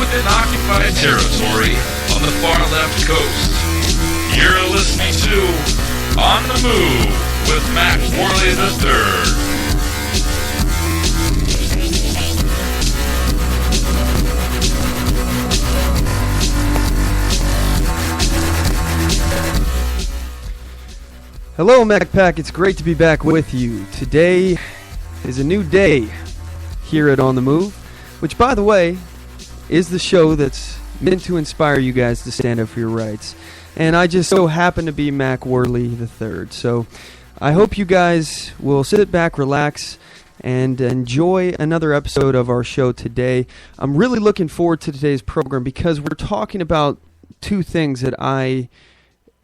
within occupied territory on the far left coast. You're listening to On the Move with Mack, Worley III. Hello, Mack Pack. It's great to be back with you. Today is a new day here at On the Move, which, by the way, is the show that's meant to inspire you guys to stand up for your rights. And I just so happen to be Mack Worley III. So I hope you guys will sit back, relax, and enjoy another episode of our show today. I'm really looking forward to today's program because we're talking about two things that I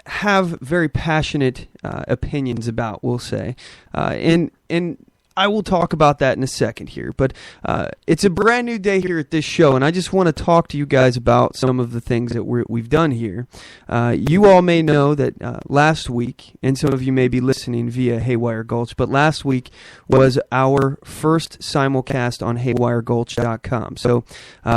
have very passionate opinions about, we'll say. And I will talk about that in a second here. But it's a brand new day here at this show, and I just want to talk to you guys about some of the things that we've done here. You all may know that last week, and some of you may be listening via Haywire Gulch, but last week was our first simulcast on HaywireGulch.com. So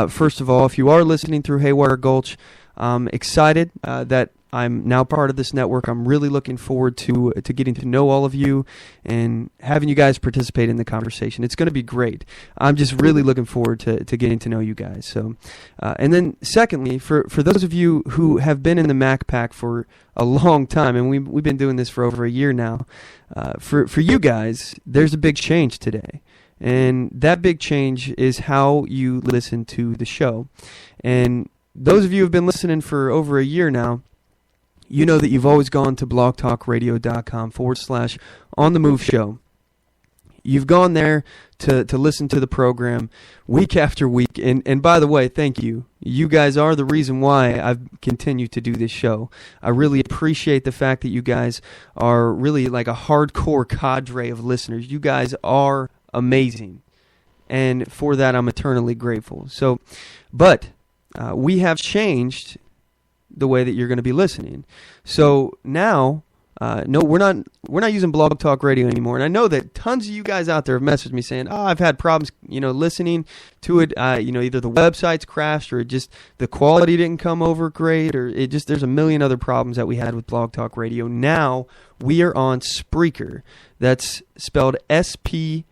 first of all, if you are listening through Haywire Gulch, I'm excited that I'm now part of this network. I'm really looking forward to getting to know all of you and having you guys participate in the conversation. It's going to be great. I'm just really looking forward to getting to know you guys. So, and then secondly, for those of you who have been in the Mack Pack for a long time, and we've been doing this for over a year now, for you guys, there's a big change today. And that big change is how you listen to the show. And those of you who have been listening for over a year now, you know that you've always gone to blogtalkradio.com/OnTheMoveShow. You've gone there to listen to the program week after week. And by the way, thank you. You guys are the reason why I've continued to do this show. I really appreciate the fact that you guys are really like a hardcore cadre of listeners. You guys are amazing. And for that, I'm eternally grateful. So, but we have changed the way that you're going to be listening. So now, no, we're not using Blog Talk Radio anymore. And I know that tons of you guys out there have messaged me saying, "Oh, I've had problems, listening to it. Either the website's crashed or just the quality didn't come over great, or there's a million other problems that we had with Blog Talk Radio." Now we are on Spreaker. That's spelled Speaker.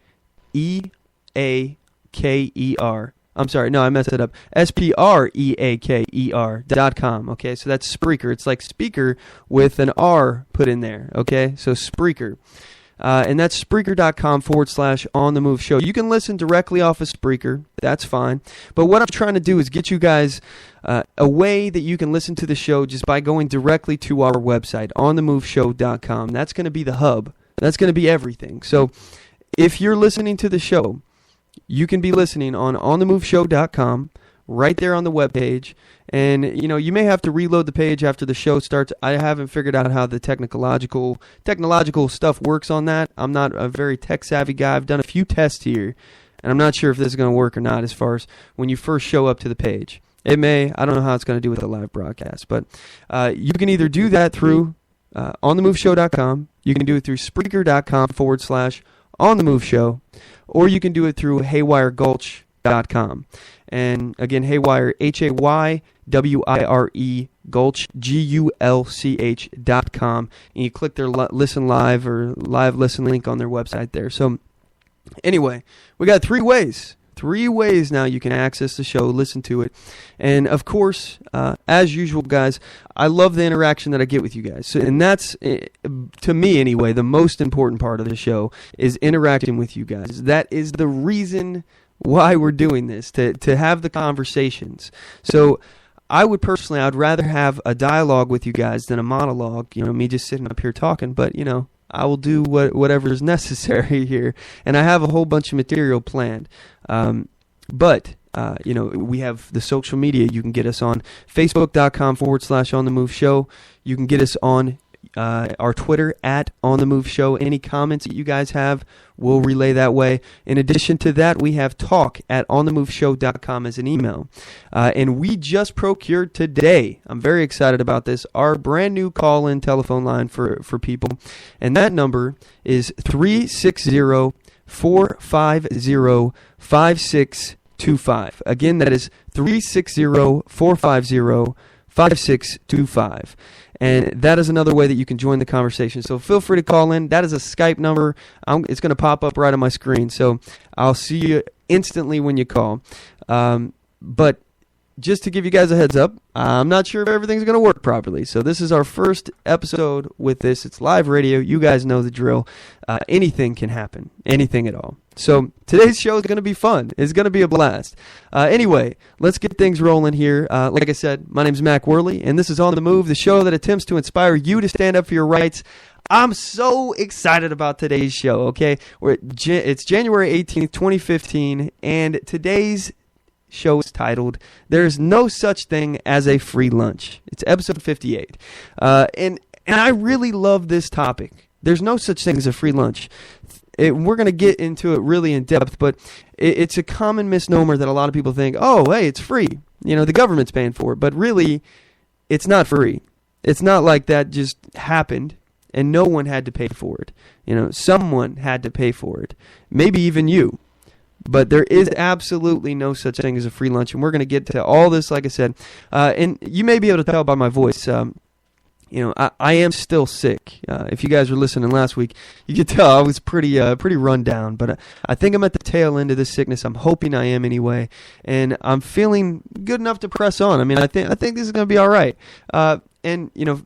I'm sorry, no, I messed it up. Spreaker.com. Okay, so that's Spreaker. It's like speaker with an R put in there. Okay, so Spreaker. And that's Spreaker.com/OnTheMoveShow. You can listen directly off of Spreaker. That's fine. But what I'm trying to do is get you guys a way that you can listen to the show just by going directly to our website, OnTheMoveShow.com. That's going to be the hub. That's going to be everything. So if you're listening to the show, you can be listening on OnTheMoveShow.com, right there on the webpage. And, you may have to reload the page after the show starts. I haven't figured out how the technological stuff works on that. I'm not a very tech-savvy guy. I've done a few tests here, and I'm not sure if this is going to work or not as far as when you first show up to the page. It may. I don't know how it's going to do with the live broadcast. But you can either do that through OnTheMoveShow.com. You can do it through Spreaker.com/OnTheMoveShow. Or you can do it through HaywireGulch.com. And again, Haywire, HAYWIRE, Gulch, GULCH.com. And you click their listen live or live listen link on their website there. So anyway, we got three ways. 3 ways now you can access the show, listen to it. And of course, as usual, guys, I love the interaction that I get with you guys. So, and that's, to me anyway, the most important part of the show is interacting with you guys. That is the reason why we're doing this, to have the conversations. So I'd rather have a dialogue with you guys than a monologue, me just sitting up here talking. But, I will do whatever is necessary here. And I have a whole bunch of material planned. But we have the social media. You can get us on Facebook.com/OnTheMoveShow. You can get us on our Twitter @OnTheMoveShow. Any comments that you guys have, we'll relay that way. In addition to that, we have talk@OnTheMoveShow.com as an email. And we just procured today, I'm very excited about this, our brand new call-in telephone line for people. And that number is 360-450-5622. 5625. Again, that is 360-450-5625. And that is another way that you can join the conversation. So feel free to call in. That is a Skype number. It's going to pop up right on my screen. So I'll see you instantly when you call. But just to give you guys a heads up, I'm not sure if everything's going to work properly. So this is our first episode with this. It's live radio. You guys know the drill. Anything can happen. Anything at all. So today's show is going to be fun. It's going to be a blast. Anyway, let's get things rolling here. Like I said, my name's Mack Worley, and this is On The Move, the show that attempts to inspire you to stand up for your rights. I'm so excited about today's show, okay? It's January 18th, 2015, and today's show is titled, There's No Such Thing as a Free Lunch. It's episode 58. And I really love this topic. There's no such thing as a free lunch. We're going to get into it really in depth, but it's a common misnomer that a lot of people think, oh, hey, it's free. You know, the government's paying for it. But really, it's not free. It's not like that just happened and no one had to pay for it. You know, someone had to pay for it. Maybe even you. But there is absolutely no such thing as a free lunch, and we're going to get to all this, like I said. And you may be able to tell by my voice, I am still sick. If you guys were listening last week, you could tell I was pretty run down. But I think I'm at the tail end of this sickness. I'm hoping I am anyway, and I'm feeling good enough to press on. I mean, I think this is going to be all right. And, you know,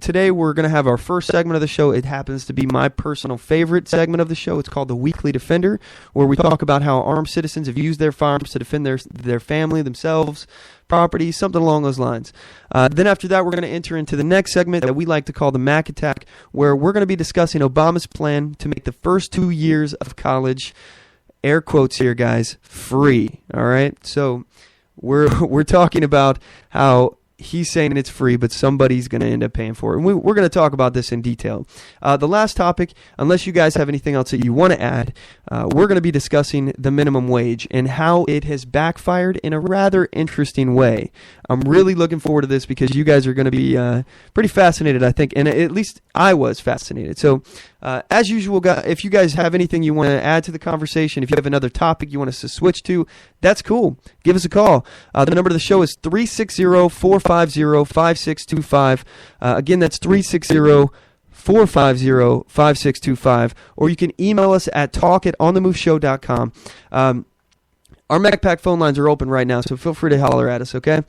today we're going to have our first segment of the show. It happens to be my personal favorite segment of the show. It's called The Weekly Defender, where we talk about how armed citizens have used their firearms to defend their family, themselves, property, something along those lines. Then after that, we're going to enter into the next segment that we like to call the Mack attack, where we're going to be discussing Obama's plan to make the first 2 years of college, air quotes here, guys, free. All right? So we're talking about how he's saying it's free, but somebody's going to end up paying for it. And we're going to talk about this in detail. The last topic, unless you guys have anything else that you want to add, we're going to be discussing the minimum wage and how it has backfired in a rather interesting way. I'm really looking forward to this because you guys are going to be pretty fascinated, I think, and at least I was fascinated. So, as usual, if you guys have anything you want to add to the conversation, if you have another topic you want us to switch to, that's cool. Give us a call. The number to the show is 360-450-5625. Again, that's 360-450-5625. Or you can email us at talk@onthemoveshow.com. Our MacPack phone lines are open right now, so feel free to holler at us, okay?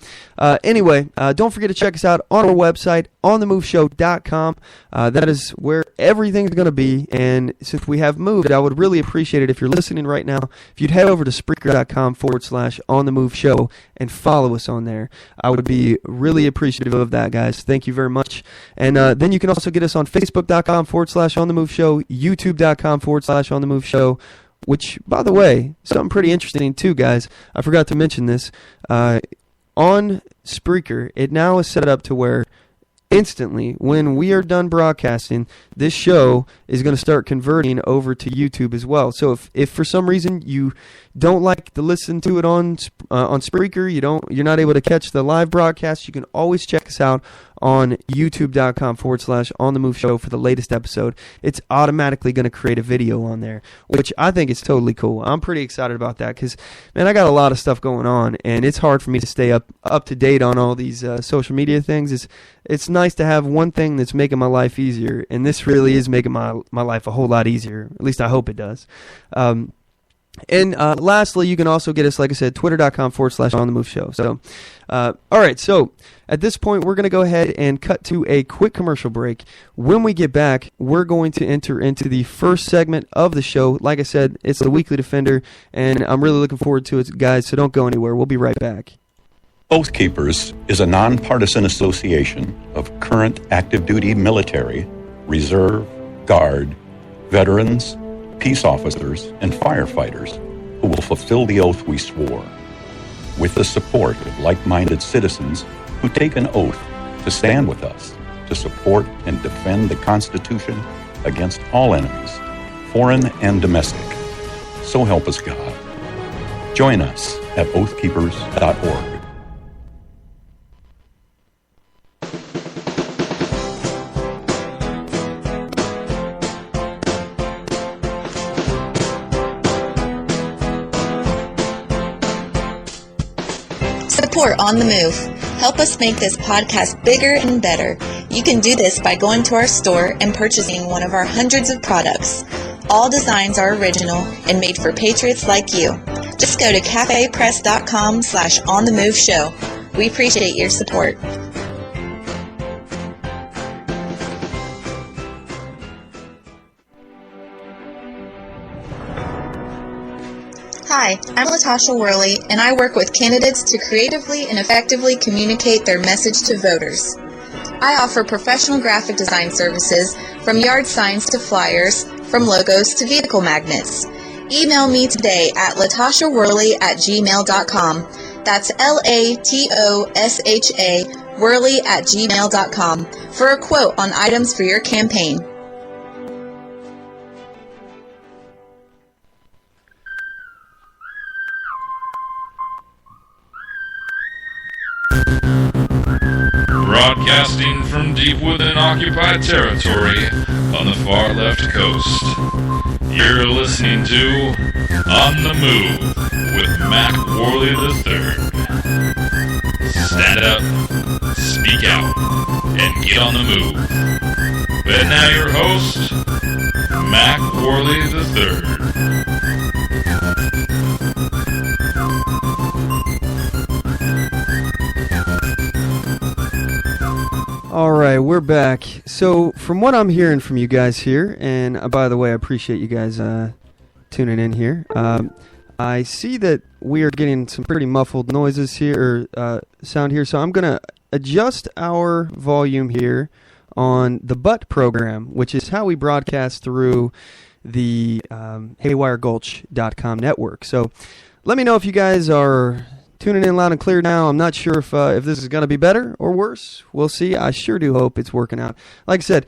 Anyway, don't forget to check us out on our website, onthemoveshow.com. That is where everything's going to be, and since we have moved, I would really appreciate it if you're listening right now, if you'd head over to Spreaker.com/OnTheMoveShow and follow us on there. I would be really appreciative of that, guys. Thank you very much. And then you can also get us on Facebook.com/OnTheMoveShow, YouTube.com/OnTheMoveShow, which, by the way, something pretty interesting too, guys. I forgot to mention this. On Spreaker, it now is set up to where instantly, when we are done broadcasting, this show is going to start converting over to YouTube as well. So if for some reason you don't like to listen to it on Spreaker, you're not able to catch the live broadcast, you can always check us out on youtube.com/OnTheMoveShow for the latest episode. It's automatically going to create a video on there, which I think is totally cool. I'm pretty excited about that because, man, I got a lot of stuff going on, and it's hard for me to stay up to date on all these social media things. It's nice to have one thing that's making my life easier, and this really is making my life a whole lot easier. At least I hope it does. And lastly, you can also get us, like I said, twitter.com/OnTheMoveShow. So, all right, so at this point, we're going to go ahead and cut to a quick commercial break. When we get back, we're going to enter into the first segment of the show. Like I said, it's the Weekly Defender, and I'm really looking forward to it, guys, so don't go anywhere. We'll be right back. Oath Keepers is a nonpartisan association of current active duty military, reserve, guard, veterans, peace officers, and firefighters who will fulfill the oath we swore, with the support of like-minded citizens who take an oath to stand with us, to support and defend the Constitution against all enemies, foreign and domestic. So help us God. Join us at oathkeepers.org. Support On The Move. Help us make this podcast bigger and better. You can do this by going to our store and purchasing one of our hundreds of products. All designs are original and made for patriots like you. Just go to cafepress.com/onthemoveshow. We appreciate your support. Hi, I'm Latasha Worley, and I work with candidates to creatively and effectively communicate their message to voters. I offer professional graphic design services, from yard signs to flyers, from logos to vehicle magnets. Email me today at latashaworley@gmail.com. That's LATOSHA Worley@gmail.com for a quote on items for your campaign. Broadcasting from deep within occupied territory on the far left coast. You're listening to On the Move with Mack Worley III. Stand up, speak out, and get on the move. And now your host, Mack Worley III. All right, we're back. So, from what I'm hearing from you guys here, and by the way, I appreciate you guys tuning in here. I see that we are getting some pretty muffled noises here, or sound here, so I'm going to adjust our volume here on the Butt program, which is how we broadcast through the haywiregulch.com network. So, let me know if you guys are tuning in loud and clear now. I'm not sure if this is going to be better or worse. We'll see. I sure do hope it's working out. Like I said,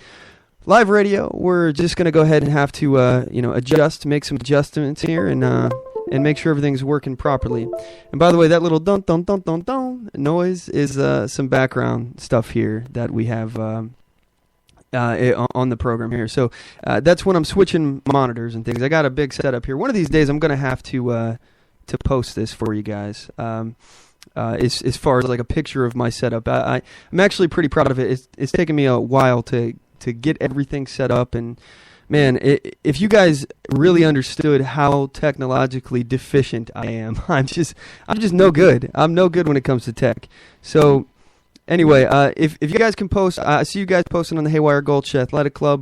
live radio, we're just going to go ahead and have to adjust, make some adjustments here, and make sure everything's working properly. And by the way, that little dun dun dun dun dun noise is some background stuff here that we have on the program here. So that's when I'm switching monitors and things. I got a big setup here. One of these days, I'm going to have to post this for you guys. As far as like a picture of my setup, I'm actually pretty proud of it. It's taken me a while to get everything set up, and man, if you guys really understood how technologically deficient I am, I'm just no good. I'm no good when it comes to tech. So anyway, if you guys can post, I see you guys posting on the Haywire Gulch Athletic Club,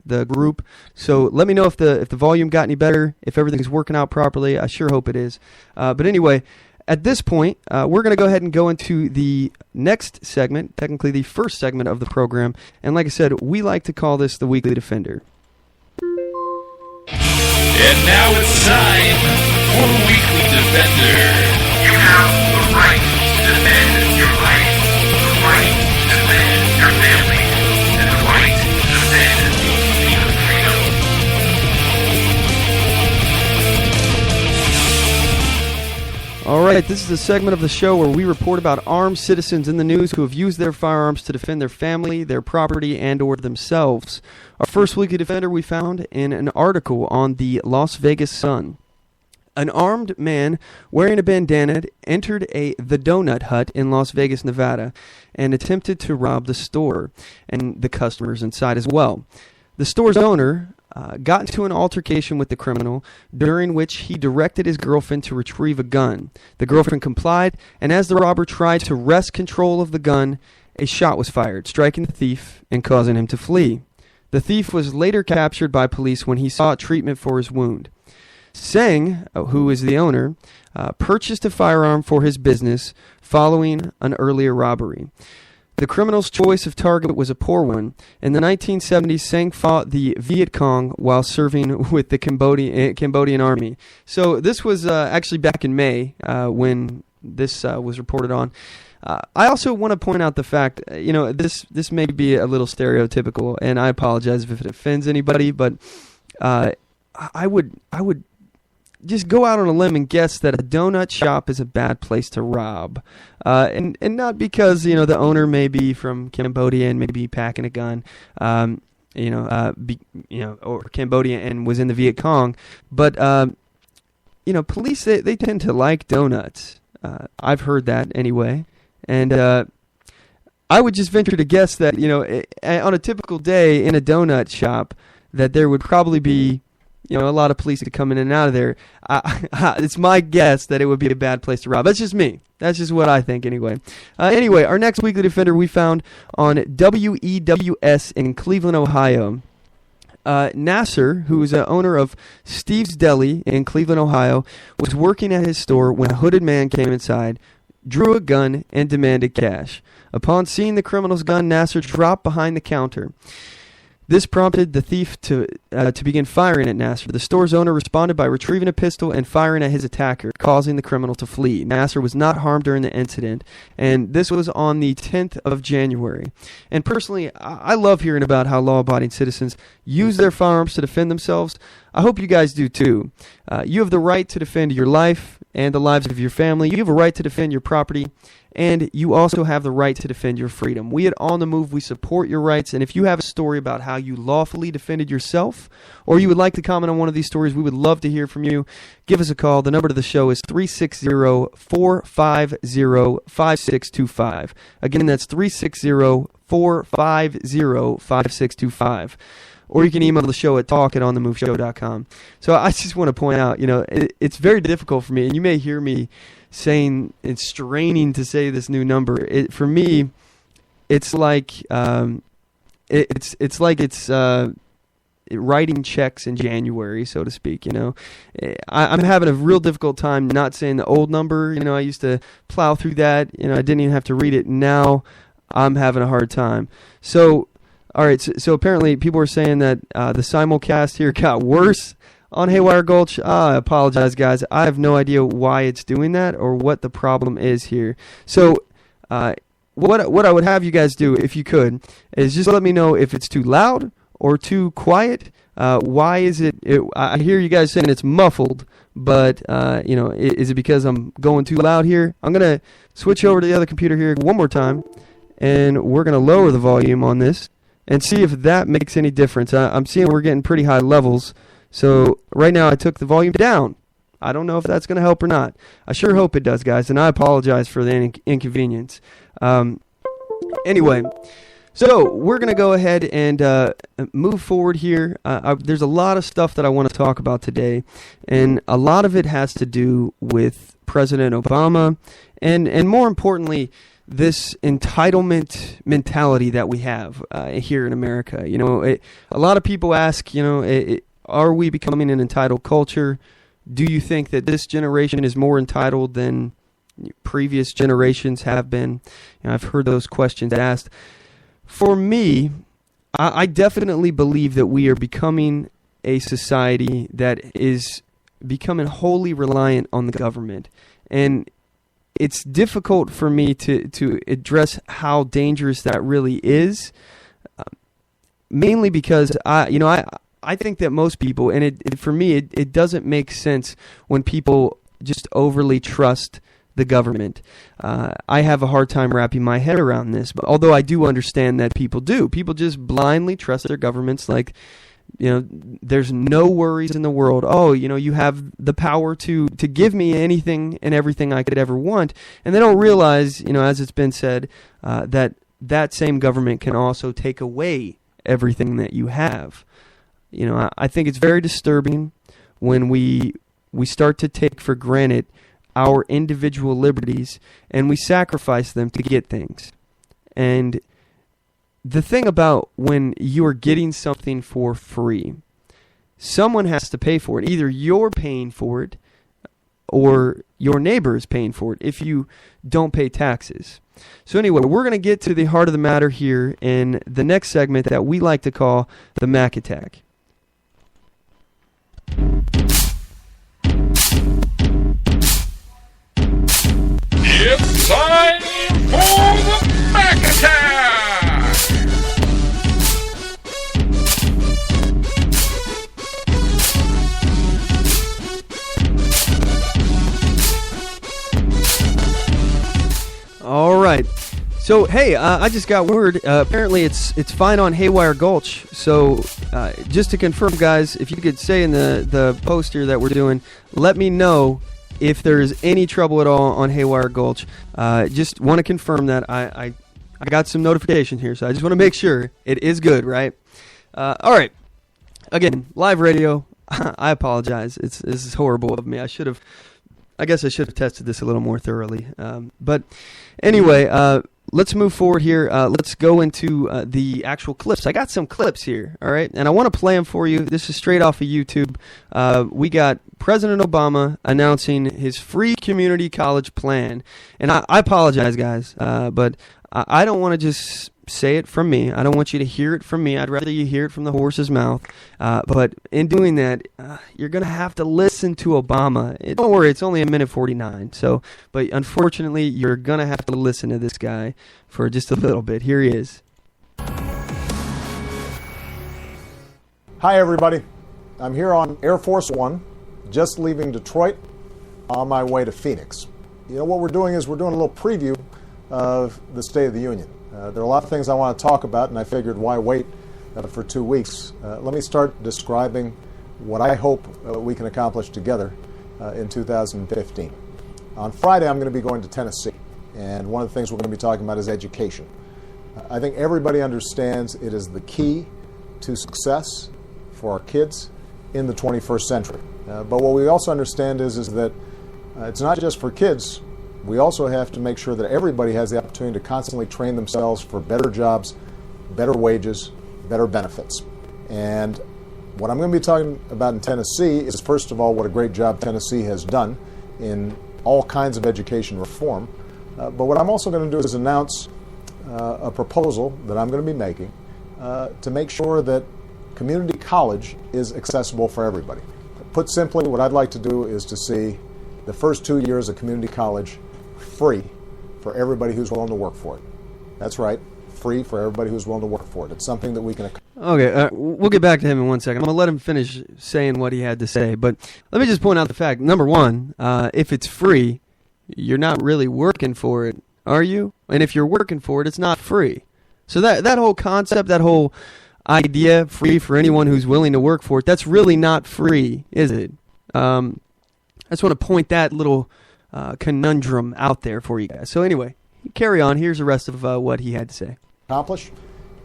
the group. So let me know if the volume got any better, if everything's working out properly. I sure hope it is. But anyway, at this point, we're going to go ahead and go into the next segment, technically the first segment of the program. And like I said, we like to call this the Weekly Defender. And now it's time for the Weekly Defender. You have the right to defend your life. Right to defend your family, and the right to defend your freedom. All right, this is a segment of the show where we report about armed citizens in the news who have used their firearms to defend their family, their property, and or themselves. Our first Weekly Defender we found in an article on the Las Vegas Sun. An armed man wearing a bandana entered the Donut Hut in Las Vegas, Nevada, and attempted to rob the store and the customers inside as well. The store's owner got into an altercation with the criminal, during which he directed his girlfriend to retrieve a gun. The girlfriend complied, and as the robber tried to wrest control of the gun, a shot was fired, striking the thief and causing him to flee. The thief was later captured by police when he sought treatment for his wound. Seng, who is the owner, purchased a firearm for his business following an earlier robbery. The criminal's choice of target was a poor one. In the 1970s, Seng fought the Viet Cong while serving with the Cambodian army. So this was actually back in May when this was reported on. I also want to point out the fact, this may be a little stereotypical, and I apologize if it offends anybody, but I would just go out on a limb and guess that a donut shop is a bad place to rob, and not because the owner may be from Cambodia and may be packing a gun, or Cambodia and was in the Viet Cong, but police they tend to like donuts. I've heard that anyway. And I would just venture to guess that, on a typical day in a donut shop, that there would probably be, a lot of police to come in and out of there. It's my guess that it would be a bad place to rob. That's just me. That's just what I think anyway. Anyway, our next weekly defender we found on WEWS in Cleveland, Ohio. Nasser, who is the owner of Steve's Deli in Cleveland, Ohio, was working at his store when a hooded man came inside, drew a gun, and demanded cash. Upon seeing the criminal's gun, Nasser dropped behind the counter. This prompted the thief to begin firing at Nasser. The store's owner responded by retrieving a pistol and firing at his attacker, causing the criminal to flee. Nasser was not harmed during the incident, and this was on the 10th of January. And personally, I love hearing about how law-abiding citizens use their firearms to defend themselves. I hope you guys do too. You have the right to defend your life and the lives of your family. You have a right to defend your property, and you also have the right to defend your freedom. We at On The Move, we support your rights, and if you have a story about how you lawfully defended yourself, or you would like to comment on one of these stories, we would love to hear from you. Give us a call. The number to the show is 360-450-5625. Again, that's 360-450-5625. Or you can email the show at talk@onthemoveshow.com. So I just want to point out, it's very difficult for me, and you may hear me saying and straining to say this new number. For me, it's like it's writing checks in January, so to speak. I'm having a real difficult time not saying the old number. I used to plow through that. I didn't even have to read it. Now I'm having a hard time. So. All right, so apparently people are saying that the simulcast here got worse on Haywire Gulch. I apologize, guys. I have no idea why it's doing that or what the problem is here. So what I would have you guys do, if you could, is just let me know if it's too loud or too quiet. Why is it I hear you guys saying it's muffled, but is it because I'm going too loud here? I'm going to switch over to the other computer here one more time, and we're going to lower the volume on this and see if that makes any difference. I'm seeing we're getting pretty high levels. So right now I took the volume down. I don't know if that's going to help or not. I sure hope it does, guys, and I apologize for the inconvenience. Anyway, so we're going to go ahead and move forward here. There's a lot of stuff that I want to talk about today, and a lot of it has to do with President Obama and more importantly, this entitlement mentality that we have here in America. A lot of people ask, are we becoming an entitled culture? Do you think that this generation is more entitled than previous generations have been? I've heard those questions asked. For me, I definitely believe that we are becoming a society that is becoming wholly reliant on the government. And it's difficult for me to address how dangerous that really is, mainly because I think that most people, and for me, it doesn't make sense when people just overly trust the government. I have a hard time wrapping my head around this, but although I do understand that people do. People just blindly trust their governments like, there's no worries in the world. Oh, you have the power to give me anything and everything I could ever want. And they don't realize, as it's been said, that same government can also take away everything that you have. I think it's very disturbing when we start to take for granted our individual liberties and we sacrifice them to get things. And the thing about when you are getting something for free, someone has to pay for it. Either you're paying for it or your neighbor is paying for it if you don't pay taxes. So anyway, we're going to get to the heart of the matter here in the next segment that we like to call the Mack Attack. It's time for the Mack Attack! All right. So, hey, I just got word. Apparently, it's fine on Haywire Gulch. So, just to confirm, guys, if you could say in the post here that we're doing, let me know if there is any trouble at all on Haywire Gulch, just want to confirm that I got some notification here, so I just want to make sure it is good, right? All right. Again, live radio. I apologize. This is horrible of me. I guess I should have tested this a little more thoroughly. But anyway, let's move forward here. Let's go into the actual clips. I got some clips here, all right? And I want to play them for you. This is straight off of YouTube. We got President Obama announcing his free community college plan. And I apologize, guys, but I don't want to just say it from me. I don't want you to hear it from me. I'd rather you hear it from the horse's mouth. But in doing that, you're going to have to listen to Obama. Don't worry, it's only 1:49. But unfortunately, you're going to have to listen to this guy for just a little bit. Here he is. Hi, everybody. I'm here on Air Force One, just leaving Detroit, on my way to Phoenix. You know, what we're doing is we're doing a little preview of the State of the Union. There are a lot of things I want to talk about, and I figured why wait for 2 weeks. Let me start describing what I hope we can accomplish together in 2015. On Friday, I'm going to be going to Tennessee, and one of the things we're going to be talking about is education. I think everybody understands it is the key to success for our kids in the 21st century. But what we also understand is that it's not just for kids. We also have to make sure that everybody has the opportunity to constantly train themselves for better jobs, better wages, better benefits. And what I'm going to be talking about in Tennessee is, first of all, what a great job Tennessee has done in all kinds of education reform. But what I'm also going to do is announce a proposal that I'm going to be making to make sure that community college is accessible for everybody. Put simply, what I'd like to do is to see the first 2 years of community college free for everybody who's willing to work for it. That's right, free for everybody who's willing to work for it. It's something that we can... Okay, we'll get back to him in 1 second. I'm going to let him finish saying what he had to say. But let me just point out the fact, number one, if it's free, you're not really working for it, are you? And if you're working for it, it's not free. So that whole concept, that whole idea, free for anyone who's willing to work for it, that's really not free, is it? I just want to point that little conundrum out there for you guys. So anyway, carry on. Here's the rest of what he had to say. Accomplish,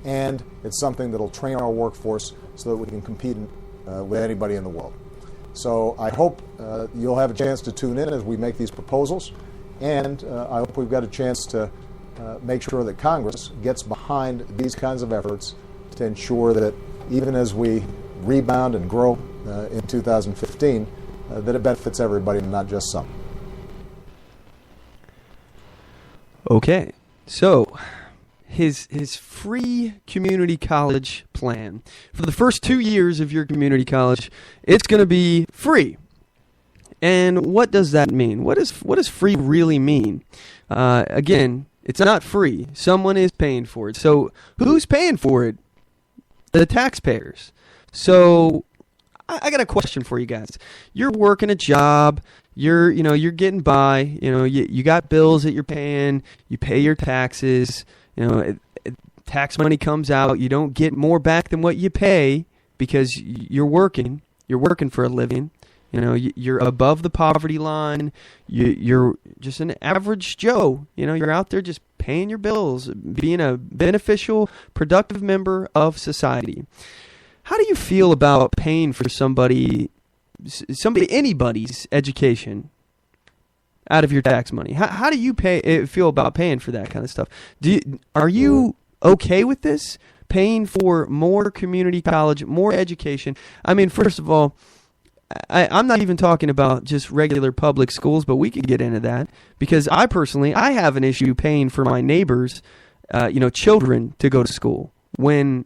and it's something that'll train our workforce so that we can compete with anybody in the world. So I hope you'll have a chance to tune in as we make these proposals, and I hope we've got a chance to make sure that Congress gets behind these kinds of efforts to ensure that even as we rebound and grow in 2015, that it benefits everybody and not just some. Okay, so his free community college plan. For the first 2 years of your community college, it's going to be free. And what does that mean? What does free really mean? Again, it's not free. Someone is paying for it. So who's paying for it? The taxpayers. So I got a question for you guys. You're working a job. You're getting by. You got bills that you're paying. You pay your taxes. Tax money comes out. You don't get more back than what you pay because you're working. You're working for a living. You're above the poverty line. You're just an average Joe. You're out there just paying your bills, being a beneficial, productive member of society. How do you feel about paying for anybody's education out of your tax money? How do you feel about paying for that kind of stuff? Are you okay with this? Paying for more community college, more education? I mean, first of all, I'm not even talking about just regular public schools, but we could get into that because I have an issue paying for my neighbors, children to go to school when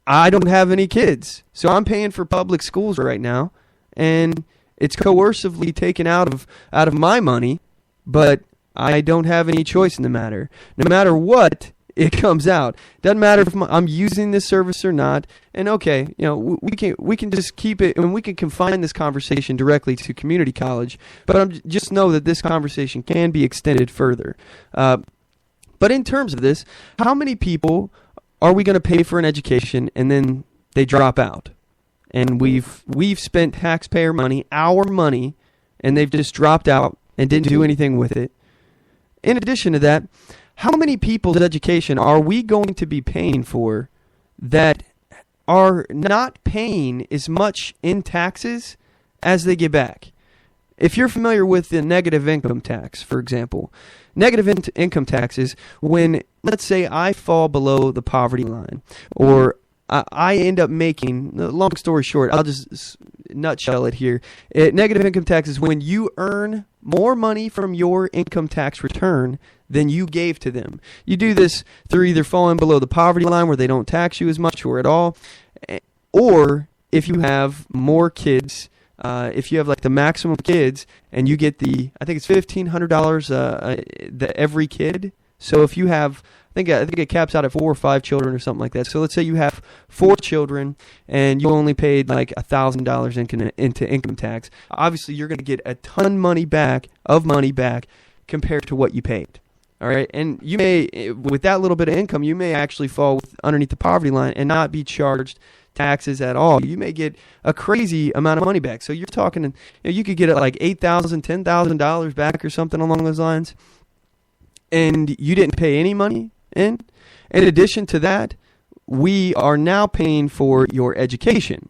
I don't have any kids. So I'm paying for public schools right now, and it's coercively taken out of my money, but I don't have any choice in the matter. No matter what, it comes out. Doesn't matter if I'm using this service or not. And okay, we can just keep it, and we can confine this conversation directly to community college. But just know that this conversation can be extended further. But in terms of this, how many people are we going to pay for an education and then they drop out? And we've spent taxpayer money, our money, and they've just dropped out and didn't do anything with it. In addition to that, how many people's education are we going to be paying for that are not paying as much in taxes as they get back? If you're familiar with the negative income tax, for example, negative income tax is when, let's say, I fall below the poverty line, or I end up making, long story short, I'll just nutshell it here. Negative income tax is when you earn more money from your income tax return than you gave to them. You do this through either falling below the poverty line where they don't tax you as much or at all, or if you have more kids. If you have like the maximum kids and you get I think it's $1,500 every kid. So if you have, I think it caps out at 4 or 5 children or something like that. So let's say you have 4 children and you only paid like $1,000 into income tax. Obviously, you're going to get a ton of money back compared to what you paid. All right, and you may, with that little bit of income, you may actually fall underneath the poverty line and not be charged taxes at all. You may get a crazy amount of money back. So you're talking, you could get it like $8,000, $10,000 back or something along those lines, and you didn't pay any money in. In addition to that, we are now paying for your education.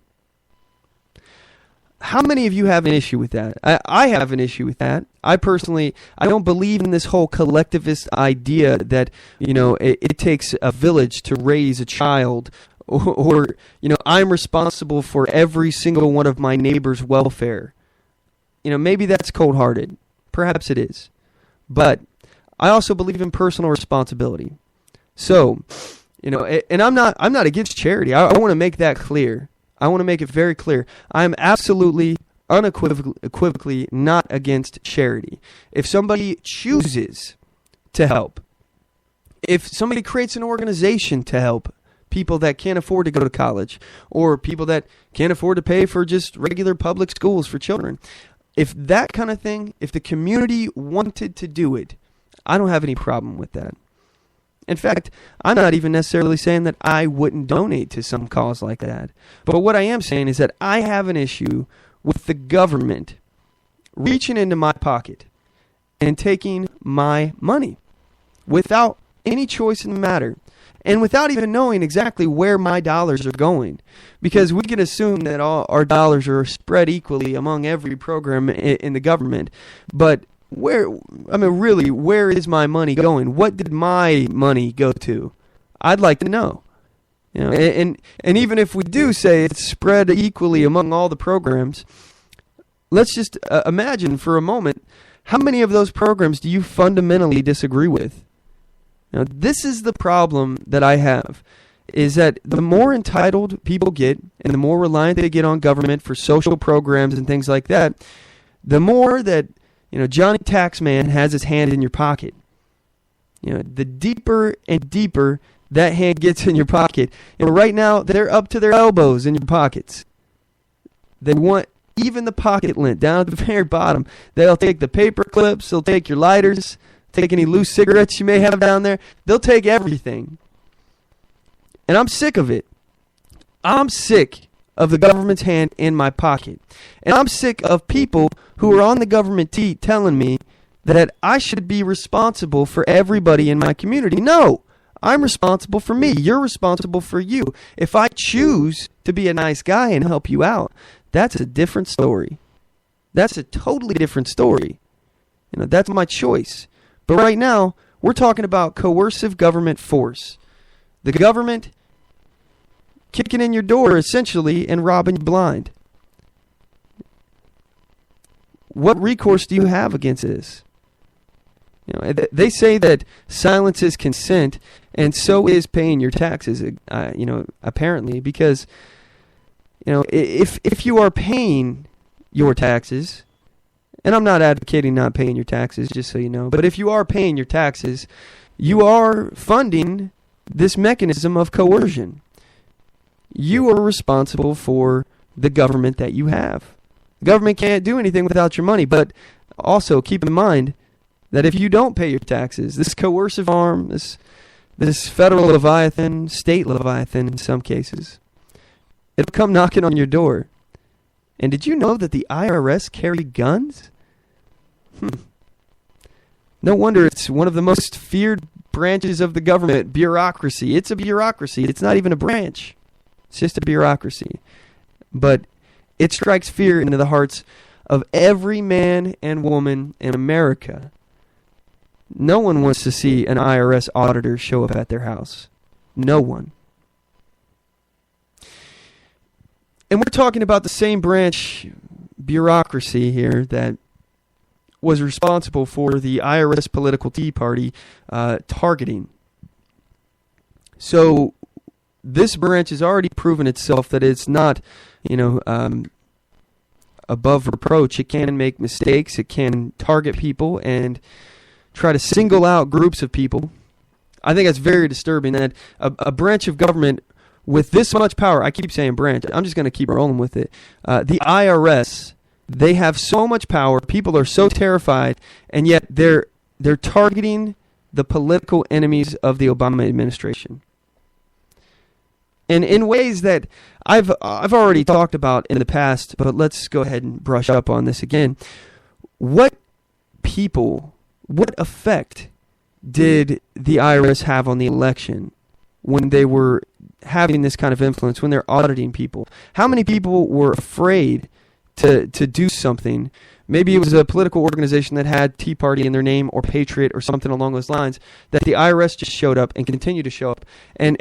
How many of you have an issue with that? I have an issue with that. I personally, I don't believe in this whole collectivist idea that, it takes a village to raise a child, or I'm responsible for every single one of my neighbor's welfare. Maybe that's cold-hearted. Perhaps it is. But I also believe in personal responsibility. So, and I'm not against charity. I want to make that clear. I want to make it very clear. I'm absolutely, unequivocally not against charity. If somebody chooses to help, if somebody creates an organization to help people that can't afford to go to college, or people that can't afford to pay for just regular public schools for children, if that kind of thing, if the community wanted to do it, I don't have any problem with that. In fact, I'm not even necessarily saying that I wouldn't donate to some cause like that. But what I am saying is that I have an issue with the government reaching into my pocket and taking my money without any choice in the matter, and without even knowing exactly where my dollars are going. Because we can assume that all our dollars are spread equally among every program in the government. But where is my money going? What did my money go to? I'd like to know. And even if we do say it's spread equally among all the programs, let's just imagine for a moment, how many of those programs do you fundamentally disagree with? Now, this is the problem that I have, is that the more entitled people get and the more reliant they get on government for social programs and things like that, the more that Johnny Taxman has his hand in your pocket. The deeper and deeper that hand gets in your pocket. Right now, they're up to their elbows in your pockets. They want even the pocket lint down at the very bottom. They'll take the paper clips. They'll take your lighters. Take any loose cigarettes you may have down there. They'll take everything. And I'm sick of it. I'm sick of the government's hand in my pocket. And I'm sick of people who are on the government teat telling me that I should be responsible for everybody in my community. No, I'm responsible for me. You're responsible for you. If I choose to be a nice guy and help you out, that's a different story. That's a totally different story. That's my choice. But right now, we're talking about coercive government force. The government kicking in your door, essentially, and robbing you blind. What recourse do you have against this? They say that silence is consent, and so is paying your taxes, apparently, because, if you are paying your taxes, and I'm not advocating not paying your taxes, just so you know, but if you are paying your taxes, you are funding this mechanism of coercion. You are responsible for the government that you have. The government can't do anything without your money, but also keep in mind that if you don't pay your taxes, this coercive arm, this federal leviathan, state leviathan in some cases, it'll come knocking on your door. And did you know that the IRS carry guns? No wonder it's one of the most feared branches of the government, bureaucracy. It's a bureaucracy. It's not even a branch. It's just a bureaucracy. But it strikes fear into the hearts of every man and woman in America. No one wants to see an IRS auditor show up at their house. No one. And we're talking about the same branch bureaucracy here that was responsible for the IRS political Tea Party targeting. So this branch has already proven itself that it's not, above reproach. It can make mistakes. It can target people and try to single out groups of people. I think that's very disturbing that a branch of government with this much power, I keep saying branch, I'm just going to keep rolling with it. The IRS, they have so much power, people are so terrified, and yet they're targeting the political enemies of the Obama administration. And in ways that I've already talked about in the past, but let's go ahead and brush up on this again. What effect did the IRS have on the election when they were having this kind of influence, when they're auditing people? How many people were afraid to do something? Maybe it was a political organization that had Tea Party in their name or Patriot or something along those lines, that the IRS just showed up and continued to show up. And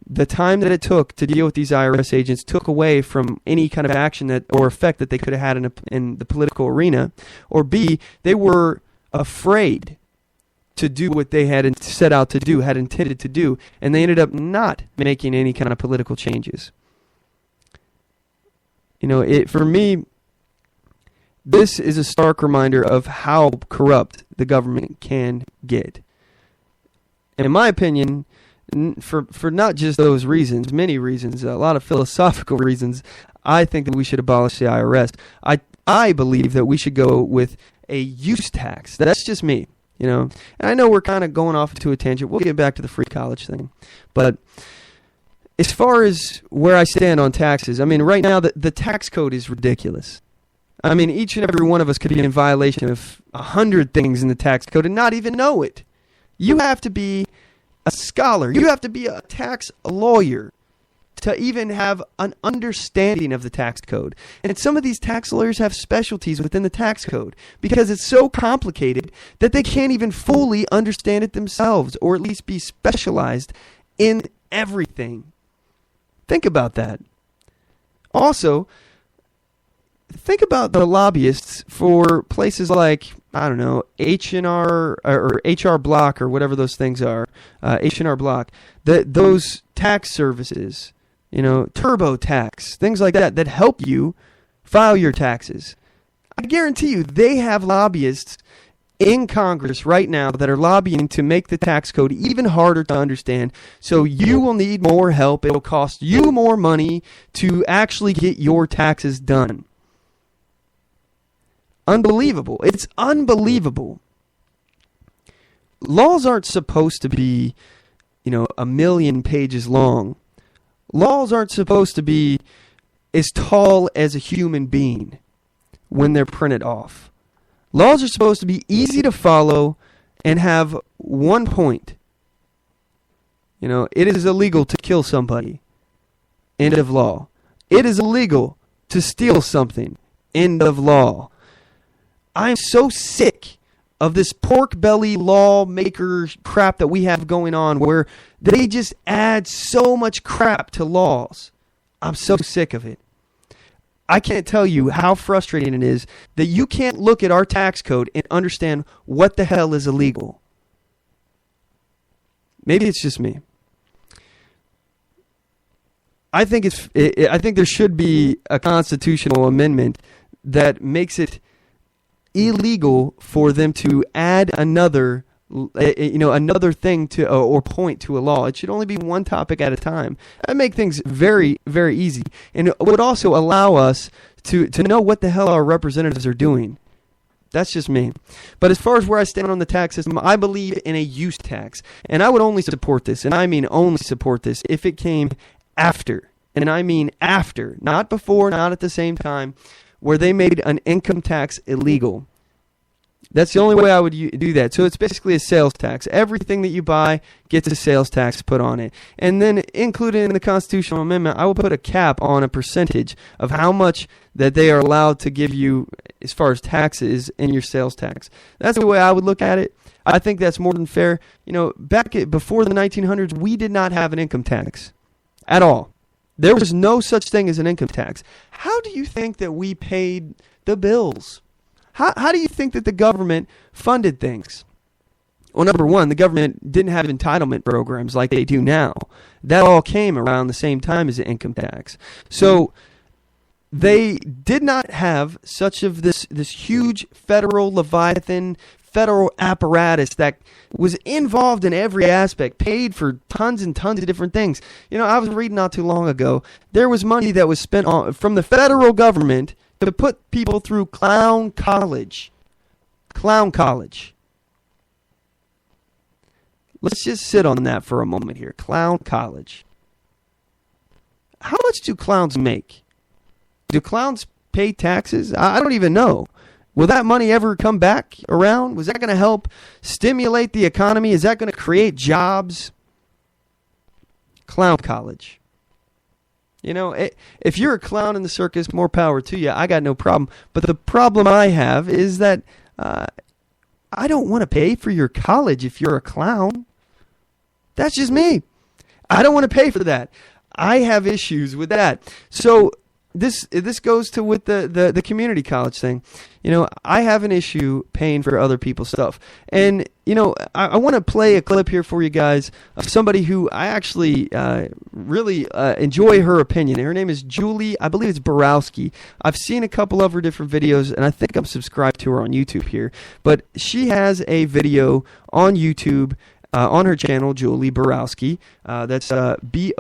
the time that it took to deal with these IRS agents took away from any kind of action that or effect that they could have had in the political arena. Or B, they were afraid to do what they had set out to do, had intended to do, and they ended up not making any kind of political changes. For me, this is a stark reminder of how corrupt the government can get. And in my opinion, for not just those reasons, many reasons, a lot of philosophical reasons, I think that we should abolish the IRS. I believe that we should go with a use tax. That's just me, And I know we're kind of going off into a tangent. We'll get back to the free college thing. But as far as where I stand on taxes, right now the tax code is ridiculous. Each and every one of us could be in violation of 100 things in the tax code and not even know it. You have to be a scholar. You have to be a tax lawyer to even have an understanding of the tax code. And some of these tax lawyers have specialties within the tax code because it's so complicated that they can't even fully understand it themselves, or at least be specialized in everything. Think about that. Also, think about the lobbyists for places like, H&R or HR Block or whatever those things are, H&R Block, those tax services, TurboTax, things like that help you file your taxes. I guarantee you they have lobbyists in Congress right now that are lobbying to make the tax code even harder to understand, so you will need more help. It'll cost you more money to actually get your taxes done. Unbelievable. It's unbelievable. Laws aren't supposed to be, 1,000,000 pages long. Laws aren't supposed to be as tall as a human being when they're printed off. Laws are supposed to be easy to follow and have one point. It is illegal to kill somebody. End of law. It is illegal to steal something. End of law. I'm so sick of this pork belly lawmaker crap that we have going on where they just add so much crap to laws. I'm so sick of it. I can't tell you how frustrating it is that you can't look at our tax code and understand what the hell is illegal. Maybe it's just me. I think there should be a constitutional amendment that makes it illegal for them to add another thing to or point to a law. It should only be one topic at a time. That make things very, very easy, and it would also allow us to know what the hell our representatives are doing. That's just me. But as far as where I stand on the tax system, I believe in a use tax, and I would only support this, and I mean only support this, if it came after, and I mean after, not before, not at the same time, where they made an income tax illegal. That's the only way I would do that. So it's basically a sales tax. Everything that you buy gets a sales tax put on it. And then included in the constitutional amendment, I will put a cap on a percentage of how much that they are allowed to give you as far as taxes in your sales tax. That's the way I would look at it. I think that's more than fair. Before the 1900s, we did not have an income tax at all. There was no such thing as an income tax. How do you think that we paid the bills? How do you think that the government funded things? Well, number one, the government didn't have entitlement programs like they do now. That all came around the same time as the income tax. So they did not have such of this huge federal leviathan, federal apparatus that was involved in every aspect, paid for tons and tons of different things. I was reading not too long ago, there was money that was spent from the federal government to put people through clown college. Clown college. Let's just sit on that for a moment here. Clown college. How much do clowns make? Do clowns pay taxes? I don't even know. Will that money ever come back around? Was that going to help stimulate the economy? Is that going to create jobs? Clown college. If you're a clown in the circus, more power to you. I got no problem. But the problem I have is that I don't want to pay for your college if you're a clown. That's just me. I don't want to pay for that. I have issues with that. So this goes to with the community college thing. I have an issue paying for other people's stuff. And, I want to play a clip here for you guys of somebody who I actually really enjoy her opinion. Her name is Julie, I believe it's Borowski. I've seen a couple of her different videos, and I think I'm subscribed to her on YouTube here. But she has a video on YouTube on her channel, Julie Borowski. That's Borowski,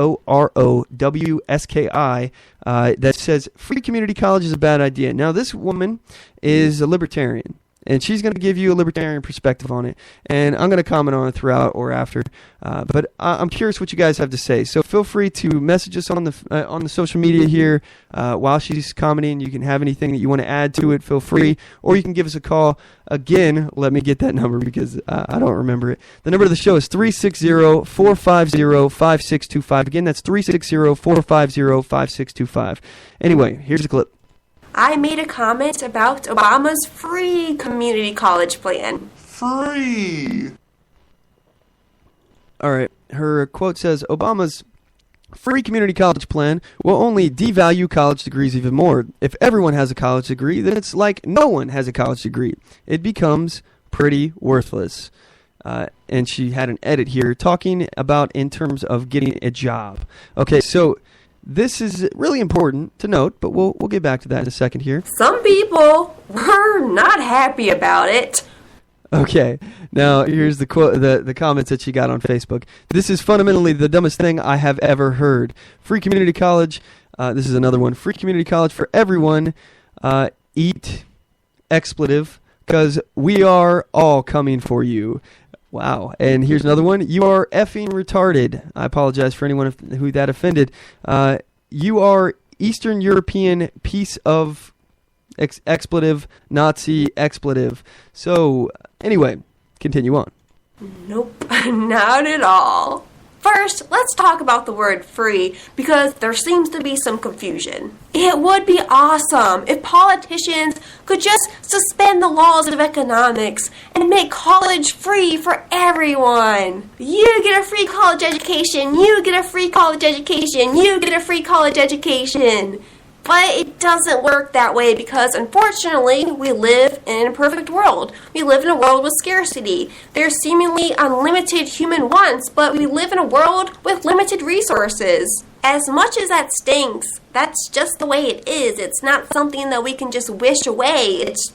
that says free community college is a bad idea. Now, this woman is a libertarian, and she's going to give you a libertarian perspective on it, and I'm going to comment on it throughout or after. But I'm curious what you guys have to say. So feel free to message us on the social media here while she's commenting. You can have anything that you want to add to it. Feel free, or you can give us a call. Again, let me get that number because I don't remember it. The number of the show is 360-450-5625. Again, that's 360-450-5625. Anyway, here's the clip. I made a comment about Obama's free community college plan. Free! All right. Her quote says, Obama's free community college plan will only devalue college degrees even more. If everyone has a college degree, then it's like no one has a college degree. It becomes pretty worthless. And she had an edit here talking about in terms of getting a job. Okay, so this is really important to note, but we'll get back to that in a second here. Some people were not happy about it. Okay, now here's the quote, the comments that she got on Facebook. This is fundamentally the dumbest thing I have ever heard. Free community college. This is another one. Free community college for everyone. Eat expletive because we are all coming for you. Wow. And here's another one. You are effing retarded. I apologize for anyone who that offended. You are Eastern European piece of expletive, Nazi expletive. So, anyway, continue on. Nope, not at all. First, let's talk about the word free because there seems to be some confusion. It would be awesome if politicians could just suspend the laws of economics and make college free for everyone. You get a free college education, you get a free college education, you get a free college education. But it doesn't work that way because, unfortunately, we live in an imperfect world. We live in a world with scarcity. There's seemingly unlimited human wants, but we live in a world with limited resources. As much as that stinks, that's just the way it is. It's not something that we can just wish away. It's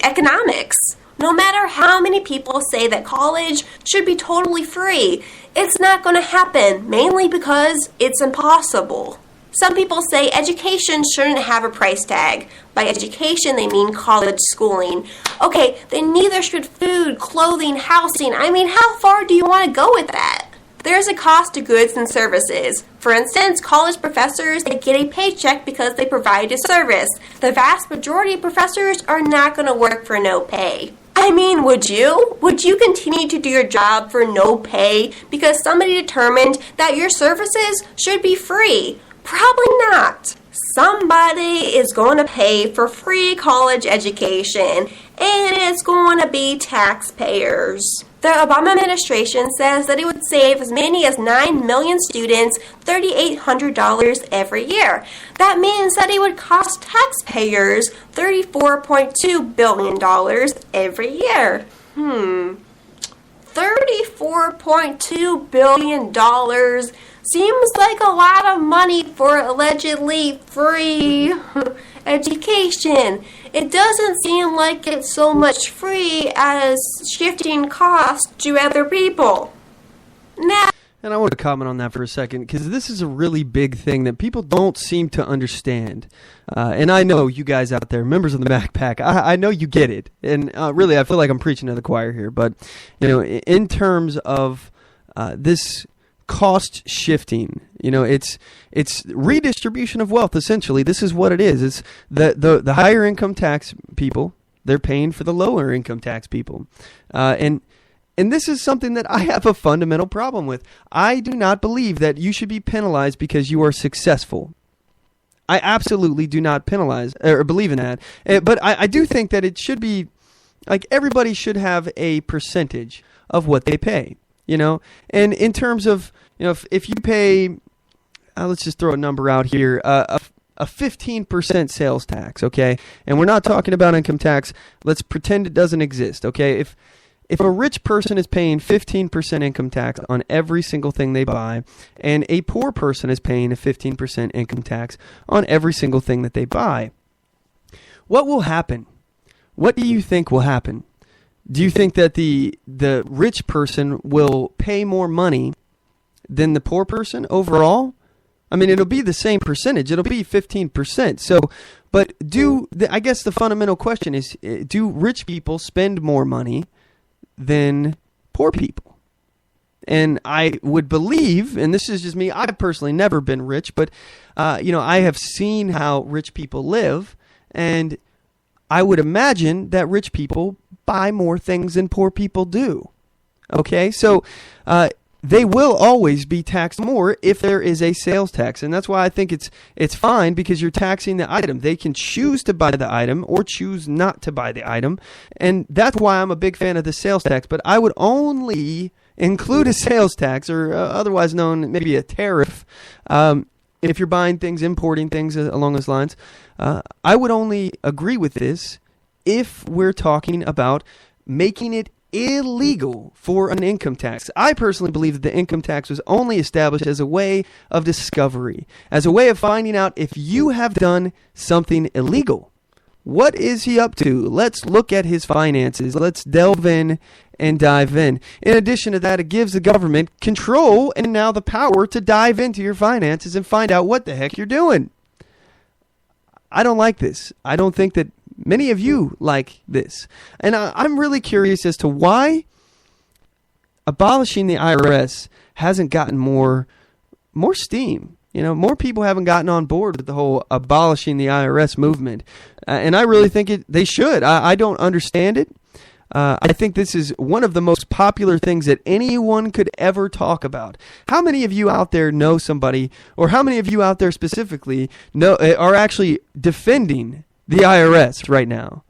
economics. No matter how many people say that college should be totally free, it's not going to happen, mainly because it's impossible. Some people say education shouldn't have a price tag. By education, they mean college schooling. Okay, then neither should food, clothing, housing. I mean, how far do you want to go with that? There's a cost to goods and services. For instance, college professors, they get a paycheck because they provide a service. The vast majority of professors are not going to work for no pay. I I mean, would you? Would you continue to do your job for no pay because somebody determined that your services should be free? Probably not. Somebody is going to pay for free college education, and it's going to be taxpayers. The Obama administration says that it would save as many as 9 million students $3,800 every year. That means that it would cost taxpayers $34.2 billion every year. $34.2 billion seems like a lot of money for allegedly free education. It doesn't seem like it's so much free as shifting costs to other people. Now, and I want to comment on that for a second, because this is a really big thing that people don't seem to understand. And I know you guys out there, members of the Mack Pack, I know you get it. And really, I feel like I'm preaching to the choir here. But, in terms of this cost shifting, it's redistribution of wealth. Essentially, this is what it is. It's the higher income tax people, they're paying for the lower income tax people, and this is something that I have a fundamental problem with. I do not believe that you should be penalized because you are successful. I absolutely do not penalize or believe in that. But I do think that it should be like everybody should have a percentage of what they pay. And in terms of, if you pay, let's just throw a number out here, a 15% sales tax, okay? And we're not talking about income tax. Let's pretend it doesn't exist, okay? If a rich person is paying 15% income tax on every single thing they buy, and a poor person is paying a 15% income tax on every single thing that they buy, what will happen? What do you think will happen? Do you think that the rich person will pay more money than the poor person overall? I mean, it'll be the same percentage. It'll be 15%. So, but I guess the fundamental question is, do rich people spend more money than poor people? And I would believe, and this is just me, I've personally never been rich, but, I have seen how rich people live, and I would imagine that rich people buy more things than poor people do. Okay, so they will always be taxed more if there is a sales tax, and that's why I think it's fine, because you're taxing the item. They can choose to buy the item or choose not to buy the item, and that's why I'm a big fan of the sales tax. But I would only include a sales tax, or otherwise known maybe a tariff, if you're buying things, importing things along those lines. I would only agree with this if we're talking about making it illegal for an income tax. I personally believe that the income tax was only established as a way of discovery, as a way of finding out if you have done something illegal. What is he up to? Let's look at his finances. Let's delve in and dive in. In addition to that, it gives the government control and now the power to dive into your finances and find out what the heck you're doing. I don't like this. I don't think that many of you like this. And I'm really curious as to why abolishing the IRS hasn't gotten more steam. More people haven't gotten on board with the whole abolishing the IRS movement. And I really think they should. I don't understand it. I think this is one of the most popular things that anyone could ever talk about. How many of you out there know somebody, or how many of you out there specifically are actually defending the IRS right now?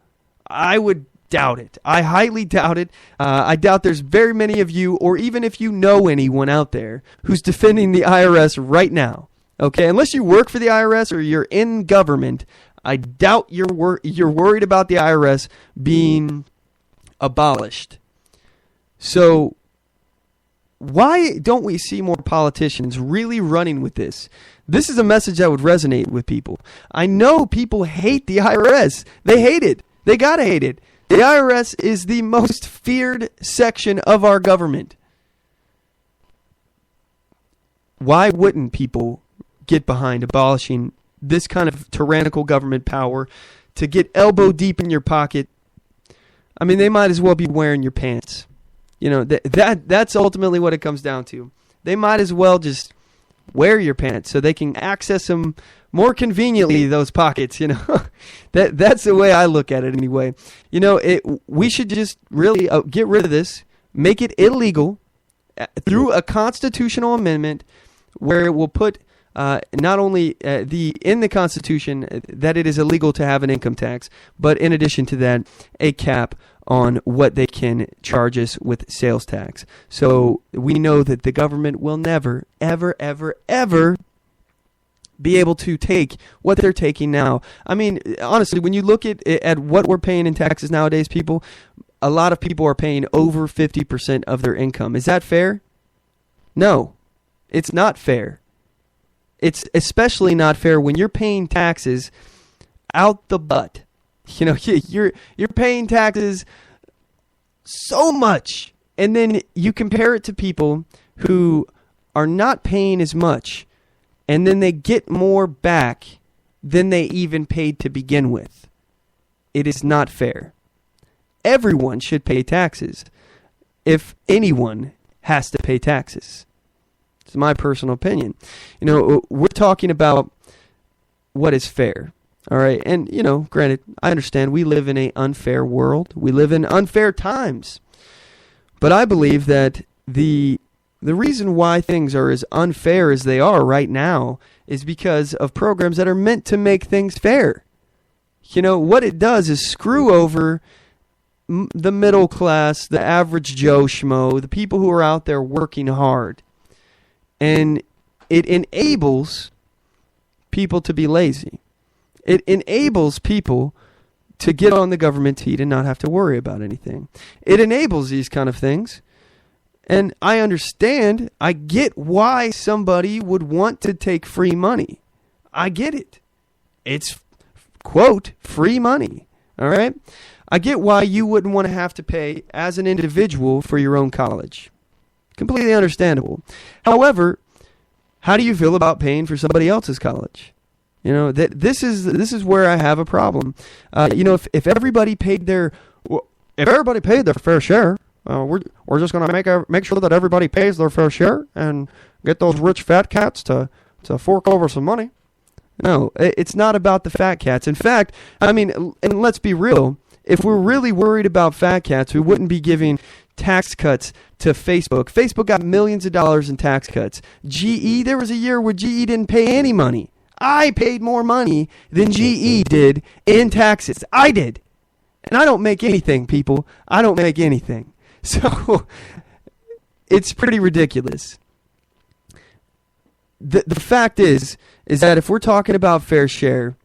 I would doubt it. I highly doubt it. I doubt there's very many of you, or even if you know anyone out there who's defending the IRS right now. Okay, unless you work for the IRS or you're in government, I doubt you're worried about the IRS being abolished. So why don't we see more politicians really running with this? This is a message that would resonate with people. I know people hate the IRS. They hate it. They gotta hate it. The IRS is the most feared section of our government. Why wouldn't people get behind abolishing this kind of tyrannical government power to get elbow deep in your pocket? I mean, they might as well be wearing your pants. That's ultimately what it comes down to. They might as well just wear your pants so they can access them more conveniently, those pockets, That's the way I look at it anyway. We should just really get rid of this, make it illegal through a constitutional amendment where it will put not only in the Constitution that it is illegal to have an income tax, but in addition to that, a cap on what they can charge us with sales tax. So we know that the government will never, ever, ever, ever be able to take what they're taking now. I mean, honestly, when you look at what we're paying in taxes nowadays, people, a lot of people are paying over 50% of their income. Is that fair? No, it's not fair. It's especially not fair when you're paying taxes out the butt. You're paying taxes so much, and then you compare it to people who are not paying as much, and then they get more back than they even paid to begin with. It is not fair. Everyone should pay taxes. If anyone has to pay taxes. It's my personal opinion. We're talking about what is fair. All right. And, granted, I understand we live in an unfair world. We live in unfair times. But I believe that the reason why things are as unfair as they are right now is because of programs that are meant to make things fair. What it does is screw over the middle class, the average Joe Schmo, the people who are out there working hard. And it enables people to be lazy. It enables people to get on the government's heat and not have to worry about anything. It enables these kind of things. And I understand, I get why somebody would want to take free money. I get it. It's, quote, free money. All right? I get why you wouldn't want to have to pay as an individual for your own college. Completely understandable. However, how do you feel about paying for somebody else's college? This is where I have a problem. If everybody paid their fair share, we're just going to make sure that everybody pays their fair share and get those rich fat cats to fork over some money. No, it's not about the fat cats. In fact, and let's be real, if we're really worried about fat cats, we wouldn't be giving tax cuts to Facebook. Facebook got millions of dollars in tax cuts. GE, there was a year where GE didn't pay any money. I paid more money than GE did in taxes. I did. And I don't make anything, people. I don't make anything. So it's pretty ridiculous. The fact is that if we're talking about fair share,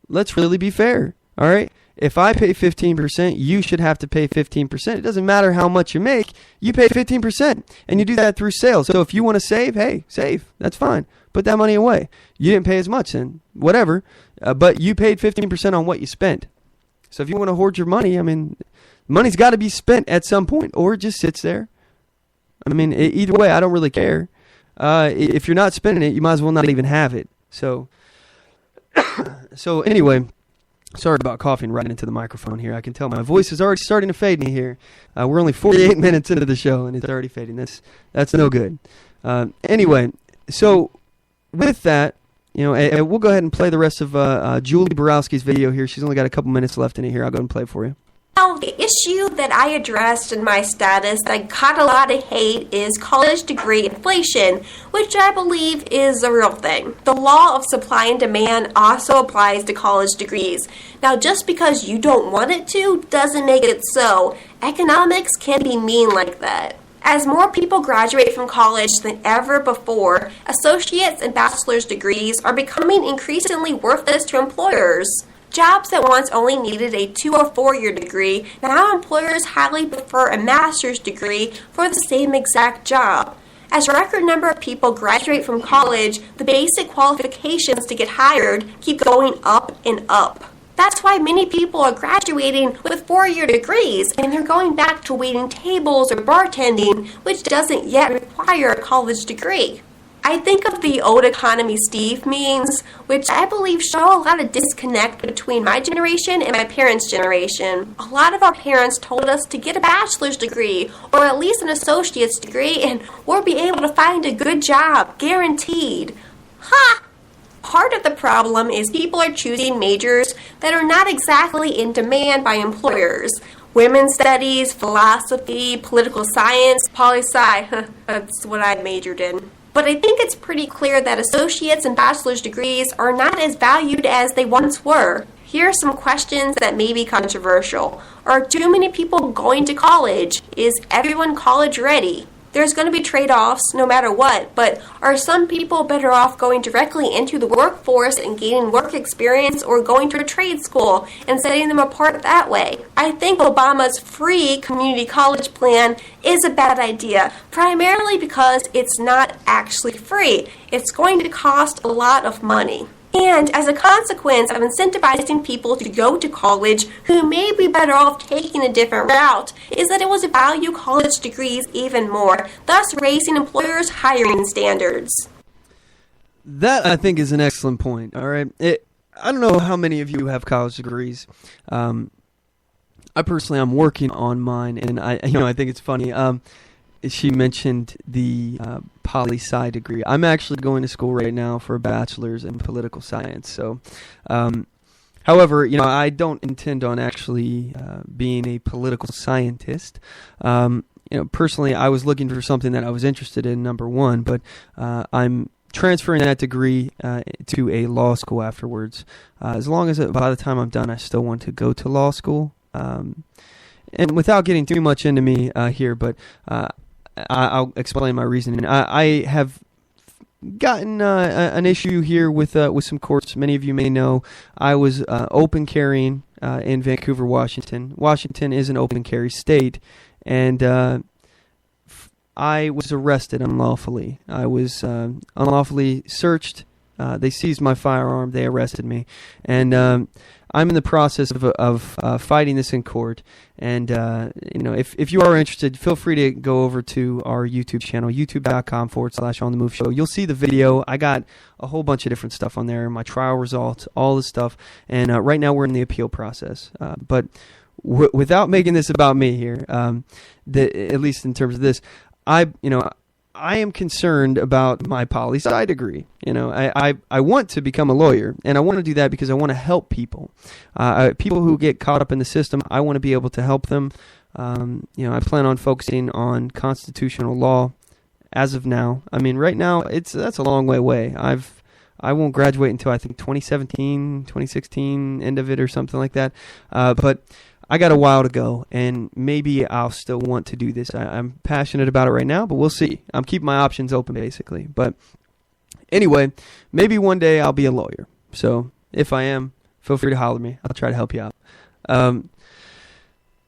let's really be fair. All right? If I pay 15%, you should have to pay 15%. It doesn't matter how much you make. You pay 15%, and you do that through sales. So if you want to save, hey, save. That's fine. Put that money away. You didn't pay as much, then whatever. But you paid 15% on what you spent. So if you want to hoard your money, money's got to be spent at some point, or it just sits there. Either way, I don't really care. If you're not spending it, you might as well not even have it. So anyway, sorry about coughing right into the microphone here. I can tell my voice is already starting to fade me here. We're only 48 minutes into the show, and it's already fading. That's no good. Anyway, so with that, we'll go ahead and play the rest of Julie Borowski's video here. She's only got a couple minutes left in it here. I'll go and play it for you. Now, the issue that I addressed in my status that got a lot of hate is college degree inflation, which I believe is a real thing. The law of supply and demand also applies to college degrees. Now, just because you don't want it to doesn't make it so. Economics can be mean like that. As more people graduate from college than ever before, associate's and bachelor's degrees are becoming increasingly worthless to employers. Jobs that once only needed a 2 or 4 year degree, now employers highly prefer a master's degree for the same exact job. As a record number of people graduate from college, the basic qualifications to get hired keep going up and up. That's why many people are graduating with 4-year degrees and they're going back to waiting tables or bartending, which doesn't yet require a college degree. I think of the old economy Steve memes, which I believe show a lot of disconnect between my generation and my parents' generation. A lot of our parents told us to get a bachelor's degree or at least an associate's degree and we'll be able to find a good job, guaranteed. Ha! Part of the problem is people are choosing majors that are not exactly in demand by employers. Women's studies, philosophy, political science, poli-sci, that's what I majored in. But I think it's pretty clear that associates and bachelor's degrees are not as valued as they once were. Here are some questions that may be controversial. Are too many people going to college? Is everyone college ready? There's going to be trade-offs no matter what, but are some people better off going directly into the workforce and gaining work experience or going to a trade school and setting them apart that way? I think Obama's free community college plan is a bad idea, primarily because it's not actually free. It's going to cost a lot of money. And as a consequence of incentivizing people to go to college who may be better off taking a different route, is that it will value college degrees even more, thus raising employers' hiring standards. That, I think, is an excellent point. All right, I don't know how many of you have college degrees. I personally, I'm working on mine, and I think it's funny. She mentioned the poli-sci degree. I'm actually going to school right now for a bachelor's in political science. So, however, I don't intend on actually being a political scientist. Personally, I was looking for something that I was interested in, number one, but I'm transferring that degree to a law school afterwards. As long as by the time I'm done, I still want to go to law school. And without getting too much into me here, but I'll explain my reasoning. I have gotten an issue here with some courts. Many of you may know I was open carrying in Vancouver, Washington. Washington is an open carry state, and I was arrested unlawfully. I was unlawfully searched. They seized my firearm. They arrested me, and I'm in the process of fighting this in court. And if you are interested, feel free to go over to our YouTube channel, youtube.com/OnTheMoveShow. You'll see the video. I got a whole bunch of different stuff on there, my trial results, all this stuff. And right now we're in the appeal process. But without making this about me here, at least in terms of this, I am concerned about my poli-sci degree. I want to become a lawyer, and I want to do that because I want to help people. People who get caught up in the system, I want to be able to help them. I plan on focusing on constitutional law as of now. I mean, right now, that's a long way away. I won't graduate until I think 2017, 2016, end of it or something like that. But I got a while to go, and maybe I'll still want to do this. I'm passionate about it right now, but we'll see. I'm keeping my options open, basically. But anyway, maybe one day I'll be a lawyer. So if I am, feel free to holler at me. I'll try to help you out.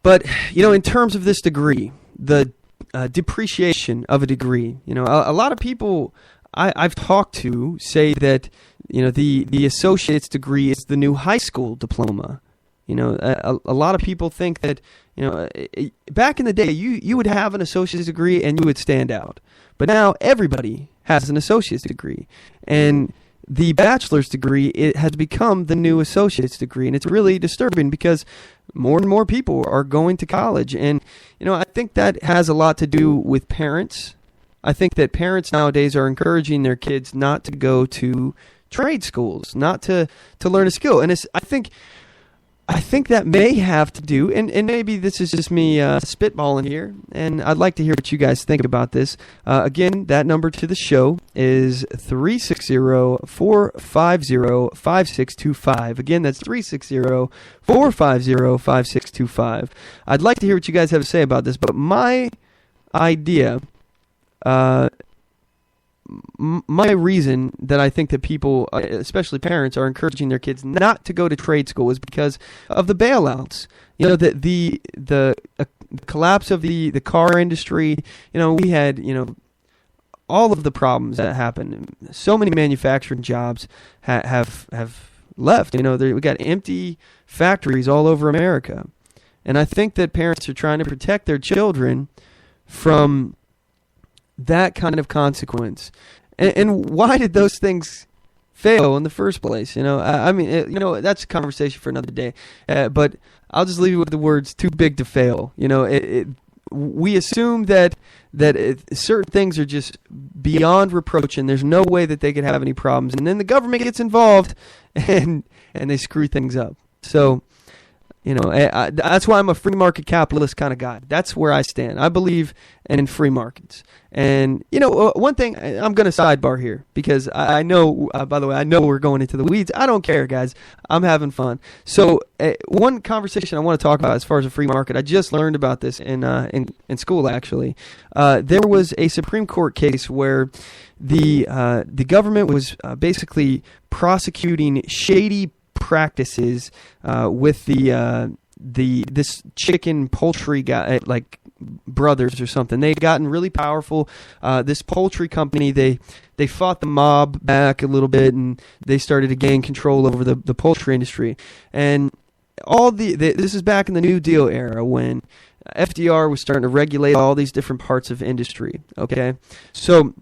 But, in terms of this degree, the depreciation of a degree, a lot of people I've talked to say that, the associate's degree is the new high school diploma. A lot of people think that, back in the day, you would have an associate's degree and you would stand out. But now everybody has an associate's degree. And the bachelor's degree, it has become the new associate's degree. And it's really disturbing because more and more people are going to college. And, I think that has a lot to do with parents. I think that parents nowadays are encouraging their kids not to go to trade schools, not to learn a skill. And I think that may have to do, and maybe this is just me spitballing here, and I'd like to hear what you guys think about this. Again, that number to the show is 360-450-5625. Again, that's 360-450-5625. I'd like to hear what you guys have to say about this, but my idea, my reason that I think that people, especially parents, are encouraging their kids not to go to trade school is because of the bailouts. The collapse of the car industry. We had all of the problems that happened. So many manufacturing jobs have left. We got empty factories all over America, and I think that parents are trying to protect their children from that kind of consequence. And why did those things fail in the first place? I mean, that's a conversation for another day. But I'll just leave it with the words "too big to fail." We assume that certain things are just beyond reproach, and there's no way that they could have any problems. And then the government gets involved, and they screw things up. So, that's why I'm a free market capitalist kind of guy. That's where I stand. I believe in free markets. And, one thing, I'm going to sidebar here because I know, by the way, I know we're going into the weeds. I don't care, guys. I'm having fun. So one conversation I want to talk about as far as a free market, I just learned about this in school, actually. There was a Supreme Court case where the government was basically prosecuting shady practices with this chicken poultry guy, like brothers or something. They'd gotten really powerful. This poultry company, they fought the mob back a little bit, and they started to gain control over the poultry industry. And this is back in the New Deal era when FDR was starting to regulate all these different parts of industry. Okay, so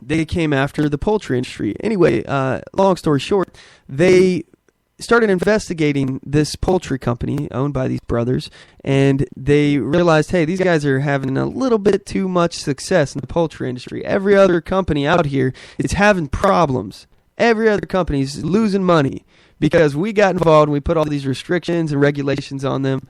they came after the poultry industry. Anyway, long story short, they started investigating this poultry company owned by these brothers, and they realized, hey, these guys are having a little bit too much success in the poultry industry. Every other company out here is having problems. Every other company is losing money because we got involved and we put all these restrictions and regulations on them.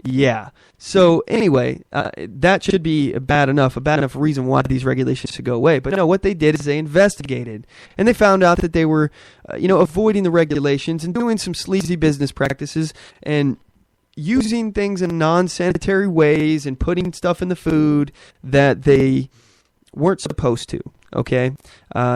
Yeah. So anyway, that should be a bad enough reason why these regulations should go away. But no, what they did is they investigated, and they found out that they were, avoiding the regulations and doing some sleazy business practices and using things in non-sanitary ways and putting stuff in the food that they weren't supposed to. Okay,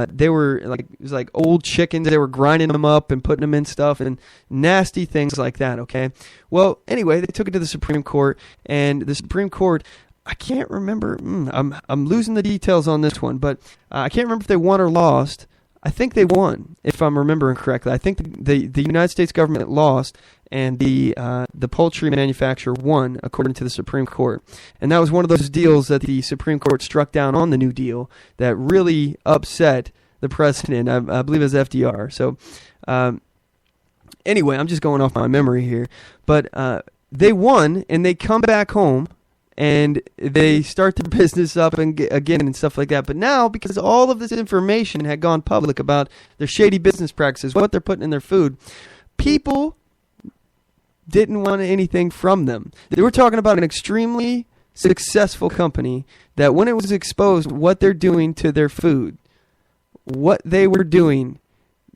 they were it was like old chickens. They were grinding them up and putting them in stuff and nasty things like that. Okay, well, anyway, they took it to the Supreme Court, and the Supreme Court, I can't remember. I'm losing the details on this one, but I can't remember if they won or lost. I think they won, if I'm remembering correctly. I think the United States government lost, and the poultry manufacturer won, according to the Supreme Court. And that was one of those deals that the Supreme Court struck down on the New Deal that really upset the president. I believe it was FDR. So anyway, I'm just going off my memory here. But they won, and they come back home, and they start their business up again and stuff like that. But now, because all of this information had gone public about their shady business practices, what they're putting in their food, people didn't want anything from them. They were talking about an extremely successful company that when it was exposed what they're doing to their food, what they were doing,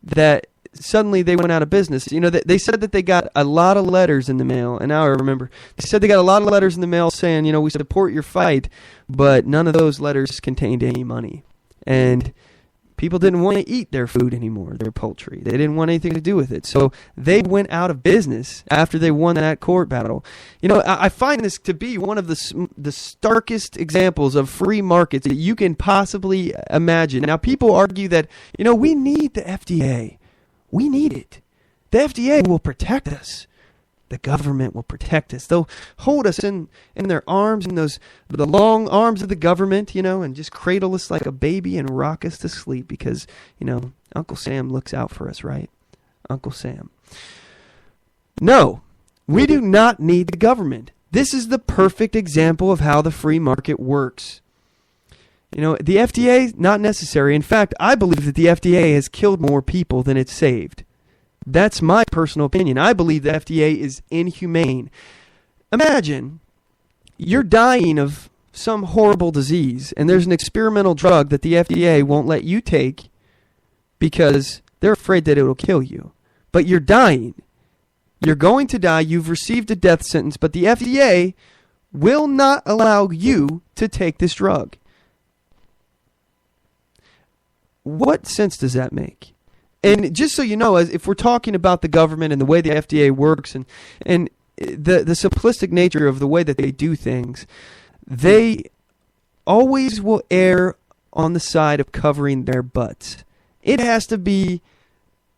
that suddenly they went out of business. They said that they got a lot of letters in the mail, and now I remember. They said they got a lot of letters in the mail saying, we support your fight, but none of those letters contained any money. And people didn't want to eat their food anymore, their poultry. They didn't want anything to do with it. So they went out of business after they won that court battle. I find this to be one of the starkest examples of free markets that you can possibly imagine. Now, people argue that, we need the FDA. We need it. The FDA will protect us. The government will protect us. They'll hold us in their arms, in the long arms of the government, and just cradle us like a baby and rock us to sleep because, Uncle Sam looks out for us, right? Uncle Sam. No, we do not need the government. This is the perfect example of how the free market works. The FDA, not necessary. In fact, I believe that the FDA has killed more people than it's saved. That's my personal opinion. I believe the FDA is inhumane. Imagine you're dying of some horrible disease, and there's an experimental drug that the FDA won't let you take because they're afraid that it will kill you. But you're dying. You're going to die. You've received a death sentence, but the FDA will not allow you to take this drug. What sense does that make? And just so you know, if we're talking about the government and the way the FDA works and the simplistic nature of the way that they do things, they always will err on the side of covering their butts. It has to be,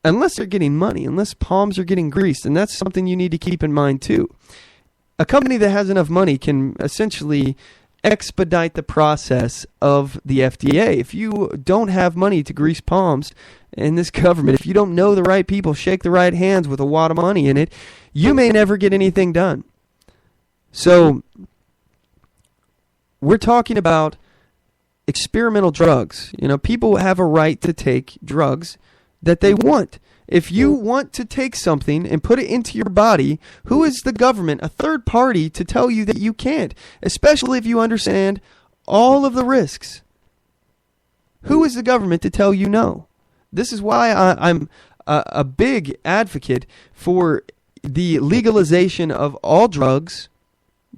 unless they're getting money, unless palms are getting greased, and that's something you need to keep in mind too. A company that has enough money can essentially expedite the process of the FDA. If you don't have money to grease palms in this government, if you don't know the right people, shake the right hands with a wad of money in it, you may never get anything done. So we're talking about experimental drugs. People have a right to take drugs that they want. If you want to take something and put it into your body, who is the government, a third party, to tell you that you can't, especially if you understand all of the risks? Who is the government to tell you no? This is why I'm a big advocate for the legalization of all drugs.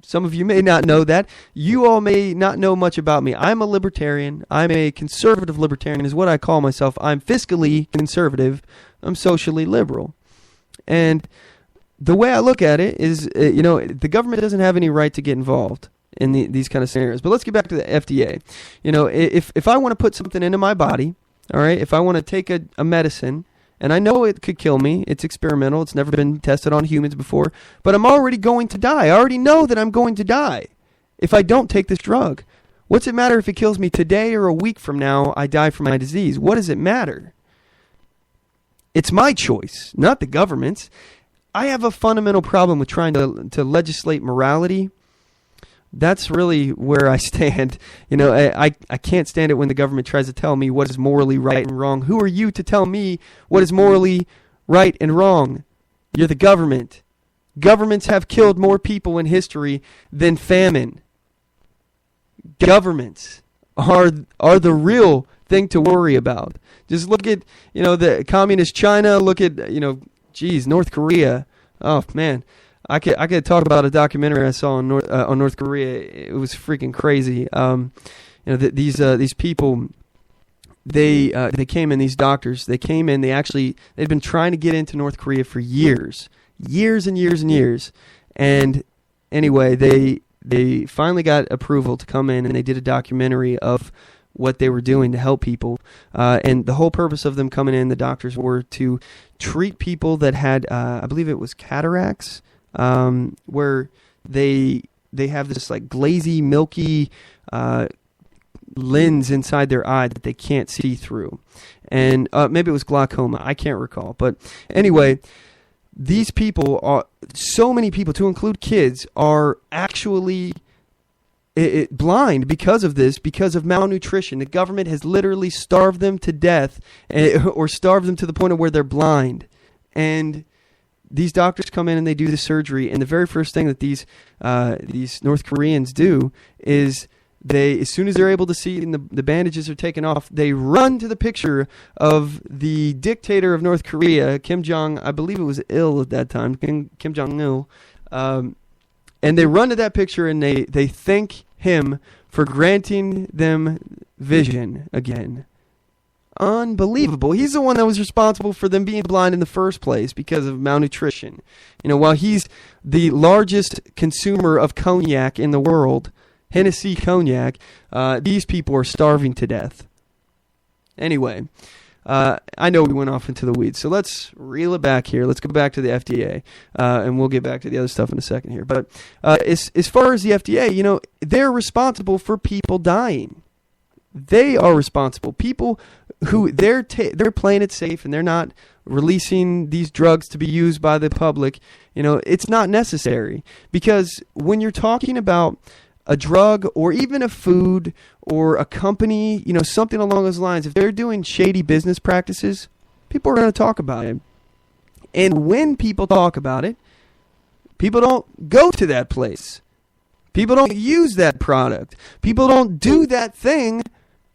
Some of you may not know that. You all may not know much about me. I'm a libertarian. I'm a conservative libertarian is what I call myself. I'm fiscally conservative. I'm socially liberal. And the way I look at it is, the government doesn't have any right to get involved in these kind of scenarios. But let's get back to the FDA. If I want to put something into my body, all right, if I want to take a medicine, and I know it could kill me. It's experimental. It's never been tested on humans before. But I'm already going to die. I already know that I'm going to die if I don't take this drug. What's it matter if it kills me today or a week from now I die from my disease? What does it matter? It's my choice, not the government's. I have a fundamental problem with trying to legislate morality. That's really where I stand. I can't stand it when the government tries to tell me what is morally right and wrong. Who are you to tell me what is morally right and wrong? You're the government. Governments have killed more people in history than famine. Governments are the real thing to worry about. Just look at, the communist China. Look at, North Korea. Oh, man. I could talk about a documentary I saw on North Korea. It was freaking crazy. These people, they came in. These doctors, they came in. They'd been trying to get into North Korea for years and years and years. And anyway, they finally got approval to come in, and they did a documentary of what they were doing to help people. And the whole purpose of them coming in, the doctors, were to treat people that had, I believe it was cataracts. Where they have this like glazy, milky lens inside their eye that they can't see through. And maybe it was glaucoma. I can't recall. But anyway, these people are, so many people, to include kids, are actually blind because of this, because of malnutrition. The government has literally starved them to death, or starved them to the point of where they're blind. And these doctors come in and they do the surgery, and the very first thing that these North Koreans do is as soon as they're able to see and the bandages are taken off, they run to the picture of the dictator of North Korea, Kim Jong, I believe it was ill at that time, Kim Jong-il, and they run to that picture and they thank him for granting them vision again. Unbelievable. He's the one that was responsible for them being blind in the first place because of malnutrition. While he's the largest consumer of cognac in the world, Hennessy cognac, these people are starving to death. Anyway, I know we went off into the weeds, so let's reel it back here. Let's go back to the FDA, and we'll get back to the other stuff in a second here. But as far as the FDA, they're responsible for people dying. They are responsible. People who they're playing it safe and they're not releasing these drugs to be used by the public. It's not necessary, because when you're talking about a drug or even a food or a company, something along those lines, if they're doing shady business practices, people are going to talk about it. And when people talk about it, people don't go to that place. People don't use that product. People don't do that thing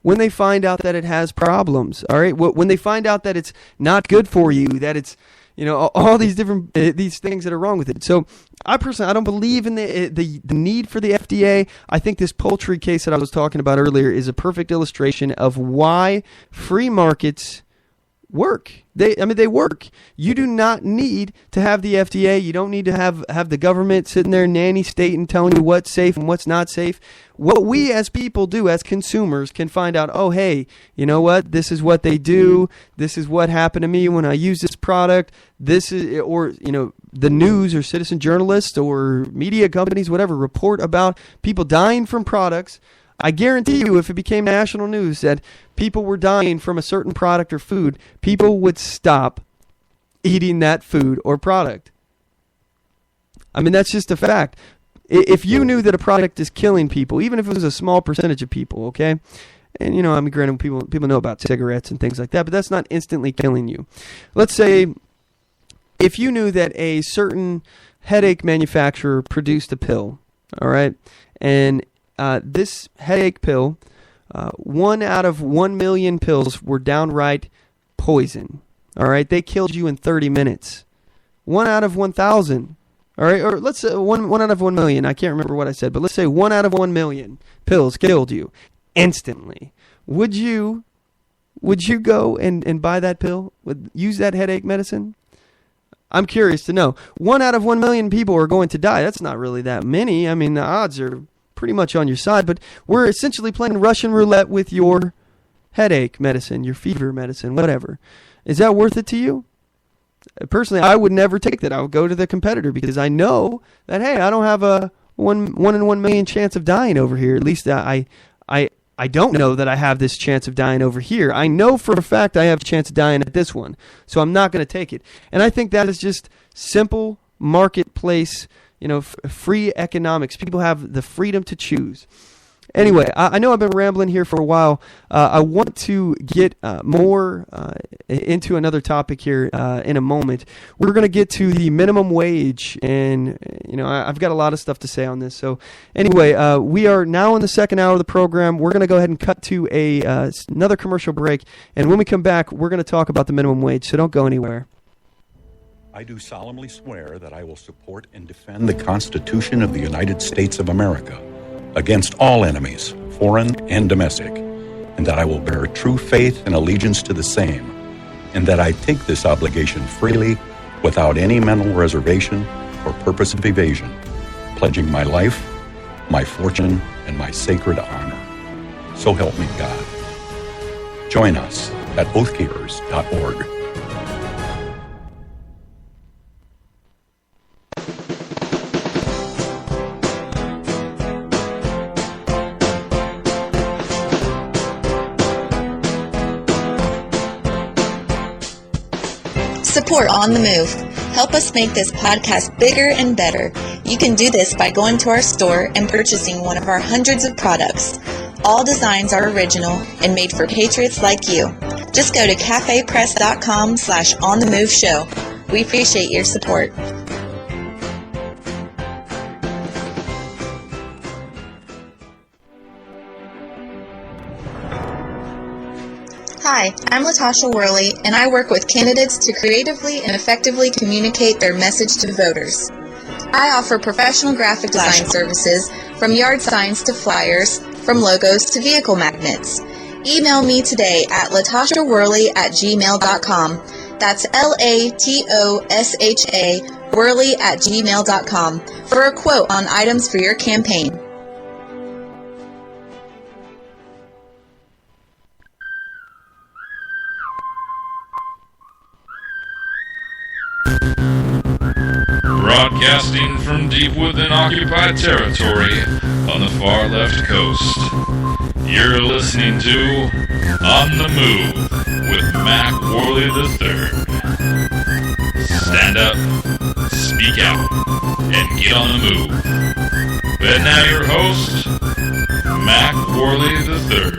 when they find out that it has problems, all right? When they find out that it's not good for you, that it's, all these different these things that are wrong with it. So I don't believe in the need for the FDA. I think this poultry case that I was talking about earlier is a perfect illustration of why free markets work. They work. You do not need to have the FDA. You don't need to have the government sitting there nanny state and telling you what's safe and what's not safe. What we as people do, as consumers, can find out, oh, hey, you know what? This is what they do. This is what happened to me when I use this product. This is, or, the news or citizen journalists or media companies, whatever, report about people dying from products, I guarantee you if it became national news that people were dying from a certain product or food, people would stop eating that food or product. I mean, that's just a fact. If you knew that a product is killing people, even if it was a small percentage of people, okay? And, you know, I mean, granted, people know about cigarettes and things like that, but that's not instantly killing you. Let's say if you knew that a certain headache manufacturer produced a pill, all right, and this headache pill, 1 out of 1 million pills were downright poison, all right? They killed you in 30 minutes. 1 out of 1,000. All right, or let's say one out of 1 million. I can't remember what I said, but let's say 1 out of 1 million pills killed you instantly. Would you go and buy that pill? Would use that headache medicine? I'm curious to know. 1 out of 1 million people are going to die. That's not really that many. I mean, the odds are pretty much on your side, but we're essentially playing Russian roulette with your headache medicine, your fever medicine, whatever. Is that worth it to you? Personally, I would never take that. I would go to the competitor because I know that, hey, I don't have a 1 in 1 million chance of dying over here. At least I don't know that I have this chance of dying over here. I know for a fact I have a chance of dying at this one, so I'm not going to take it. And I think that is just simple marketplace, you know, free economics. People have the freedom to choose. Anyway, I know I've been rambling here for a while. I want to get more into another topic here in a moment. We're going to get to the minimum wage, and you know I've got a lot of stuff to say on this. So anyway, we are now in the second hour of the program. We're going to go ahead and cut to another commercial break, and when we come back, we're going to talk about the minimum wage. So don't go anywhere. I do solemnly swear that I will support and defend the Constitution of the United States of America against all enemies, foreign and domestic, and that I will bear true faith and allegiance to the same, and that I take this obligation freely, without any mental reservation or purpose of evasion, pledging my life, my fortune, and my sacred honor. So help me God. Join us at oathkeepers.org. Support On The Move. Help us make this podcast bigger and better. You can do this by going to our store and purchasing one of our hundreds of products. All designs are original and made for patriots like you. Just go to cafepress.com/onthemoveshow. We appreciate your support. Hi, I'm Latasha Worley, and I work with candidates to creatively and effectively communicate their message to voters. I offer professional graphic design services, from yard signs to flyers, from logos to vehicle magnets. Email me today at latashaworley@gmail.com. That's LATOSHA Worley@gmail.com for a quote on items for your campaign. Broadcasting from deep within occupied territory on the far left coast. You're listening to On the Move with Mack Worley III. Stand up, speak out, and get on the move. And now your host, Mack Worley III.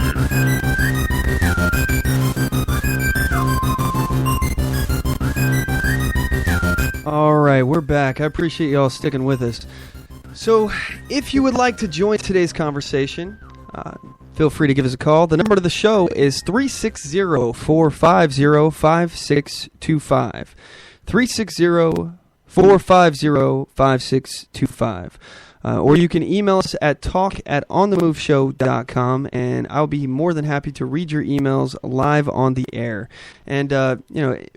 All right, we're back. I appreciate y'all sticking with us. So, if you would like to join today's conversation, feel free to give us a call. The number to the show is 360-450-5625. 360-450-5625. Or you can email us at talk@onthemoveshow.com, and I'll be more than happy to read your emails live on the air. And,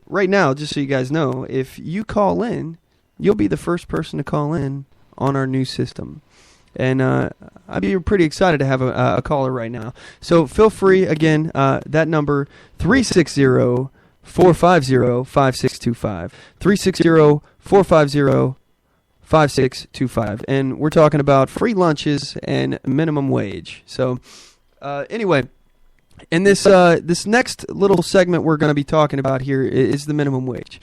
right now, just so you guys know, if you call in, you'll be the first person to call in on our new system. And I'd be pretty excited to have a caller right now. So feel free, again, that number, 360-450-5625. 450-5625. And we're talking about free lunches and minimum wage. So anyway, in this next little segment we're going to be talking about here is the minimum wage.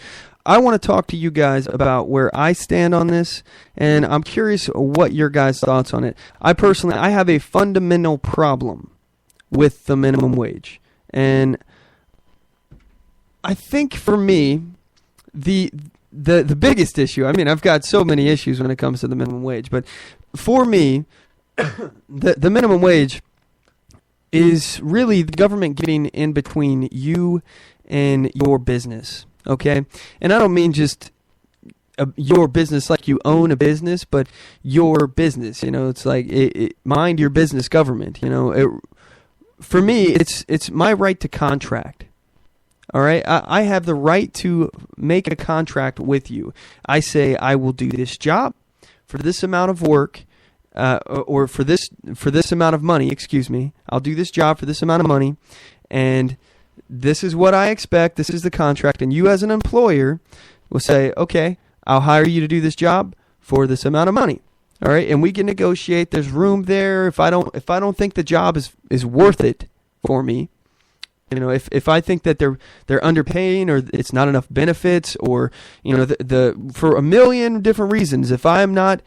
I want to talk to you guys about where I stand on this, and I'm curious what your guys' thoughts on it. I have a fundamental problem with the minimum wage. And I think for me, the biggest issue, I mean, I've got so many issues when it comes to the minimum wage, but for me, the minimum wage is really the government getting in between you and your business, okay? And I don't mean just your business like you own a business, but your business, it's like mind your business government, for me, it's my right to contract. All right, I have the right to make a contract with you. I say I will do this job for this amount of work, or for this amount of money. Excuse me. I'll do this job for this amount of money, and this is what I expect. This is the contract, and you as an employer will say, okay, I'll hire you to do this job for this amount of money. All right, and we can negotiate. There's room there. If I don't think the job is worth it for me, if I think that they're underpaying or it's not enough benefits, or the for a million different reasons, if I'm not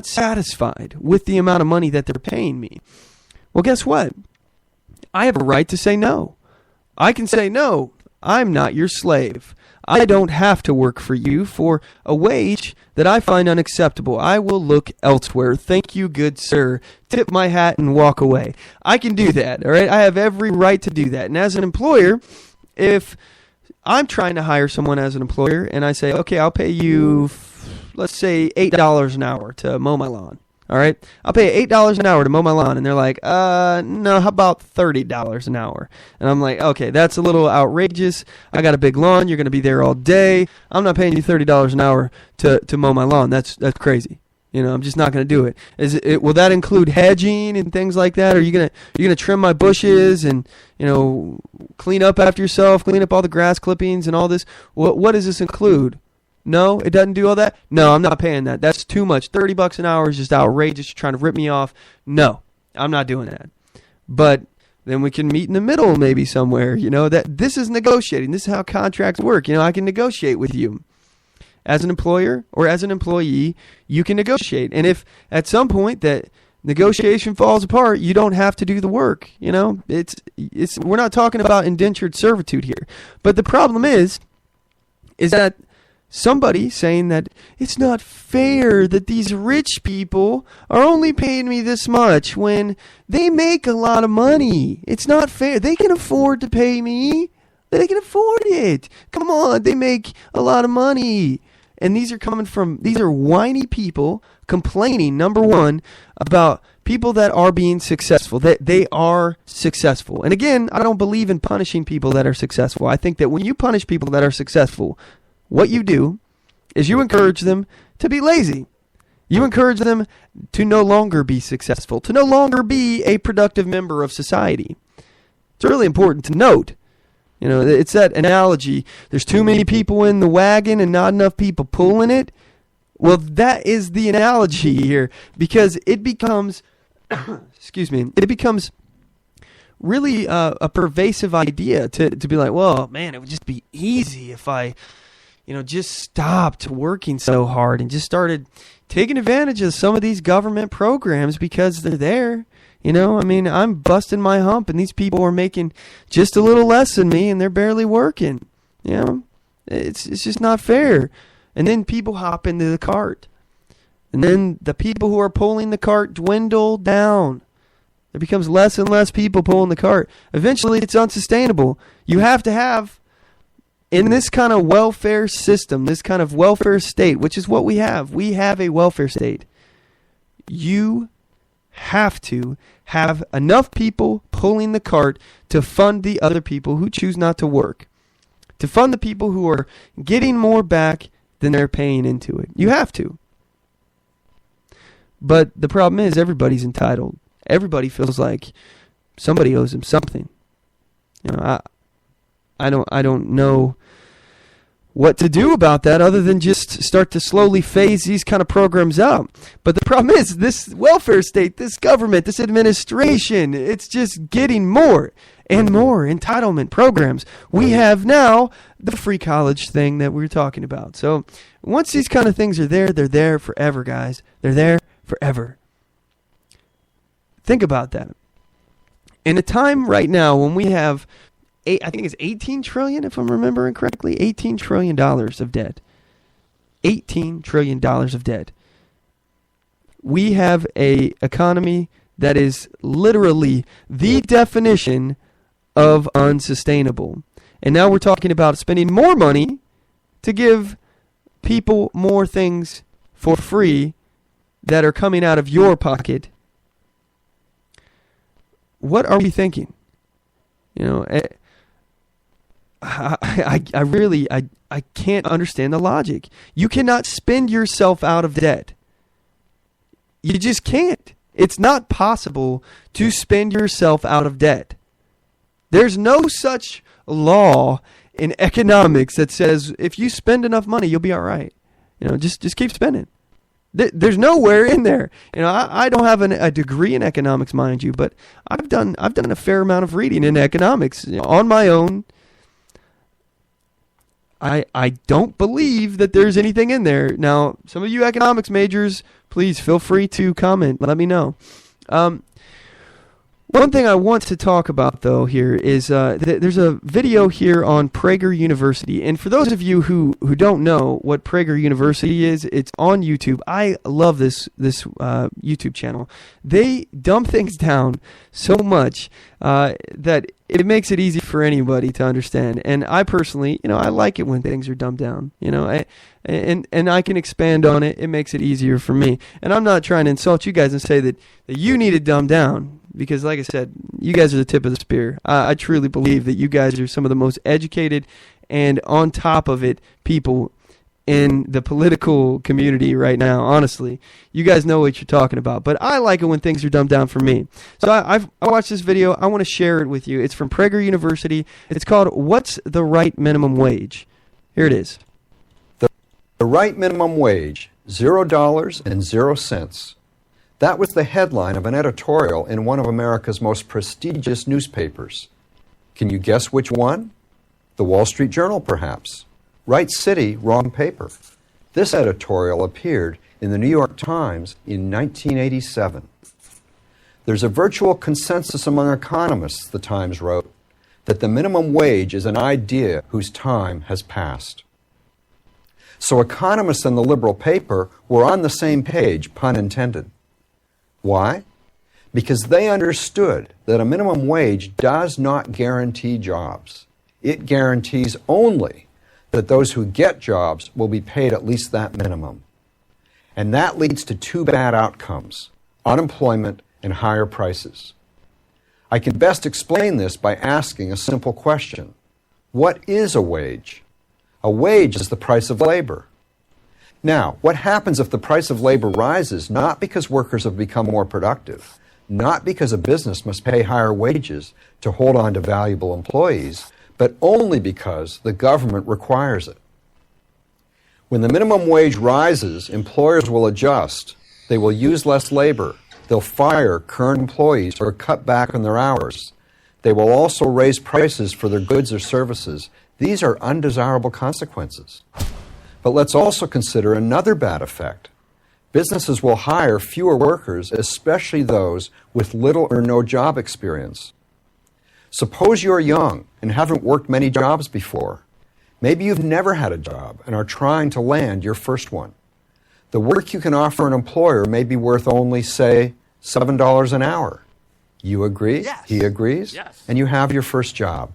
satisfied with the amount of money that they're paying me, well, guess what? I have a right to say no. I can say no. I'm not your slave. I don't have to work for you for a wage that I find unacceptable. I will look elsewhere. Thank you, good sir. Tip my hat and walk away. I can do that, all right? I have every right to do that. And as an employer, if I'm trying to hire someone as an employer and I say, okay, I'll pay you, let's say, $8 an hour to mow my lawn. All right, I'll pay $8 an hour to mow my lawn, and they're like, no, how about $30 an hour? And I'm like, okay, that's a little outrageous. I got a big lawn. You're going to be there all day. I'm not paying you $30 an hour to mow my lawn. That's crazy. I'm just not going to do it. Will that include hedging and things like that? Are you gonna trim my bushes and clean up after yourself, clean up all the grass clippings and all this? What does this include? No, it doesn't do all that? No, I'm not paying that. That's too much. $30 an hour is just outrageous. You're trying to rip me off. No, I'm not doing that. But then we can meet in the middle maybe somewhere, that this is negotiating. This is how contracts work. I can negotiate with you. As an employer or as an employee, you can negotiate. And if at some point that negotiation falls apart, you don't have to do the work. We're not talking about indentured servitude here. But the problem is that somebody saying that it's not fair that these rich people are only paying me this much when they make a lot of money. It's not fair. They can afford to pay me. They can afford it. Come on, they make a lot of money. And these are whiny people complaining, number one, about people that are being successful, that they are successful. And again, I don't believe in punishing people that are successful. I think that when you punish people that are successful, what you do is you encourage them to be lazy. You encourage them to no longer be successful, to no longer be a productive member of society. It's really important to note. It's that analogy. There's too many people in the wagon and not enough people pulling it. Well, that is the analogy here, because it becomes, it becomes really a pervasive idea to be like, well, man, it would just be easy if I just stopped working so hard and just started taking advantage of some of these government programs because they're there. I'm busting my hump and these people are making just a little less than me and they're barely working. It's just not fair. And then people hop into the cart. And then the people who are pulling the cart dwindle down. There becomes less and less people pulling the cart. Eventually it's unsustainable. You have to have, in this kind of welfare system, this kind of welfare state, which is what we have a welfare state. You have to have enough people pulling the cart to fund the other people who choose not to work, to fund the people who are getting more back than they're paying into it. You have to. But the problem is everybody's entitled. Everybody feels like somebody owes them something. I don't know what to do about that other than just start to slowly phase these kind of programs out. But the problem is this welfare state, this government, this administration, it's just getting more and more entitlement programs. We have now the free college thing that we were talking about. So once these kind of things are there, they're there forever, guys. They're there forever. Think about that. In a time right now when we have I think it's 18 trillion, if I'm remembering correctly, $18 trillion of debt. $18 trillion of debt. We have a economy that is literally the definition of unsustainable. And now we're talking about spending more money to give people more things for free that are coming out of your pocket. What are we thinking? You know, I really can't understand the logic. You cannot spend yourself out of debt. You just can't. It's not possible to spend yourself out of debt. There's no such law in economics that says if you spend enough money, you'll be all right. You know, just keep spending. There's nowhere in there. You know, I don't have a degree in economics, mind you, but I've done a fair amount of reading in economics on my own. I don't believe that there's anything in there. Now, some of you economics majors, please feel free to comment. Let me know. One thing I want to talk about, though, here is there's a video here on Prager University. And for those of you who don't know what Prager University is, it's on YouTube. I love this YouTube channel. They dumb things down so much that it makes it easy for anybody to understand. And I personally, I like it when things are dumbed down. And I can expand on it. It makes it easier for me. And I'm not trying to insult you guys and say that you need to dumb down. Because like I said, you guys are the tip of the spear. I truly believe that you guys are some of the most educated and on top of it people in the political community right now. Honestly, you guys know what you're talking about. But I like it when things are dumbed down for me. So I watched this video. I want to share it with you. It's from Prager University. It's called "What's the Right Minimum Wage?" Here it is. The right minimum wage, $0.00. That was the headline of an editorial in one of America's most prestigious newspapers. Can you guess which one? The Wall Street Journal, perhaps. Right city, wrong paper. This editorial appeared in the New York Times in 1987. There's a virtual consensus among economists, the Times wrote, that the minimum wage is an idea whose time has passed. So economists in the liberal paper were on the same page, pun intended. Why? Because they understood that a minimum wage does not guarantee jobs. It guarantees only that those who get jobs will be paid at least that minimum. And that leads to two bad outcomes: unemployment and higher prices. I can best explain this by asking a simple question. What is a wage? A wage is the price of labor. Now, what happens if the price of labor rises not because workers have become more productive, not because a business must pay higher wages to hold on to valuable employees, but only because the government requires it? When the minimum wage rises, employers will adjust. They will use less labor. They'll fire current employees or cut back on their hours. They will also raise prices for their goods or services. These are undesirable consequences. But let's also consider another bad effect. Businesses will hire fewer workers, especially those with little or no job experience. Suppose you're young and haven't worked many jobs before. Maybe you've never had a job and are trying to land your first one. The work you can offer an employer may be worth only, say, $7 an hour. You agree? Yes. He agrees? Yes. And you have your first job.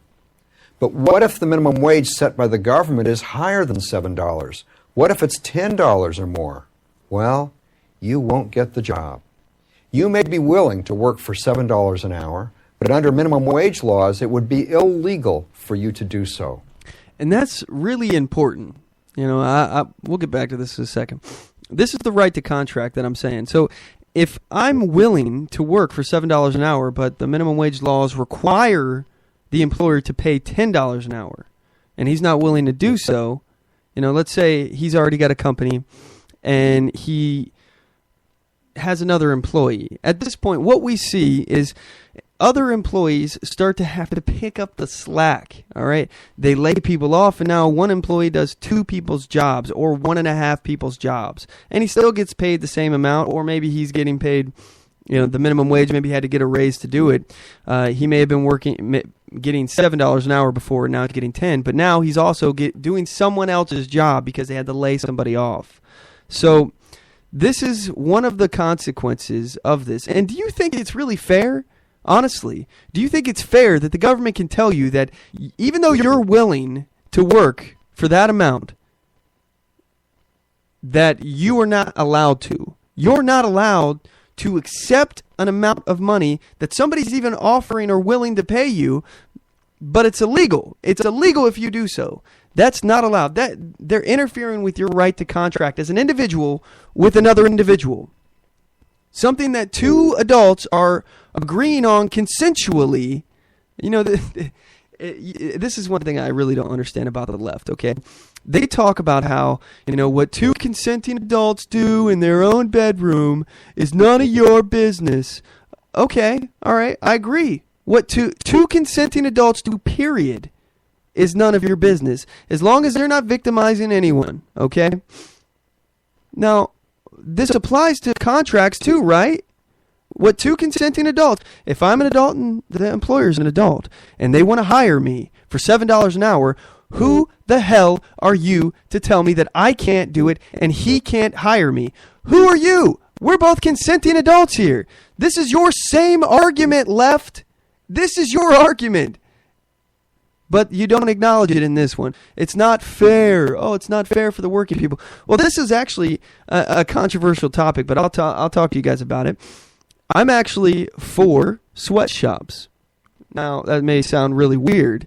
But what if the minimum wage set by the government is higher than $7? What if it's $10 or more? Well, you won't get the job. You may be willing to work for $7 an hour, but under minimum wage laws, it would be illegal for you to do so. And that's really important. We'll get back to this in a second. This is the right to contract that I'm saying. So if I'm willing to work for $7 an hour, but the minimum wage laws require the employer to pay $10 an hour, and he's not willing to do so, let's say he's already got a company and he has another employee. At this point, what we see is other employees start to have to pick up the slack, all right? They lay people off, and now one employee does 2 people's jobs or 1.5 people's jobs, and he still gets paid the same amount, or maybe he's getting paid, the minimum wage. Maybe he had to get a raise to do it. He may have been getting $7 an hour before, and now he's getting 10, but now he's also doing someone else's job because they had to lay somebody off. So this is one of the consequences of this. And do you think it's really fair? Honestly, do you think it's fair that the government can tell you that even though you're willing to work for that amount, that you are not allowed to? You're not allowed to accept an amount of money that somebody's even offering or willing to pay you, but it's illegal. It's illegal if you do so. That's not allowed. They're interfering with your right to contract as an individual with another individual. Something that 2 adults are agreeing on consensually. This is one thing I really don't understand about the left, okay? They talk about how, what 2 consenting adults do in their own bedroom is none of your business. Okay, all right, I agree. What two consenting adults do, period, is none of your business, as long as they're not victimizing anyone, okay? Now, this applies to contracts too, right? What 2 consenting adults, if I'm an adult and the employer's an adult, and they want to hire me for $7 an hour, who the hell are you to tell me that I can't do it and he can't hire me? Who are you? We're both consenting adults here. This is your same argument, left. This is your argument. But you don't acknowledge it in this one. It's not fair. Oh, it's not fair for the working people. Well, this is actually a controversial topic, but I'll talk to you guys about it. I'm actually for sweatshops. Now, that may sound really weird.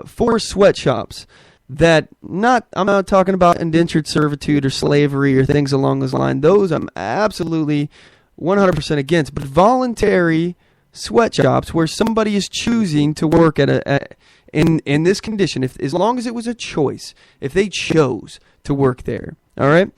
For sweatshops that I'm not talking about indentured servitude or slavery or things along those lines. Those I'm absolutely 100% against. But voluntary sweatshops where somebody is choosing to work in this condition, as long as it was a choice, if they chose to work there, all right?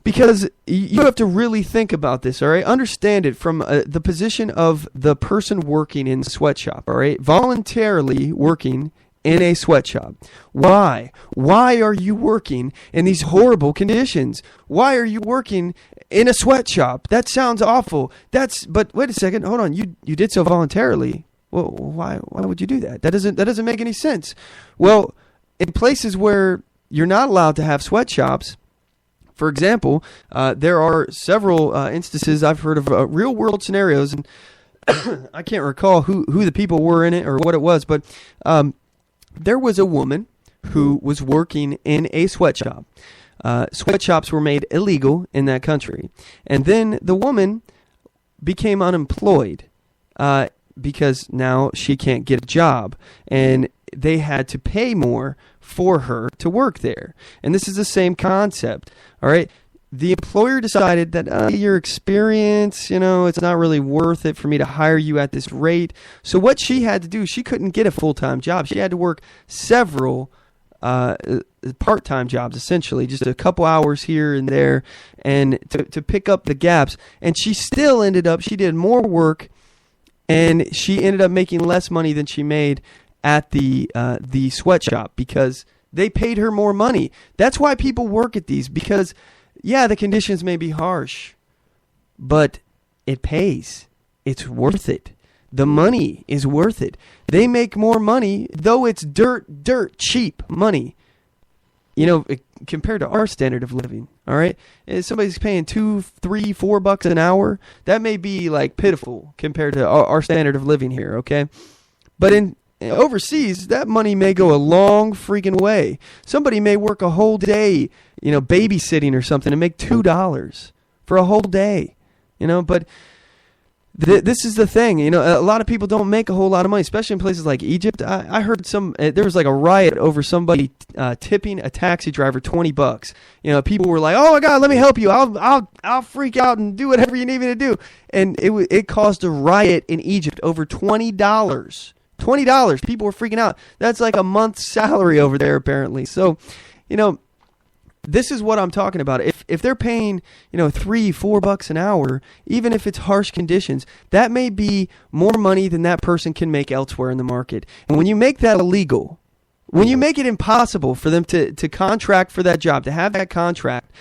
Because you have to really think about this, all right? Understand it from the position of the person working in the sweatshop, all right? Voluntarily working in a sweatshop. Why? Why are you working in these horrible conditions? Why are you working in a sweatshop? That sounds awful. But wait a second, hold on. You did so voluntarily. Well, why would you do that? That doesn't make any sense. Well, in places where you're not allowed to have sweatshops, for example, there are several instances I've heard of real world scenarios, and I can't recall who the people were in it or what it was, but there was a woman who was working in a sweatshop. Sweatshops were made illegal in that country, and then the woman became unemployed because now she can't get a job, and they had to pay more for her to work there. And this is the same concept, all right? The employer decided that your experience, it's not really worth it for me to hire you at this rate. So what she had to do, she couldn't get a full-time job. She had to work several part-time jobs, essentially, just a couple hours here and there, and to pick up the gaps. And she still she did more work, and she ended up making less money than she made at the sweatshop because they paid her more money. That's why people work at these, because, yeah, the conditions may be harsh, but it pays. It's worth it. The money is worth it. They make more money, though it's dirt cheap money, compared to our standard of living, all right? If somebody's paying $2, $3, $4 an hour, that may be like pitiful compared to our standard of living here, okay? But in overseas, that money may go a long freaking way. Somebody may work a whole day, babysitting or something, and make $2 for a whole day, but this is the thing, a lot of people don't make a whole lot of money, especially in places like Egypt. I heard there was like a riot over somebody tipping a taxi driver $20. People were like, "Oh my God, let me help you. I'll freak out and do whatever you need me to do." And it caused a riot in Egypt over $20. $20. People were freaking out. That's like a month's salary over there, apparently. So, this is what I'm talking about. If they're paying, $3-4 an hour, even if it's harsh conditions, that may be more money than that person can make elsewhere in the market. And when you make that illegal, when you make it impossible for them to contract for that job, to have that contract,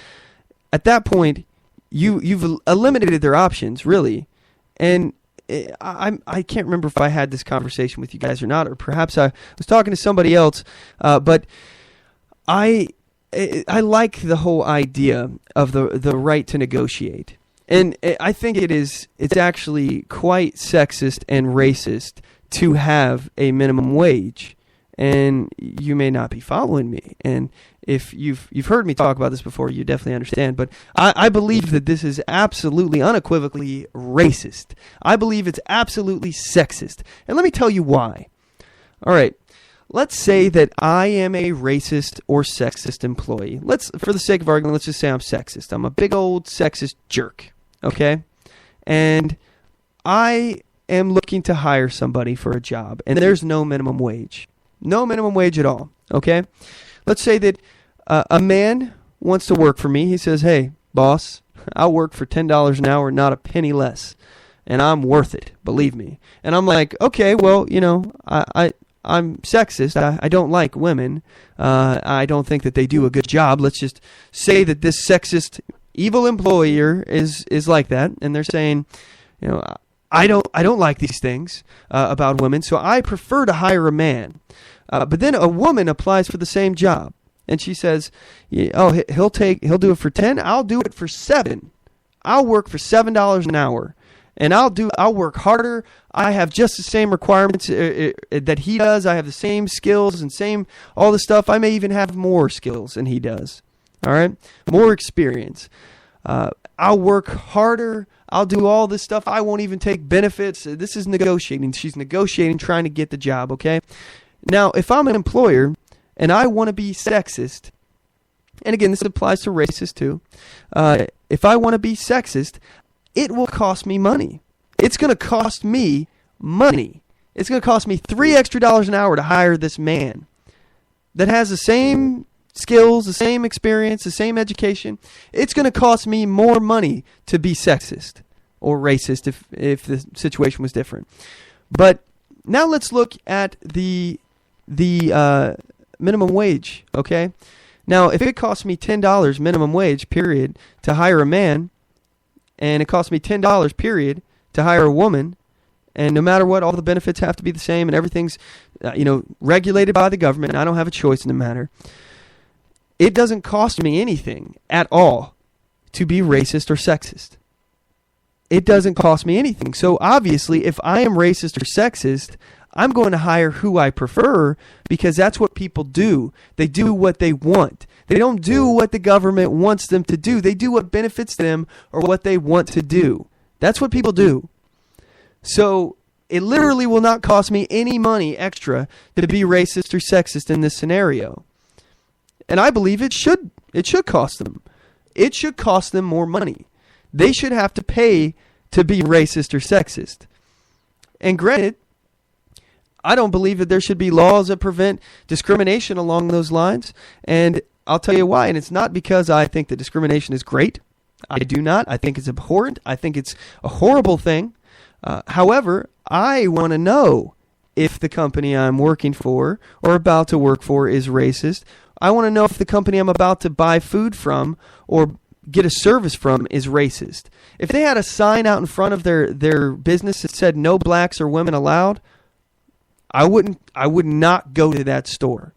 at that point, you've eliminated their options, really. And I can't remember if I had this conversation with you guys or not, or perhaps I was talking to somebody else, but I like the whole idea of the right to negotiate. And I think it's actually quite sexist and racist to have a minimum wage. And you may not be following me. And if you've heard me talk about this before, you definitely understand. But I believe that this is absolutely, unequivocally racist. I believe it's absolutely sexist. And let me tell you why. All right. Let's say that I am a racist or sexist employee. For the sake of argument, let's just say I'm sexist. I'm a big old sexist jerk. Okay? And I am looking to hire somebody for a job. And there's no minimum wage. No minimum wage at all, okay? Let's say that a man wants to work for me. He says, hey, boss, I'll work for $10 an hour, not a penny less. And I'm worth it, believe me. And I'm like, okay, well, I'm sexist. I don't like women. I don't think that they do a good job. Let's just say that this sexist, evil employer is like that. And they're saying, I don't like these things about women, so I prefer to hire a man. But then a woman applies for the same job, and she says, "Oh, he'll do it for 10. I'll do it for 7. I'll work for $7 an hour, and I'll work harder. I have just the same requirements that he does. I have the same skills and all the stuff. I may even have more skills than he does. All right, more experience. I'll work harder. I'll do all this stuff. I won't even take benefits. This is negotiating. She's negotiating, trying to get the job, okay? Now, if I'm an employer and I want to be sexist, and again, this applies to racists too, if I want to be sexist, it will cost me money. It's going to cost me money. It's going to cost me $3 extra an hour to hire this man that has the same skills, the same experience, the same education. It's going to cost me more money to be sexist or racist if the situation was different. But now let's look at the minimum wage, okay? Now, if it costs me $10 minimum wage, period, to hire a man, and it costs me $10, period, to hire a woman, and no matter what, all the benefits have to be the same, and everything's, regulated by the government, and I don't have a choice in the matter, it doesn't cost me anything at all to be racist or sexist. It doesn't cost me anything. So obviously, if I am racist or sexist, I'm going to hire who I prefer because that's what people do. They do what they want. They don't do what the government wants them to do. They do what benefits them or what they want to do. That's what people do. So it literally will not cost me any money extra to be racist or sexist in this scenario. And I believe it should cost them. It should cost them more money. They should have to pay to be racist or sexist. And granted, I don't believe that there should be laws that prevent discrimination along those lines. And I'll tell you why. And it's not because I think that discrimination is great. I do not. I think it's abhorrent. I think it's a horrible thing. However, I want to know if the company I'm working for or about to work for is racist. I want to know if the company I'm about to buy food from or get a service from is racist. If they had a sign out in front of their business that said no blacks or women allowed, I would not go to that store.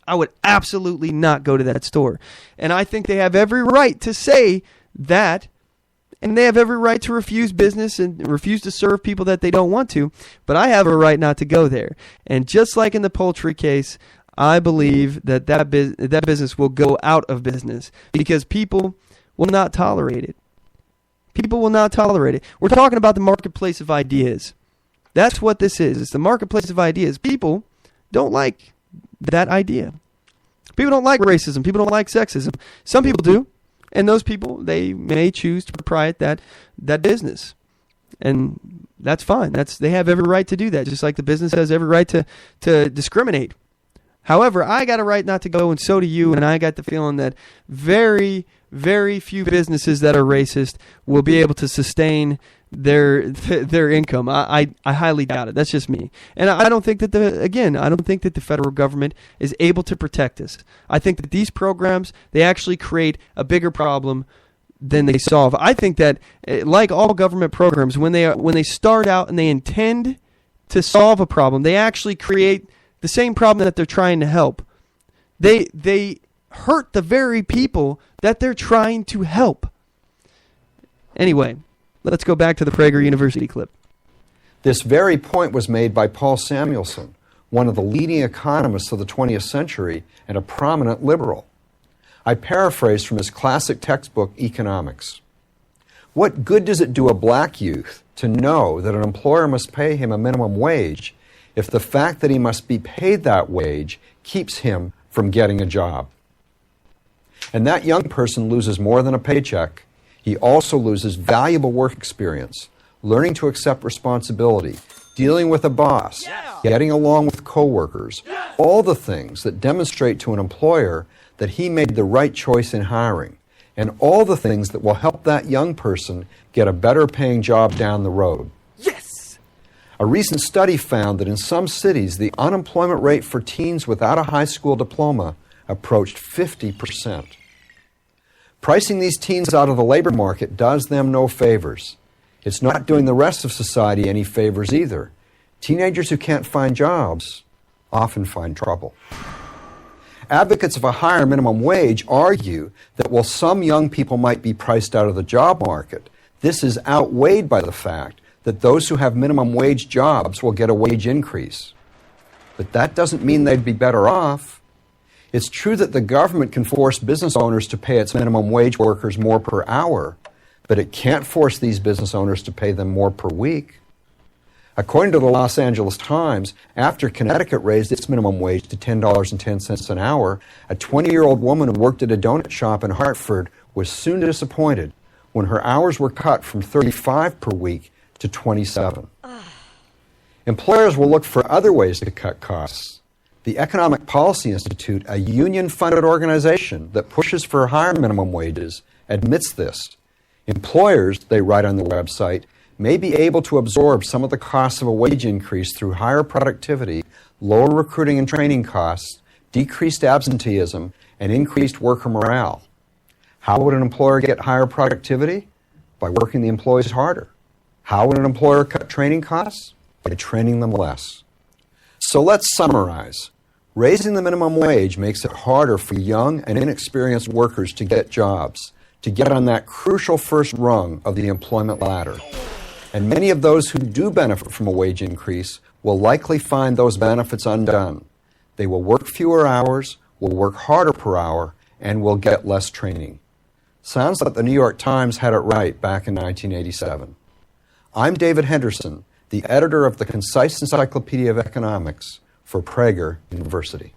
I would absolutely not go to that store. And I think they have every right to say that, and they have every right to refuse business and refuse to serve people that they don't want to, but I have a right not to go there. And just like in the poultry case, I believe that business will go out of business because people will not tolerate it. People will not tolerate it. We're talking about the marketplace of ideas. That's what this is. It's the marketplace of ideas. People don't like that idea. People don't like racism. People don't like sexism. Some people do. And those people, they may choose to proprietate that business. And that's fine. They have every right to do that, just like the business has every right to discriminate However, I got a right not to go, and so do you, and I got the feeling that very, very few businesses that are racist will be able to sustain their income. I highly doubt it. That's just me. And I don't think that I don't think that the federal government is able to protect us. I think that these programs, they actually create a bigger problem than they solve. I think that, like all government programs, when they start out and they intend to solve a problem, they actually create the same problem that they're trying to help. They hurt the very people that they're trying to help. Anyway, let's go back to the Prager University clip. This very point was made by Paul Samuelson, one of the leading economists of the 20th century and a prominent liberal. I paraphrase from his classic textbook, Economics. What good does it do a black youth to know that an employer must pay him a minimum wage if the fact that he must be paid that wage keeps him from getting a job? And that young person loses more than a paycheck. He also loses valuable work experience, learning to accept responsibility, dealing with a boss, getting along with coworkers, all the things that demonstrate to an employer that he made the right choice in hiring, and all the things that will help that young person get a better paying job down the road. Yes! A recent study found that in some cities, the unemployment rate for teens without a high school diploma approached 50%. Pricing these teens out of the labor market does them no favors. It's not doing the rest of society any favors either. Teenagers who can't find jobs often find trouble. Advocates of a higher minimum wage argue that while some young people might be priced out of the job market, this is outweighed by the fact that those who have minimum wage jobs will get a wage increase. But that doesn't mean they'd be better off. It's true that the government can force business owners to pay its minimum wage workers more per hour, but it can't force these business owners to pay them more per week. According to the Los Angeles Times, after Connecticut raised its minimum wage to $10.10 an hour, a 20-year-old woman who worked at a donut shop in Hartford was soon disappointed when her hours were cut from 35 per week to 27. Employers will look for other ways to cut costs. The Economic Policy Institute, a union-funded organization that pushes for higher minimum wages, admits this. Employers, they write on their website, may be able to absorb some of the costs of a wage increase through higher productivity, lower recruiting and training costs, decreased absenteeism, and increased worker morale. How would an employer get higher productivity? By working the employees harder. How would an employer cut training costs? By training them less. So let's summarize. Raising the minimum wage makes it harder for young and inexperienced workers to get jobs, to get on that crucial first rung of the employment ladder. And many of those who do benefit from a wage increase will likely find those benefits undone. They will work fewer hours, will work harder per hour, and will get less training. Sounds like the New York Times had it right back in 1987. I'm David Henderson, the editor of the Concise Encyclopedia of Economics for Prager University.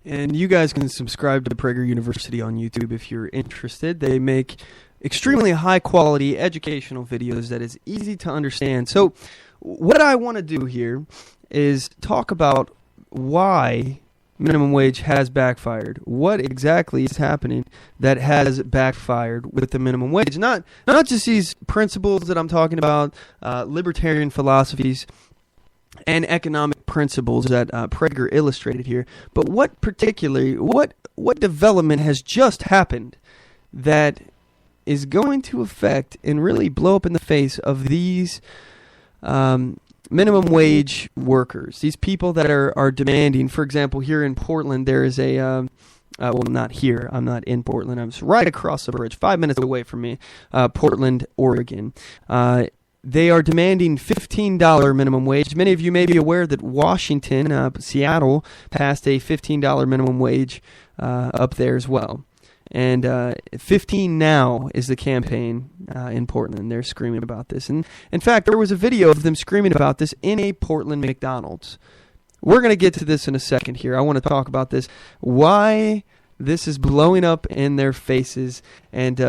And you guys can subscribe to Prager University on YouTube if you're interested. They make extremely high-quality educational videos that is easy to understand. So what I want to do here is talk about why minimum wage has backfired. What exactly is happening that has backfired with the minimum wage? Not just these principles that I'm talking about, libertarian philosophies and economic principles that Prager illustrated here, but what particularly, what development has just happened that is going to affect and really blow up in the face of these minimum wage workers, these people that are demanding. For example, here in Portland, there is a, well, not here, I'm not in Portland, I'm right across the bridge, 5 minutes away from me, Portland, Oregon. They are demanding $15 minimum wage. Many of you may be aware that Washington, Seattle, passed a $15 minimum wage up there as well. And 15 Now is the campaign in Portland. They're screaming about this. And in fact, there was a video of them screaming about this in a Portland McDonald's. We're going to get to this in a second here. I want to talk about this, why this is blowing up in their faces, and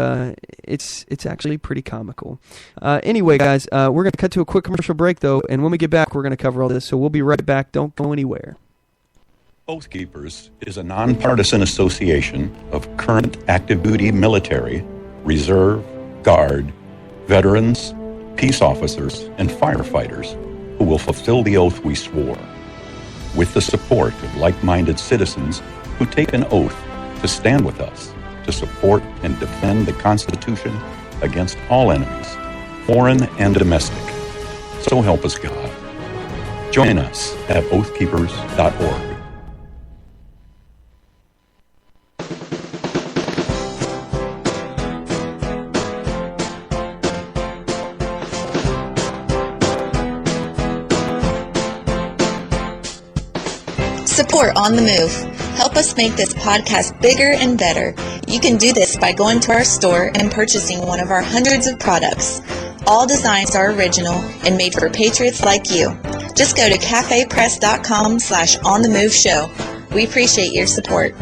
it's actually pretty comical. Anyway, guys, we're going to cut to a quick commercial break, though, and when we get back, we're going to cover all this. So we'll be right back. Don't go anywhere. Oath Keepers is a nonpartisan association of current active duty military, reserve, guard, veterans, peace officers, and firefighters who will fulfill the oath we swore, with the support of like-minded citizens who take an oath to stand with us, to support and defend the Constitution against all enemies, foreign and domestic. So help us God. Join us at oathkeepers.org. Support On The Move. Help us make this podcast bigger and better. You can do this by going to our store and purchasing one of our hundreds of products. All designs are original and made for patriots like you. Just go to cafepress.com/onthemoveshow. We appreciate your support.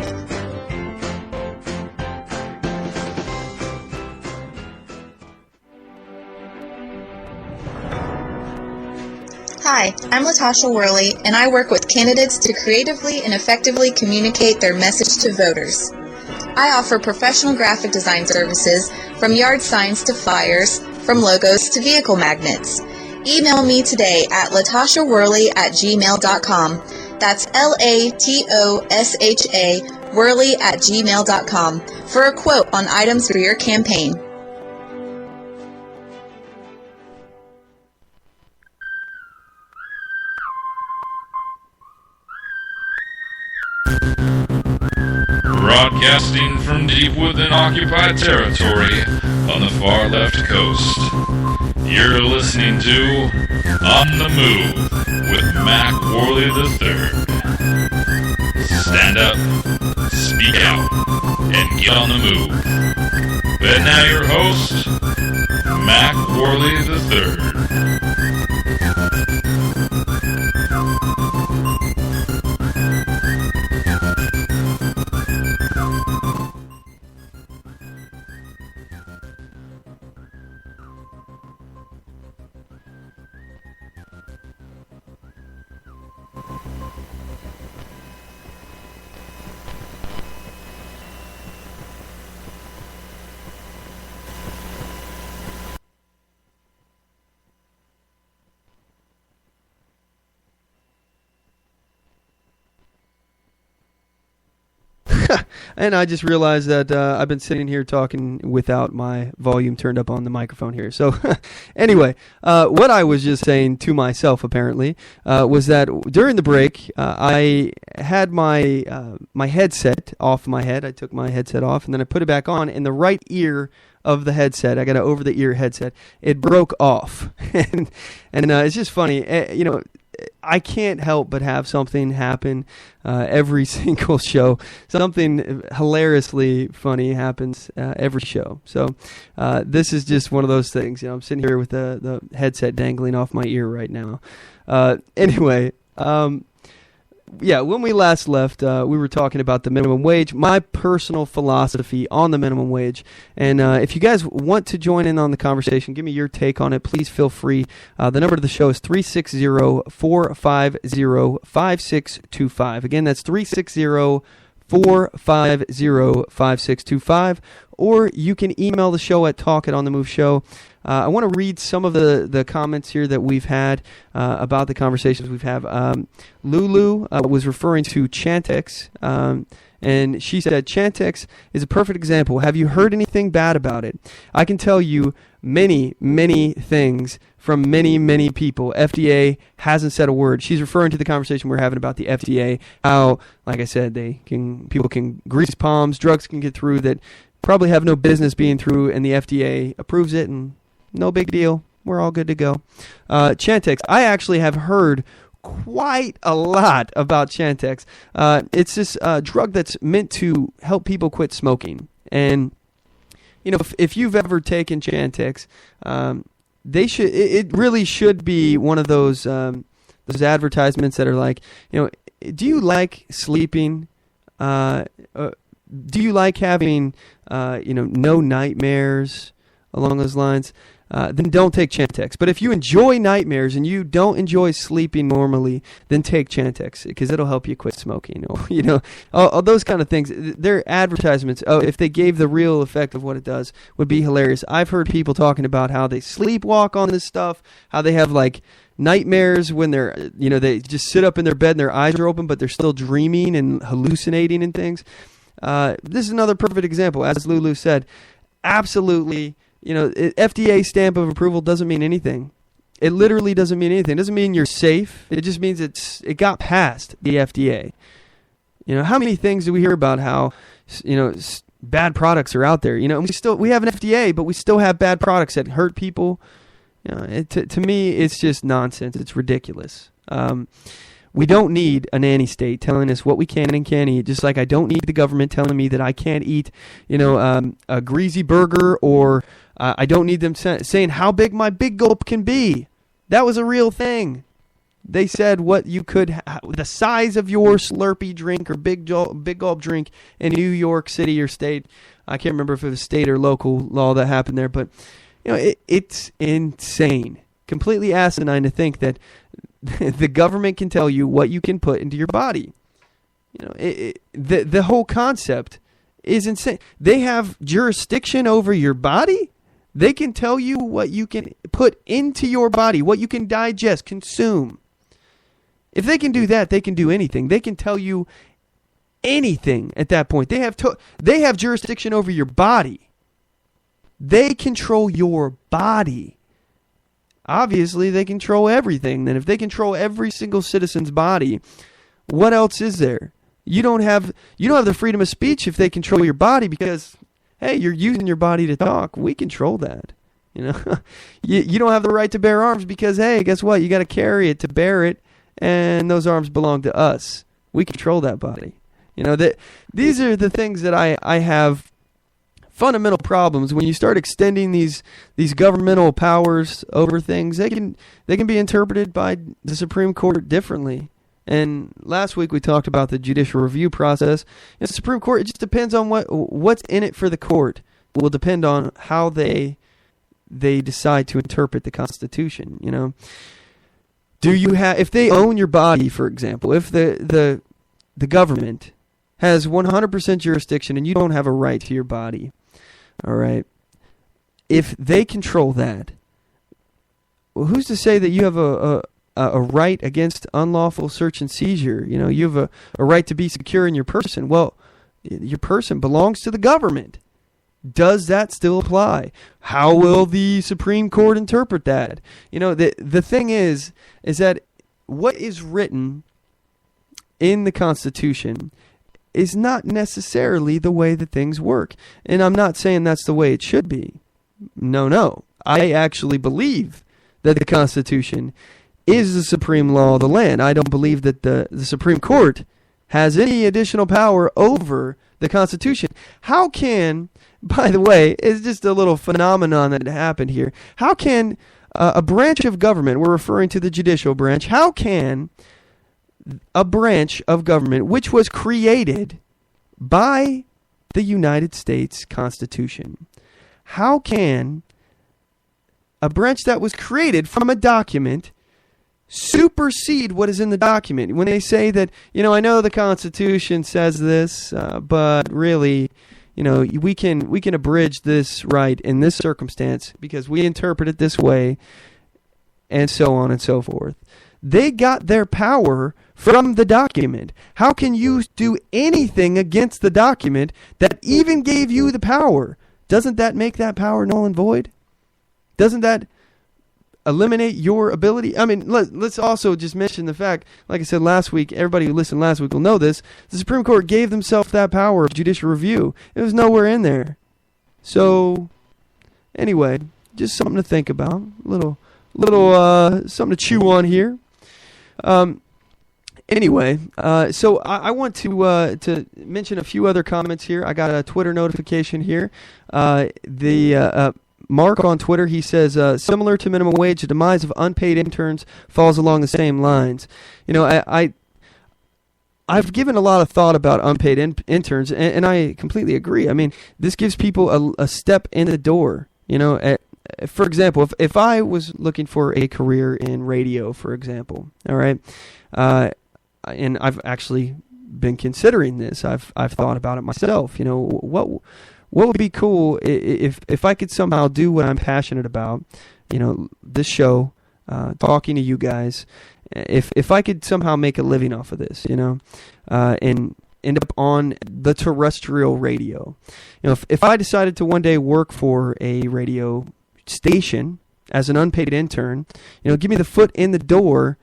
Hi, I'm Latasha Worley, and I work with candidates to creatively and effectively communicate their message to voters. I offer professional graphic design services, from yard signs to flyers, from logos to vehicle magnets. Email me today at latashaworley@gmail.com. That's LATOSHA Worley@gmail.com for a quote on items for your campaign. Broadcasting from deep within occupied territory on the far left coast. You're listening to On the Move with Mack Worley III. Stand up, speak out, and get on the move. And now your host, Mack Worley III. And I just realized that I've been sitting here talking without my volume turned up on the microphone here. So anyway, what I was just saying to myself apparently was that during the break I had my my headset off my head. I took my headset off and then I put it back on, in the right ear of the headset. I got an over-the-ear headset. It broke off. and it's just funny. I can't help but have something happen every single show. Something hilariously funny happens every show. So this is just one of those things. I'm sitting here with the headset dangling off my ear right now. Anyway, when we last left, we were talking about the minimum wage, my personal philosophy on the minimum wage. And if you guys want to join in on the conversation, give me your take on it, please feel free. The number to the show is 360-450-5625. Again, that's 360-450-5625. Or you can email the show at talk@onthemoveshow. I want to read some of the comments here that we've had about the conversations we've had. Lulu was referring to Chantix, and she said, Chantix is a perfect example. Have you heard anything bad about it? I can tell you many, many things from many, many people. FDA hasn't said a word. She's referring to the conversation we're having about the FDA, how, like I said, people can grease palms, drugs can get through that probably have no business being through, and the FDA approves it, and no big deal. We're all good to go. Chantix, I actually have heard quite a lot about Chantix. It's this drug that's meant to help people quit smoking. And, if you've ever taken Chantix, it really should be one of those advertisements that are like, do you like sleeping? Do you like having, no nightmares along those lines? then don't take Chantix. But if you enjoy nightmares and you don't enjoy sleeping normally, then take Chantix because it'll help you quit smoking. Or, all those kind of things. They're advertisements. Oh, if they gave the real effect of what it does, would be hilarious. I've heard people talking about how they sleepwalk on this stuff, how they have like nightmares when they're, they just sit up in their bed and their eyes are open, but they're still dreaming and hallucinating and things. This is another perfect example. As Lulu said, absolutely. FDA stamp of approval doesn't mean anything. It literally doesn't mean anything. It doesn't mean you're safe. It just means it got past the FDA. How many things do we hear about how, bad products are out there? We have an FDA, but we still have bad products that hurt people. To me, it's just nonsense. It's ridiculous. We don't need a nanny state telling us what we can and can't eat, just like I don't need the government telling me that I can't eat, a greasy burger, or I don't need them saying how big my big gulp can be. That was a real thing. They said what you could, the size of your Slurpee drink or big gulp drink in New York City or state. I can't remember if it was state or local law that happened there, but it's insane, completely asinine to think that the government can tell you what you can put into your body. The whole concept is insane. They have jurisdiction over your body. They can tell you what you can put into your body, what you can digest, consume. If they can do that, they can do anything. They can tell you anything at that point. They have jurisdiction over your body. They control your body. Obviously, they control everything. Then if they control every single citizen's body, what else is there? You don't have the freedom of speech if they control your body because, hey, you're using your body to talk. We control that. You don't have the right to bear arms because, hey, guess what? You got to carry it to bear it, and those arms belong to us. We control that body. These are the things that I have fundamental problems when you start extending these governmental powers over things. They can be interpreted by the Supreme Court differently. And last week we talked about the judicial review process. The Supreme Court, it just depends on what's in it for the court. It will depend on how they decide to interpret the Constitution. If they own your body, for example, if the government has 100% jurisdiction and you don't have a right to your body, all right, if they control that, well, who's to say that you have a right against unlawful search and seizure? You have a right to be secure in your person. Well, your person belongs to the government. Does that still apply? How will the Supreme Court interpret that? The thing is that what is written in the Constitution is not necessarily the way that things work. And I'm not saying that's the way it should be. No. I actually believe that the Constitution is the supreme law of the land. I don't believe that the Supreme Court has any additional power over the Constitution. How can, by the way, it's just a little phenomenon that happened here. How can a branch of government, we're referring to the judicial branch, how can a branch of government which was created by the United States Constitution, how can a branch that was created from a document supersede what is in the document? When they say that, I know the Constitution says this, but really, we can abridge this right in this circumstance because we interpret it this way, and so on and so forth. They got their power from the document. How can you do anything against the document that even gave you the power? Doesn't that make that power null and void? Doesn't that eliminate your ability? I mean, let's also just mention the fact, like I said last week, everybody who listened last week will know this, the Supreme Court gave themselves that power of judicial review. It was nowhere in there. So, anyway, just something to think about. Little something to chew on here. Anyway, so I want to mention a few other comments here. I got a Twitter notification here. Mark on Twitter, he says, similar to minimum wage, the demise of unpaid interns falls along the same lines. I've given a lot of thought about unpaid interns, and I completely agree. I mean, this gives people a step in the door. for example, if I was looking for a career in radio, for example, all right, and I've actually been considering this. I've thought about it myself. You know, what would be cool if I could somehow do what I'm passionate about. You know, this show, talking to you guys. If I could somehow make a living off of this, you know, and end up on the terrestrial radio. You know, if I decided to one day work for a radio station as an unpaid intern, you know, give me the foot in the door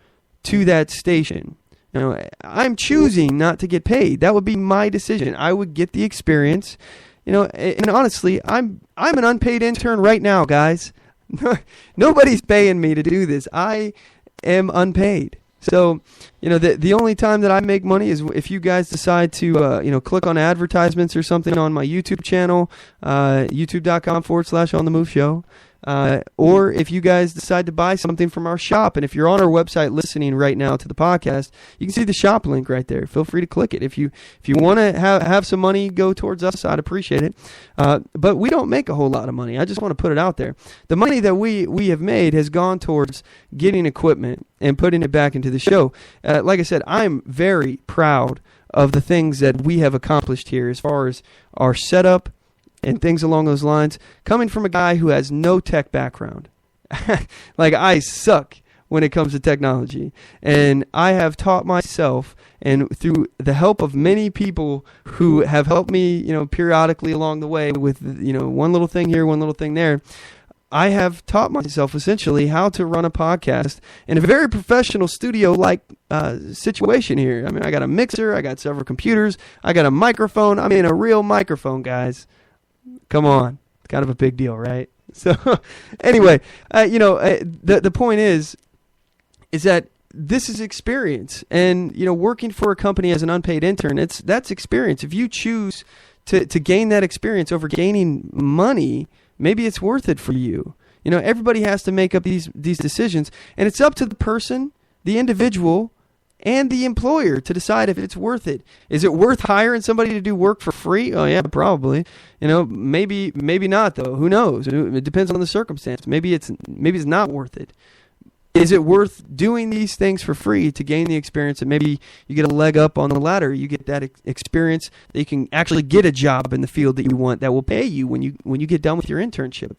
to that station. You know, I'm choosing not to get paid. That would be my decision. I would get the experience. You know, and honestly, I'm an unpaid intern right now, guys. Nobody's paying me to do this. I am unpaid. So, you know, the only time that I make money is if you guys decide to, you know, click on advertisements or something on my YouTube channel, youtube.com/OnTheMoveShow. Or if you guys decide to buy something from our shop, and if you're on our website listening right now to the podcast, you can see the shop link right there. Feel free to click it. If you want to have some money go towards us, I'd appreciate it. But we don't make a whole lot of money. I just want to put it out there. The money that we have made has gone towards getting equipment and putting it back into the show. Like I said, I'm very proud of the things that we have accomplished here as far as our setup and things along those lines, coming from a guy who has no tech background. Like, I suck when it comes to technology. And I have taught myself, and through the help of many people who have helped me, you know, periodically along the way with, you know, one little thing here, one little thing there, I have taught myself essentially how to run a podcast in a very professional studio-like situation here. I mean, I got a mixer, I got several computers, I got a microphone. I mean, a real microphone, guys. Come on. It's kind of a big deal, right? So, anyway, you know, the point is that this is experience. And, you know, working for a company as an unpaid intern, that's experience. If you choose to gain that experience over gaining money, maybe it's worth it for you. You know, everybody has to make up these decisions. And it's up to the person, the individual, and the employer to decide if it's worth it. Is it worth hiring somebody to do work for free? Oh, yeah, probably. You know, maybe not, though. Who knows? It depends on the circumstance. Maybe it's not worth it. Is it worth doing these things for free to gain the experience, and maybe you get a leg up on the ladder? You get that experience that you can actually get a job in the field that you want that will pay you when you get done with your internship.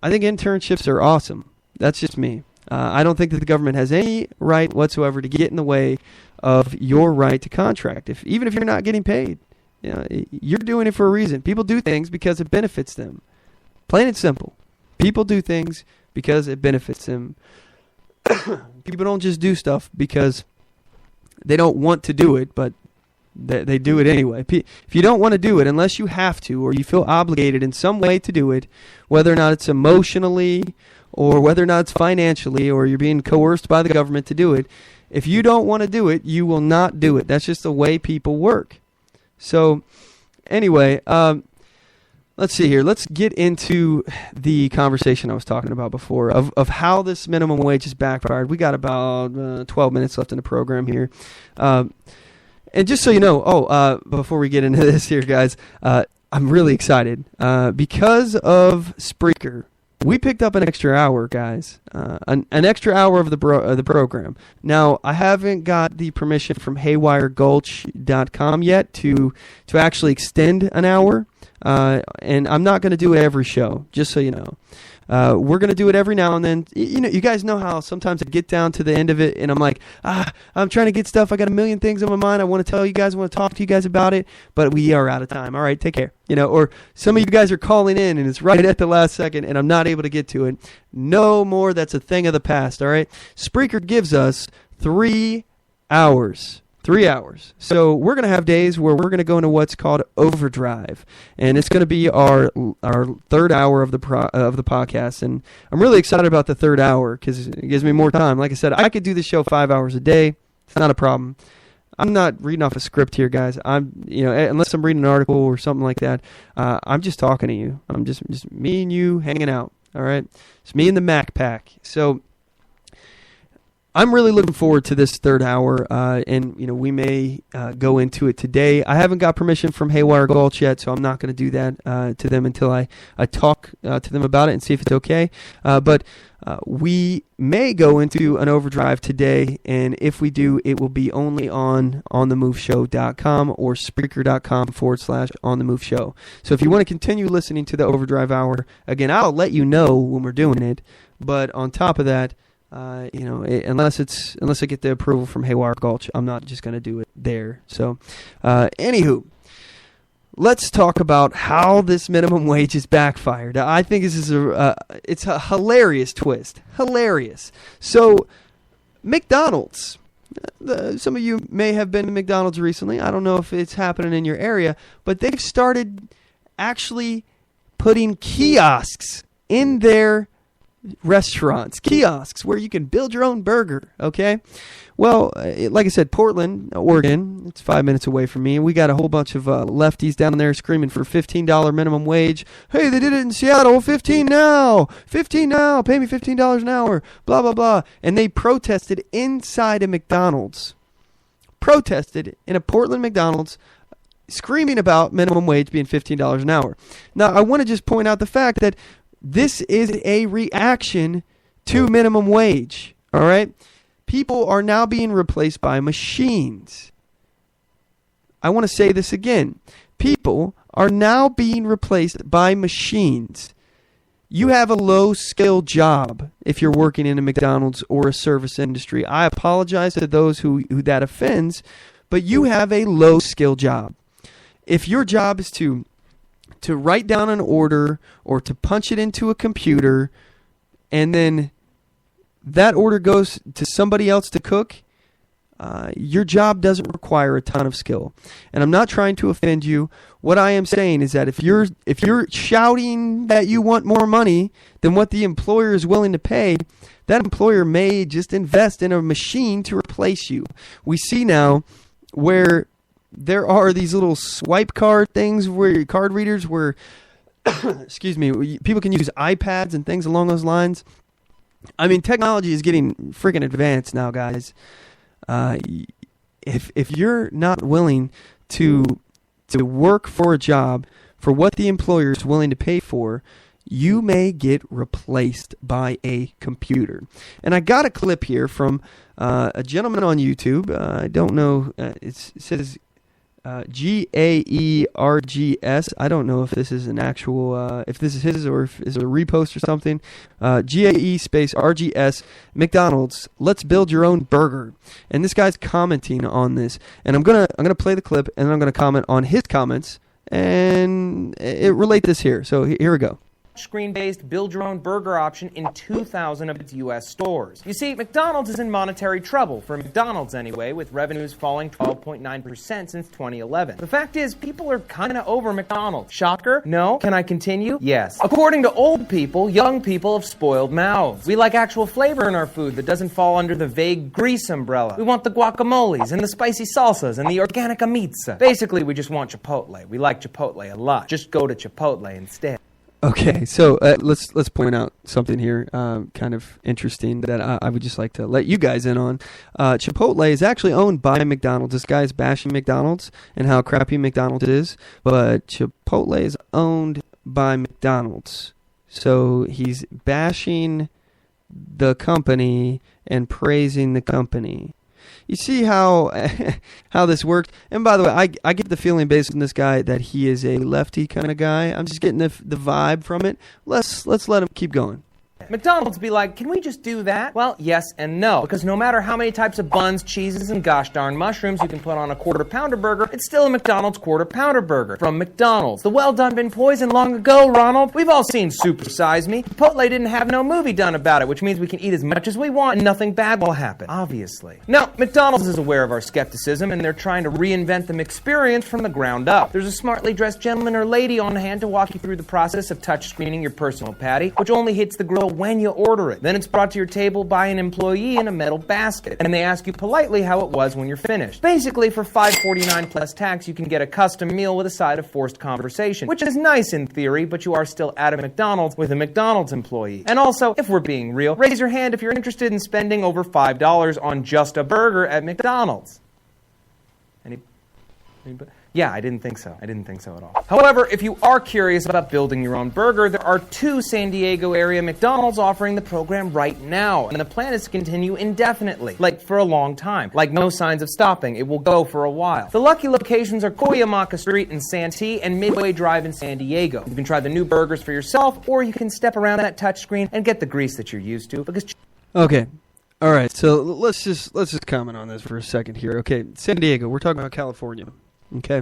I think internships are awesome. That's just me. I don't think that the government has any right whatsoever to get in the way of your right to contract, even if you're not getting paid. You know, you're doing it for a reason. People do things because it benefits them. Plain and simple. People do things because it benefits them. People don't just do stuff because they don't want to do it, but they do it anyway. If you don't want to do it, unless you have to, or you feel obligated in some way to do it, whether or not it's emotionally, or whether or not it's financially, or you're being coerced by the government to do it, if you don't want to do it, you will not do it. That's just the way people work. So, anyway, let's see here. Let's get into the conversation I was talking about before of how this minimum wage has backfired. We got about 12 minutes left in the program here. And just so you know, before we get into this here, guys, I'm really excited. Because of Spreaker, we picked up an extra hour, guys. An extra hour of the program. Now, I haven't got the permission from haywiregulch.com yet to actually extend an hour. And I'm not going to do it every show, just so you know. We're going to do it every now and then. You know, you guys know how sometimes I get down to the end of it and I'm like, I'm trying to get stuff. I got a million things on my mind. I want to tell you guys, I want to talk to you guys about it, but we are out of time. All right, take care. You know, or some of you guys are calling in and it's right at the last second and I'm not able to get to it. No more. That's a thing of the past. All right. Spreaker gives us 3 hours. 3 hours. So we're going to have days where we're going to go into what's called overdrive, and it's going to be our third hour of the podcast. And I'm really excited about the third hour because it gives me more time. Like I said, I could do this show 5 hours a day. It's not a problem. I'm not reading off a script here, guys. Unless I'm reading an article or something like that. I'm just talking to you. I'm just me and you hanging out. All right, it's me and the Mack pack. So I'm really looking forward to this third hour, and we may go into it today. I haven't got permission from Haywire Gulch yet, so I'm not going to do that to them until I talk to them about it and see if it's okay. But we may go into an overdrive today, and if we do, it will be only on OnTheMoveShow.com or Spreaker.com/OnTheMoveShow. So if you want to continue listening to the overdrive hour, again, I'll let you know when we're doing it. But on top of that, unless I get the approval from Haywire Gulch, I'm not just going to do it there. So, anywho, let's talk about how this minimum wage has backfired. I think this is it's a hilarious twist. Hilarious. So, McDonald's. Some of you may have been to McDonald's recently. I don't know if it's happening in your area, but they've started actually putting kiosks in their restaurants, kiosks where you can build your own burger, okay? Well, like I said, Portland, Oregon, it's 5 minutes away from me, and we got a whole bunch of lefties down there screaming for $15 minimum wage. Hey, they did it in Seattle, 15 now, pay me $15 an hour, blah, blah, blah. And they protested inside a McDonald's, protested in a Portland McDonald's, screaming about minimum wage being $15 an hour. Now, I want to just point out the fact that this is a reaction to minimum wage, all right? People are now being replaced by machines. I want to say this again. People are now being replaced by machines. You have a low-skill job if you're working in a McDonald's or a service industry. I apologize to those who that offends, but you have a low-skill job. If your job is to write down an order or to punch it into a computer and then that order goes to somebody else to cook, your job doesn't require a ton of skill. And I'm not trying to offend you. What I am saying is that if you're shouting that you want more money than what the employer is willing to pay, that employer may just invest in a machine to replace you. We see now where there are these little swipe card things, where card readers where excuse me, people can use iPads and things along those lines. I mean, technology is getting freaking advanced now, guys. If you're not willing to work for a job for what the employer is willing to pay for, you may get replaced by a computer. And I got a clip here from a gentleman on YouTube. I don't know. It says GAERGS. I don't know if this is an actual, if this is his or if it's a repost or something. GAE space RGS McDonald's. Let's build your own burger. And this guy's commenting on this. And I'm gonna play the clip and then I'm gonna comment on his comments and relate this here. So here we go. Screen-based build-your-own burger option in 2,000 of its U.S. stores. You see, McDonald's is in monetary trouble, for McDonald's anyway, with revenues falling 12.9% since 2011. The fact is, people are kind of over McDonald's. Shocker? No? Can I continue? Yes. According to old people, young people have spoiled mouths. We like actual flavor in our food that doesn't fall under the vague grease umbrella. We want the guacamoles and the spicy salsas and the organic amizza. Basically, we just want Chipotle. We like Chipotle a lot. Just go to Chipotle instead. Okay, so let's point out something here, kind of interesting that I would just like to let you guys in on. Chipotle is actually owned by McDonald's. This guy is bashing McDonald's and how crappy McDonald's is, but Chipotle is owned by McDonald's. So he's bashing the company and praising the company. You see how this works? And by the way, I get the feeling based on this guy that he is a lefty kind of guy. I'm just getting the vibe from it. Let's let him keep going. McDonald's be like, can we just do that? Well, yes and no, because no matter how many types of buns, cheeses, and gosh darn mushrooms you can put on a quarter pounder burger, it's still a McDonald's quarter pounder burger from McDonald's. The well done been poisoned long ago, Ronald. We've all seen Super Size Me. Chipotle didn't have no movie done about it, which means we can eat as much as we want and nothing bad will happen, obviously. No, McDonald's is aware of our skepticism and they're trying to reinvent the McXperience from the ground up. There's a smartly dressed gentleman or lady on hand to walk you through the process of touch screening your personal patty, which only hits the grill when you order it. Then it's brought to your table by an employee in a metal basket, and they ask you politely how it was when you're finished. Basically, for $5.49 plus tax, you can get a custom meal with a side of forced conversation, which is nice in theory, but you are still at a McDonald's with a McDonald's employee. And also, if we're being real, raise your hand if you're interested in spending over $5 on just a burger at McDonald's. Anybody? Yeah, I didn't think so. I didn't think so at all. However, if you are curious about building your own burger, there are 2 San Diego area McDonald's offering the program right now, and the plan is to continue indefinitely, like for a long time. Like no signs of stopping. It will go for a while. The lucky locations are Cuyamaca Street in Santee and Midway Drive in San Diego. You can try the new burgers for yourself, or you can step around that touchscreen and get the grease that you're used to, because... Okay. All right, so let's just comment on this for a second here. Okay, San Diego, we're talking about California. Okay,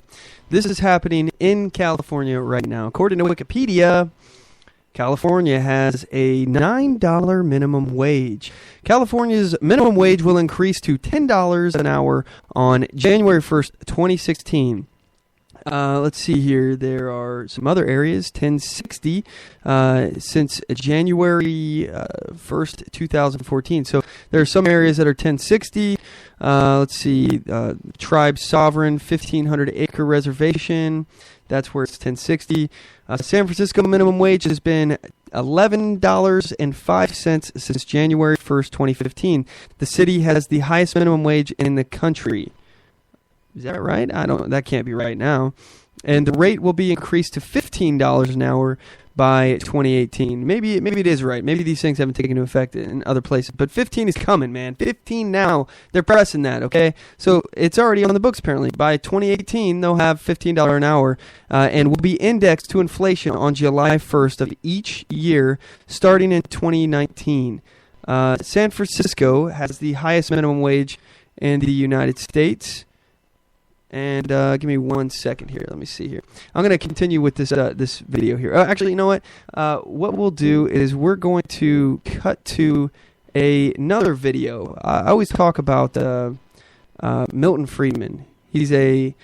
this is happening in California right now. According to Wikipedia, California has a $9 minimum wage. California's minimum wage will increase to $10 an hour on January 1st, 2016. Let's see here. There are some other areas, 1060 since January 1st, 2014. So there are some areas that are 1060. Let's see. Tribe Sovereign, 1,500 acre reservation. That's where it's 1060. San Francisco minimum wage has been $11.05 since January 1st, 2015. The city has the highest minimum wage in the country. Is that right? That can't be right now. And the rate will be increased to $15 an hour by 2018. Maybe it is right. Maybe these things haven't taken into effect in other places. But 15 is coming, man. 15 now. They're pressing that, okay? So it's already on the books, apparently. By 2018, they'll have $15 an hour and will be indexed to inflation on July 1st of each year, starting in 2019. San Francisco has the highest minimum wage in the United States. And give me 1 second here. Let me see here. I'm going to continue with this video here. Actually, you know what? What we'll do is we're going to cut to another video. I always talk about Milton Friedman. He's a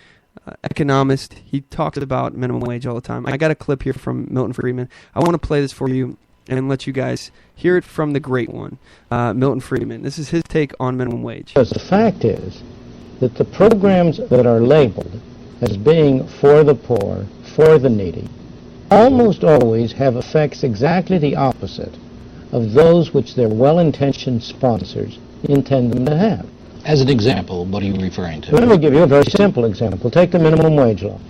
economist. He talks about minimum wage all the time. I got a clip here from Milton Friedman. I want to play this for you and let you guys hear it from the great one, Milton Friedman. This is his take on minimum wage. Because the fact is that the programs that are labeled as being for the poor, for the needy, almost always have effects exactly the opposite of those which their well-intentioned sponsors intend them to have. As an example, what are you referring to? Let me give you a very simple example. Take the minimum wage law.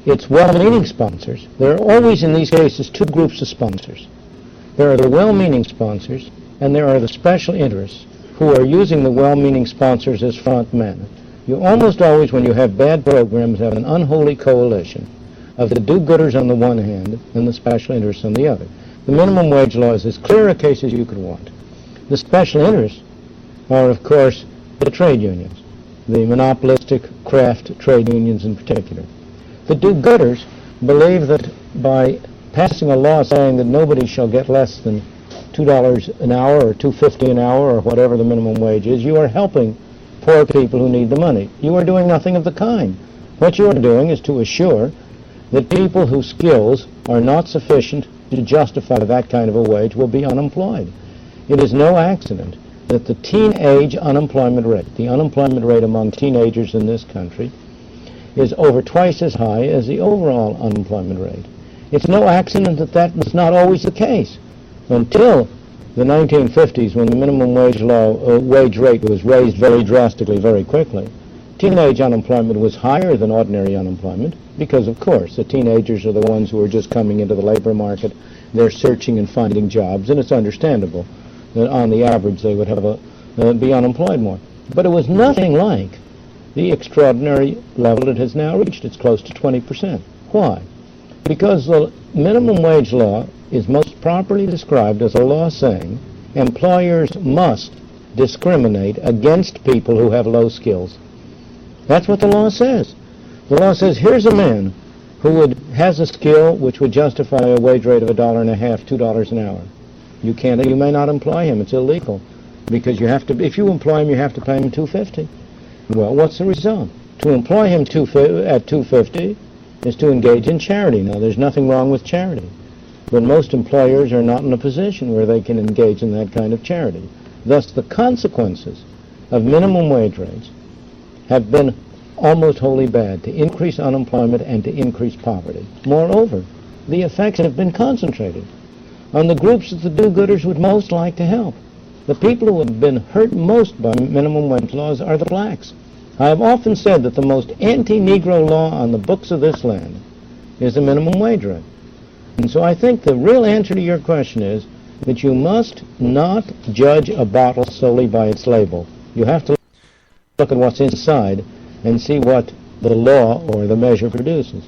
It's well-meaning sponsors. There are always in these cases 2 groups of sponsors. There are the well-meaning sponsors, and there are the special interests who are using the well-meaning sponsors as front men. You almost always, when you have bad programs, have an unholy coalition of the do-gooders on the one hand and the special interests on the other. The minimum wage law is as clear a case as you could want. The special interests are, of course, the trade unions, the monopolistic craft trade unions in particular. The do-gooders believe that by passing a law saying that nobody shall get less than $2 an hour or $2.50 an hour or whatever the minimum wage is, you are helping poor people who need the money. You are doing nothing of the kind. What you are doing is to assure that people whose skills are not sufficient to justify that kind of a wage will be unemployed. It is no accident that the teenage unemployment rate, the unemployment rate among teenagers in this country, is over twice as high as the overall unemployment rate. It's no accident that that was not always the case. Until the 1950s, when the minimum wage rate was raised very drastically, very quickly, teenage unemployment was higher than ordinary unemployment because, of course, the teenagers are the ones who are just coming into the labor market. They're searching and finding jobs, and it's understandable that on the average they would have be unemployed more. But it was nothing like the extraordinary level it has now reached. It's close to 20%. Why? Because the minimum wage law is most properly described as a law saying employers must discriminate against people who have low skills. That's what the law says. The law says here's a man who has a skill which would justify a wage rate of $1.50, $2 an hour. You may not employ him. It's illegal because you have to. If you employ him, you have to pay him $2.50. Well, what's the result? To employ him at $2.50 is to engage in charity. Now, there's nothing wrong with charity. But most employers are not in a position where they can engage in that kind of charity. Thus, the consequences of minimum wage rates have been almost wholly bad, to increase unemployment and to increase poverty. Moreover, the effects have been concentrated on the groups that the do-gooders would most like to help. The people who have been hurt most by minimum wage laws are the blacks. I have often said that the most anti-Negro law on the books of this land is the minimum wage rate. And so I think the real answer to your question is that you must not judge a bottle solely by its label. You have to look at what's inside and see what the law or the measure produces.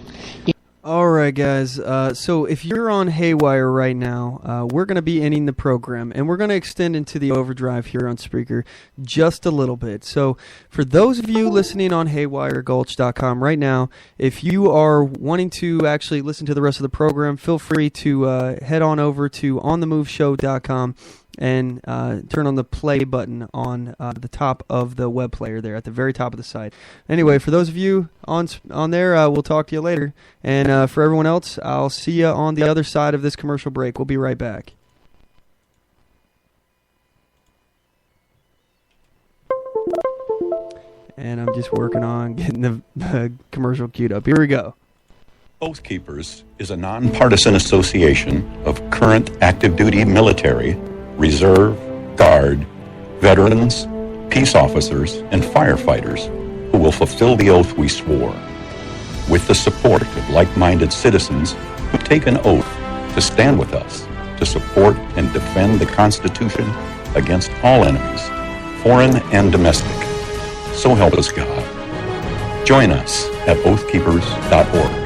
All right, guys. So if you're on Haywire right now, we're going to be ending the program, and we're going to extend into the overdrive here on Spreaker just a little bit. So for those of you listening on HaywireGulch.com right now, if you are wanting to actually listen to the rest of the program, feel free to head on over to OnTheMoveShow.com and turn on the play button on the top of the web player there at the very top of the site. Anyway, for those of you on there, we'll talk to you later. And for everyone else, I'll see you on the other side of this commercial break. We'll be right back. And I'm just working on getting the commercial queued up. Here we go. Oath Keepers is a nonpartisan association of current active duty military, reserve, guard, veterans, peace officers, and firefighters who will fulfill the oath we swore, with the support of like-minded citizens who take an oath to stand with us, to support and defend the Constitution against all enemies, foreign and domestic. So help us God. Join us at oathkeepers.org.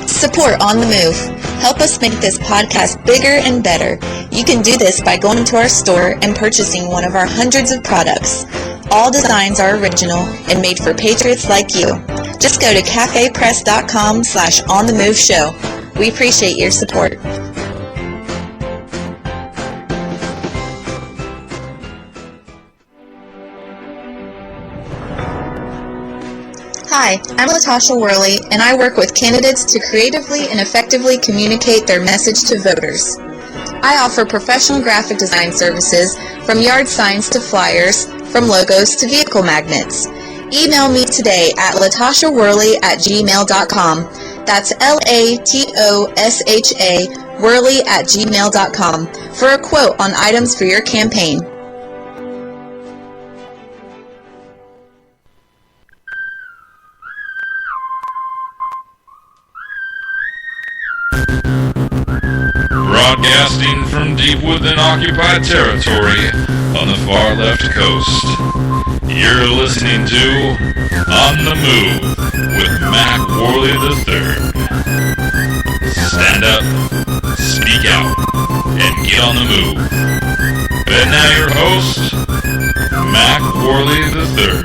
Support On The Move. Help us make this podcast bigger and better. You can do this by going to our store and purchasing one of our hundreds of products. All designs are original and made for patriots like you. Just go to cafepress.com/onthemoveshow. We appreciate your support. Hi, I'm Latasha Worley, and I work with candidates to creatively and effectively communicate their message to voters. I offer professional graphic design services, from yard signs to flyers, from logos to vehicle magnets. Email me today at latashaworley@gmail.com. That's LATOSHA Worley@gmail.com for a quote on items for your campaign. Broadcasting from deep within occupied territory on the far left coast. You're listening to On the Move with Mack Worley III. Stand up, speak out, and get on the move. And now your host, Mack Worley III.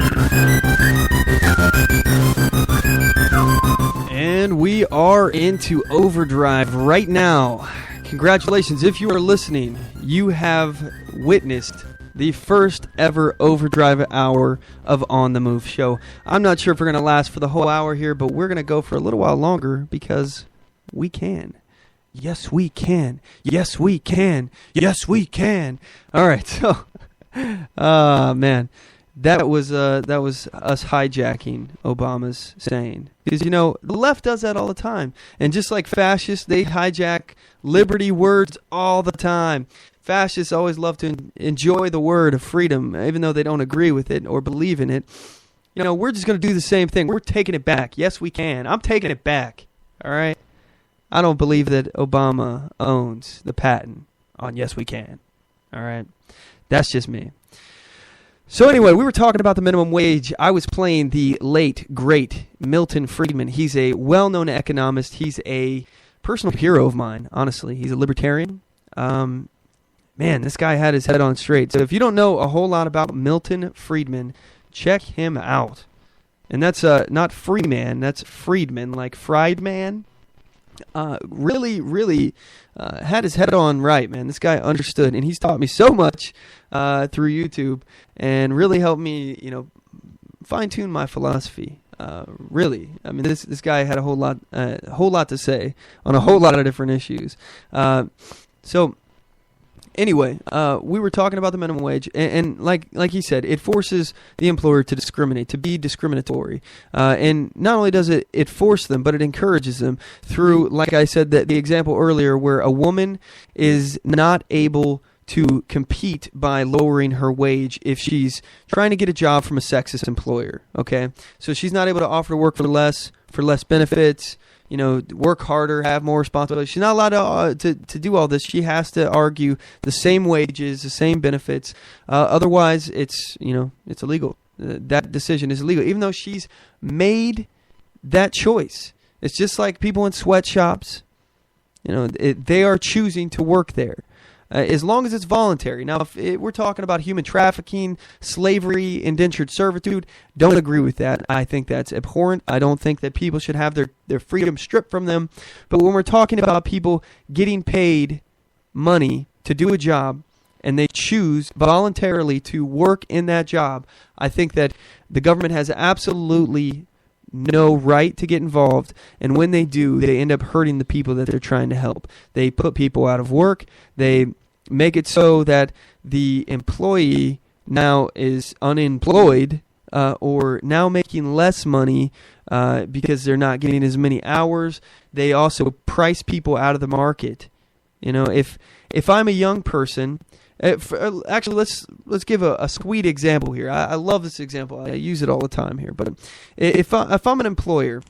And we are into overdrive right now. Congratulations. If you are listening, you have witnessed the first ever overdrive hour of On The Move Show. I'm not sure if we're going to last for the whole hour here, but we're going to go for a little while longer because we can. Yes, we can. Yes, we can. Yes, we can. All right. So, man, that was us hijacking Obama's saying. Because, you know, the left does that all the time. And just like fascists, they hijack liberty words all the time. Fascists always love to enjoy the word of freedom, even though they don't agree with it or believe in it. You know, we're just going to do the same thing. We're taking it back. Yes, we can. I'm taking it back. All right? I don't believe that Obama owns the patent on yes, we can. All right? That's just me. So anyway, we were talking about the minimum wage. I was playing the late, great Milton Friedman. He's a well-known economist. He's a personal hero of mine, honestly. He's a libertarian. Man, this guy had his head on straight. So if you don't know a whole lot about Milton Friedman, check him out. And that's not Freeman, that's Friedman, like fried man. really had his head on right, man. This guy understood, and he's taught me so much through YouTube, and really helped me, fine tune my philosophy. Really, I mean, this guy had a whole lot to say on a whole lot of different issues. So. Anyway, we were talking about the minimum wage, and like he said, it forces the employer to discriminate, to be discriminatory. And not only does it force them, but it encourages them through, like I said, the example earlier where a woman is not able to compete by lowering her wage if she's trying to get a job from a sexist employer, okay? So she's not able to offer to work for less benefits, work harder, have more responsibility. She's not allowed to do all this. She has to argue the same wages, the same benefits. Otherwise, it's illegal. That decision is illegal, even though she's made that choice. It's just like people in sweatshops. They are choosing to work there. As long as it's voluntary. Now, if we're talking about human trafficking, slavery, indentured servitude, don't agree with that. I think that's abhorrent. I don't think that people should have their freedom stripped from them. But when we're talking about people getting paid money to do a job, and they choose voluntarily to work in that job, I think that the government has absolutely no right to get involved, and when they do, they end up hurting the people that they're trying to help. They put people out of work. They make it so that the employee now is unemployed or now making less money because they're not getting as many hours. They also price people out of the market. If I'm a young person, actually, let's give a sweet example here. I love this example. I use it all the time here. But if I'm an employer,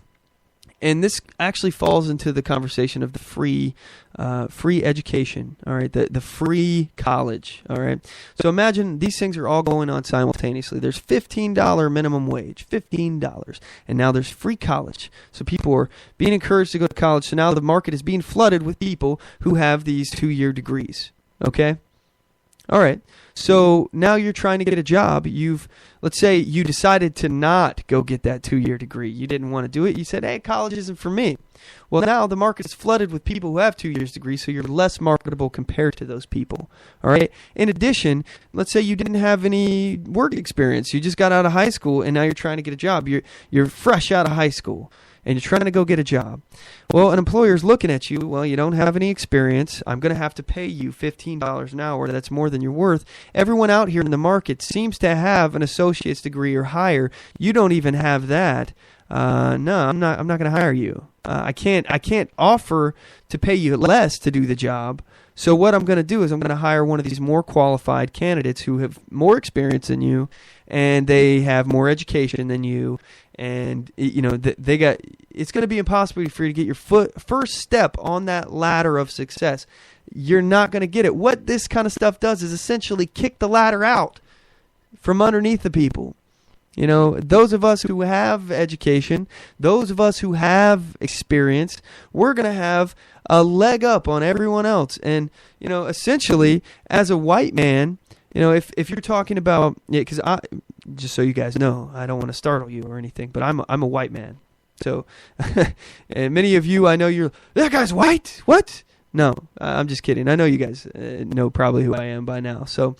and this actually falls into the conversation of the free education, all right, the free college, all right. So imagine these things are all going on simultaneously. There's $15 minimum wage, $15, and now there's free college. So people are being encouraged to go to college. So now the market is being flooded with people who have these 2-year degrees, okay? All right, so now you're trying to get a job. Let's say you decided to not go get that 2-year degree. You didn't want to do it. You said, hey, college isn't for me. Well, now the market is flooded with people who have 2 years degrees, so you're less marketable compared to those people. All right. In addition, let's say you didn't have any work experience. You just got out of high school, and now you're trying to get a job. You're fresh out of high school, and you're trying to go get a job. Well, an employer's looking at you. Well, you don't have any experience. I'm going to have to pay you $15 an hour. That's more than you're worth. Everyone out here in the market seems to have an associate's degree or higher. You don't even have that. No, I'm not going to hire you. I can't offer to pay you less to do the job. So what I'm going to do is I'm going to hire one of these more qualified candidates who have more experience than you, and they have more education than you. And it's going to be impossible for you to get your first step on that ladder of success. You're not going to get it. What this kind of stuff does is essentially kick the ladder out from underneath the people. Those of us who have education, those of us who have experience, we're going to have a leg up on everyone else. And, essentially, as a white man, if you're talking about, because just so you guys know, I don't want to startle you or anything, but I'm a white man. So, and many of you, I know that guy's white. What? No, I'm just kidding. I know you guys know probably who I am by now. So,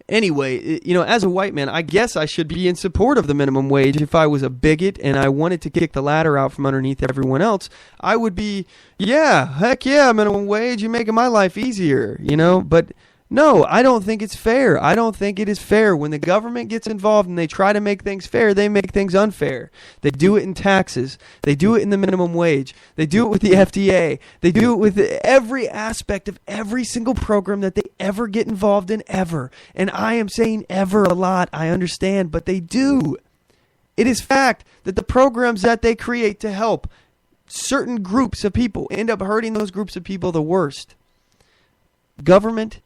anyway, as a white man, I guess I should be in support of the minimum wage. If I was a bigot and I wanted to kick the ladder out from underneath everyone else, I would be, heck yeah, minimum wage. You're making my life easier, but no, I don't think it's fair. I don't think it is fair. When the government gets involved and they try to make things fair, they make things unfair. They do it in taxes. They do it in the minimum wage. They do it with the FDA. They do it with every aspect of every single program that they ever get involved in ever. And I am saying ever a lot. I understand, but they do. It is fact that the programs that they create to help certain groups of people end up hurting those groups of people the worst. Government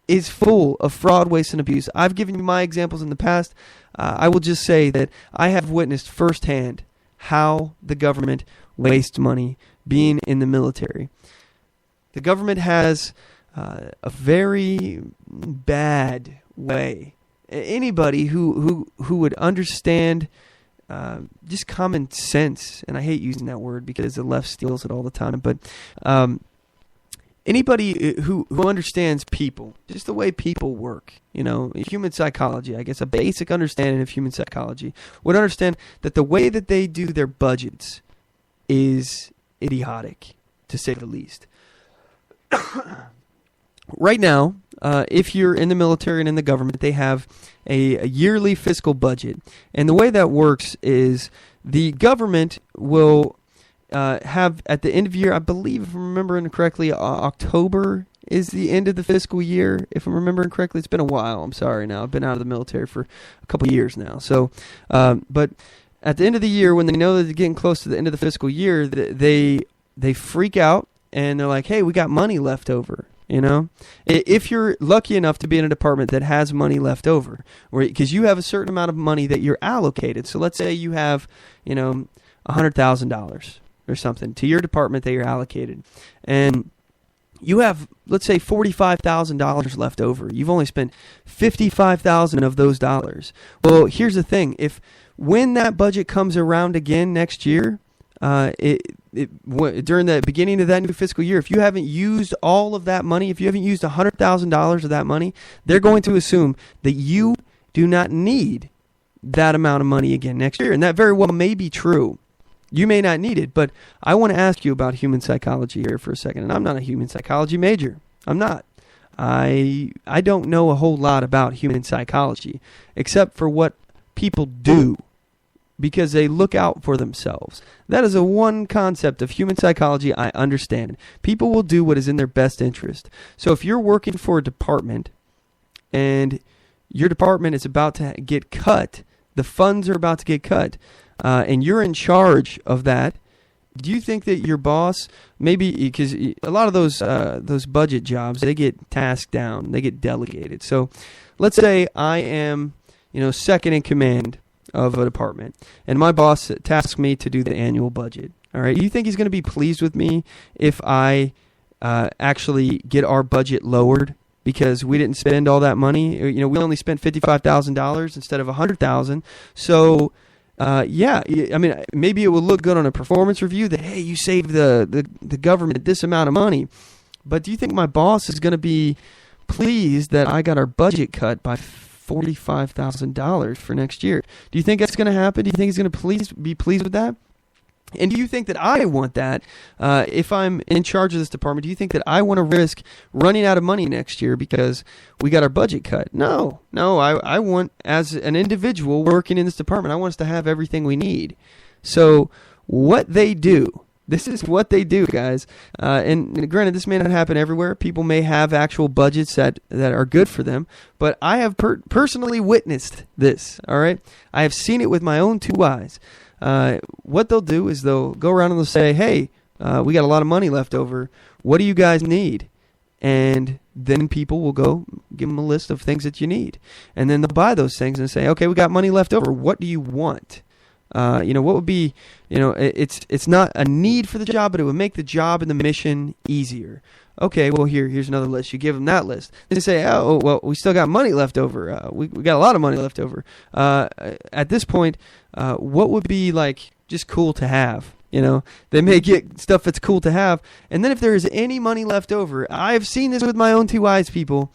is full of fraud, waste, and abuse. I've given you my examples in the past. I will just say that I have witnessed firsthand how the government wastes money being in the military. The government has a very bad way. Anybody who would understand just common sense, and I hate using that word because the left steals it all the time, but anybody who understands people, just the way people work, human psychology, I guess a basic understanding of human psychology, would understand that the way that they do their budgets is idiotic, to say the least. Right now, if you're in the military and in the government, they have a yearly fiscal budget. And the way that works is the government will have, at the end of the year, I believe, if I'm remembering correctly, October is the end of the fiscal year. If I'm remembering correctly, it's been a while. I'm sorry now. I've been out of the military for a couple of years now. So, but at the end of the year, when they know that they're getting close to the end of the fiscal year, they freak out and they're like, hey, we got money left over. If you're lucky enough to be in a department that has money left over, because you have a certain amount of money that you're allocated. So let's say you have, $100,000 or something to your department that you're allocated, and you have, let's say, $45,000 left over. You've only spent $55,000 of those dollars. Well, here's the thing: when that budget comes around again next year, during the beginning of that new fiscal year, if you haven't used all of that money, if you haven't used $100,000 of that money, they're going to assume that you do not need that amount of money again next year. And that very well may be true. You may not need it, but I want to ask you about human psychology here for a second. And I'm not a human psychology major. I'm not. I don't know a whole lot about human psychology, except for what people do, because they look out for themselves. That is a one concept of human psychology I understand. People will do what is in their best interest. So if you're working for a department and your department is about to get cut, the funds are about to get cut, and you're in charge of that, do you think that your boss, maybe, because a lot of those budget jobs, they get tasked down, they get delegated. So let's say I am, second in command of a department, and my boss tasks me to do the annual budget. All right, you think he's going to be pleased with me if I actually get our budget lowered because we didn't spend all that money? We only spent $55,000 instead of $100,000. So, yeah, I mean, maybe it will look good on a performance review that, hey, you saved the government this amount of money. But do you think my boss is going to be pleased that I got our budget cut by $45,000 for next year? Do you think that's going to happen? Do you think he's going to be pleased with that? And do you think that I want that? If I'm in charge of this department, do you think that I want to risk running out of money next year because we got our budget cut? No. I want, as an individual working in this department, I want us to have everything we need. So what they do, this is what they do, guys. And granted, this may not happen everywhere. People may have actual budgets that are good for them. But I have personally witnessed this, all right? I have seen it with my own two eyes. What they'll do is they'll go around and they'll say, hey, we got a lot of money left over. What do you guys need? And then people will go give them a list of things that you need. And then they'll buy those things and say, okay, we got money left over. What do you want? What would be, it's not a need for the job, but it would make the job and the mission easier. Okay, well, here's another list. You give them that list. They say, oh, well, we still got money left over. We got a lot of money left over. At this point, what would be, like, just cool to have? They may get stuff that's cool to have. And then if there is any money left over, I've seen this with my own two eyes, people.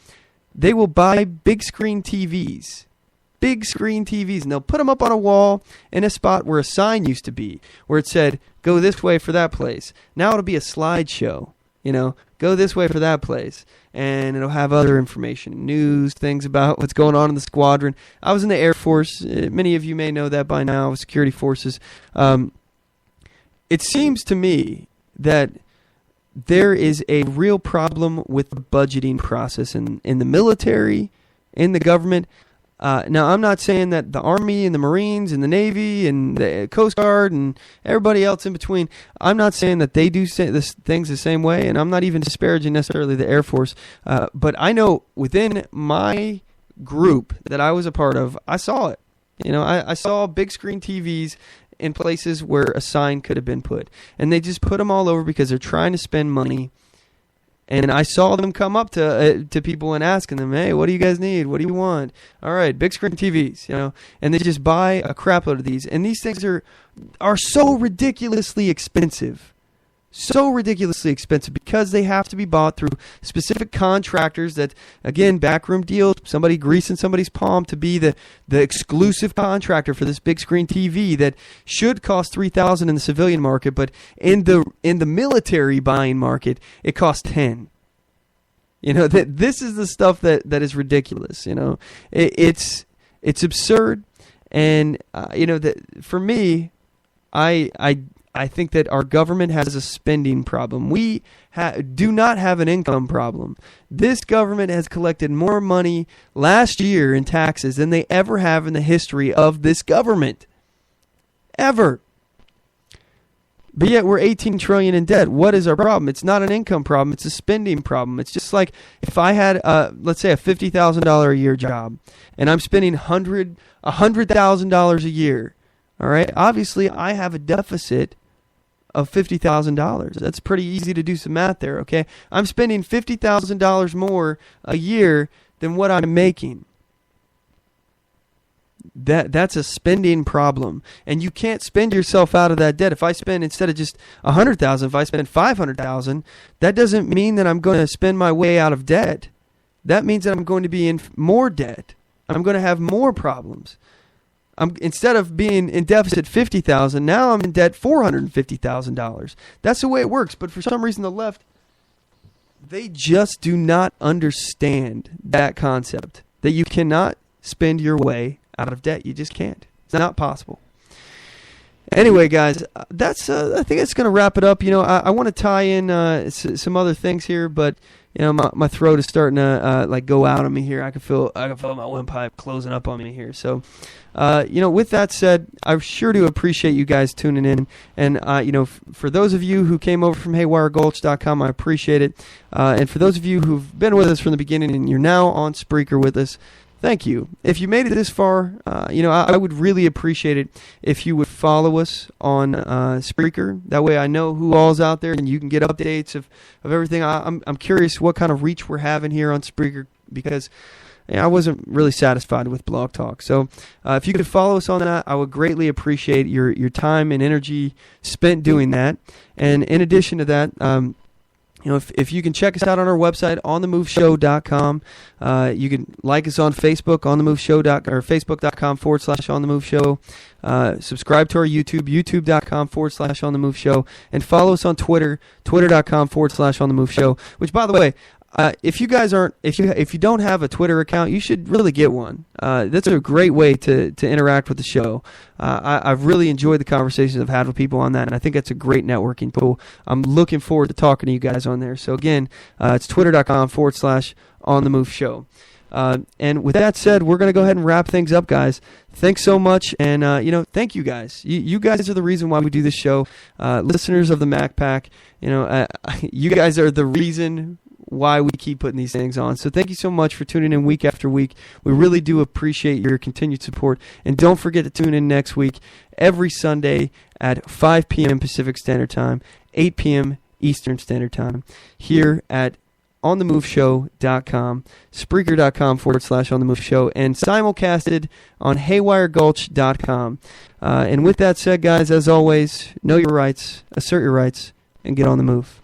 They will buy big screen TVs. Big screen TVs, and they'll put them up on a wall in a spot where a sign used to be, where it said, go this way for that place. Now it'll be a slideshow, go this way for that place. And it'll have other information, news, things about what's going on in the squadron. I was in the Air Force. Many of you may know that by now, security forces. It seems to me that there is a real problem with the budgeting process in the military, in the government. Now, I'm not saying that the Army and the Marines and the Navy and the Coast Guard and everybody else in between, I'm not saying that they do things the same way, and I'm not even disparaging necessarily the Air Force. But I know within my group that I was a part of, I saw it. I saw big screen TVs in places where a sign could have been put. And they just put them all over because they're trying to spend money And I saw them come up to people and asking them, hey, what do you guys need? What do you want? All right, big screen TVs, and they just buy a crap load of these. And these things are so ridiculously expensive. So ridiculously expensive because they have to be bought through specific contractors that, again, backroom deals, somebody greasing somebody's palm to be the exclusive contractor for this big screen TV that should cost $3,000 in the civilian market, but in the military buying market, it costs $10,000. This is the stuff that is ridiculous. It's absurd, and that for me, I think that our government has a spending problem. We do not have an income problem. This government has collected more money last year in taxes than they ever have in the history of this government. Ever. But yet we're $18 trillion in debt. What is our problem? It's not an income problem. It's a spending problem. It's just like if I had, let's say, a $50,000 a year job, and I'm spending $100,000 a year. All right. Obviously, I have a deficit of $50,000. That's pretty easy to do some math there, okay? I'm spending $50,000 more a year than what I'm making. That's a spending problem, and you can't spend yourself out of that debt. If I spend, instead of just $100,000, if I spend $500,000, that doesn't mean that I'm going to spend my way out of debt. That means that I'm going to be in more debt. I'm going to have more problems. Instead of being in deficit $50,000, now I'm in debt $450,000. That's the way it works. But for some reason, the left, they just do not understand that concept, that you cannot spend your way out of debt. You just can't. It's not possible. Anyway, guys, that's I think it's going to wrap it up. I want to tie in some other things here, but my throat is starting to go out on me here. I can feel my windpipe closing up on me here. So, with that said, I sure do appreciate you guys tuning in. And for those of you who came over from HaywireGulch.com, I appreciate it. And for those of you who've been with us from the beginning and you're now on Spreaker with us, thank you. If you made it this far, I would really appreciate it if you would follow us on Spreaker. That way I know who all's out there and you can get updates of everything. I'm curious what kind of reach we're having here on Spreaker because I wasn't really satisfied with Blog Talk. So if you could follow us on that, I would greatly appreciate your time and energy spent doing that. And in addition to that, if you can check us out on our website, OnTheMoveShow.com. You can like us on Facebook, OnTheMoveShow, or Facebook.com/OnTheMoveShow. Subscribe to our YouTube, YouTube.com/OnTheMoveShow. And follow us on Twitter, Twitter.com/OnTheMoveShow. Which, by the way, if you guys if you don't have a Twitter account, you should really get one. That's a great way to interact with the show. I've really enjoyed the conversations I've had with people on that, and I think that's a great networking tool. I'm looking forward to talking to you guys on there. So again, it's Twitter.com/OnTheMoveShow. And with that said, we're going to go ahead and wrap things up, guys. Thanks so much, and thank you guys. You guys are the reason why we do this show. Listeners of the Mack Pack, you guys are the reason why we keep putting these things on. So thank you so much for tuning in week after week. We really do appreciate your continued support. And don't forget to tune in next week, every Sunday at 5 p.m. Pacific Standard Time, 8 p.m. Eastern Standard Time, here at OnTheMoveShow.com, Spreaker.com/OnTheMoveShow, and simulcasted on HaywireGulch.com. And with that said, guys, as always, know your rights, assert your rights, and get on the move.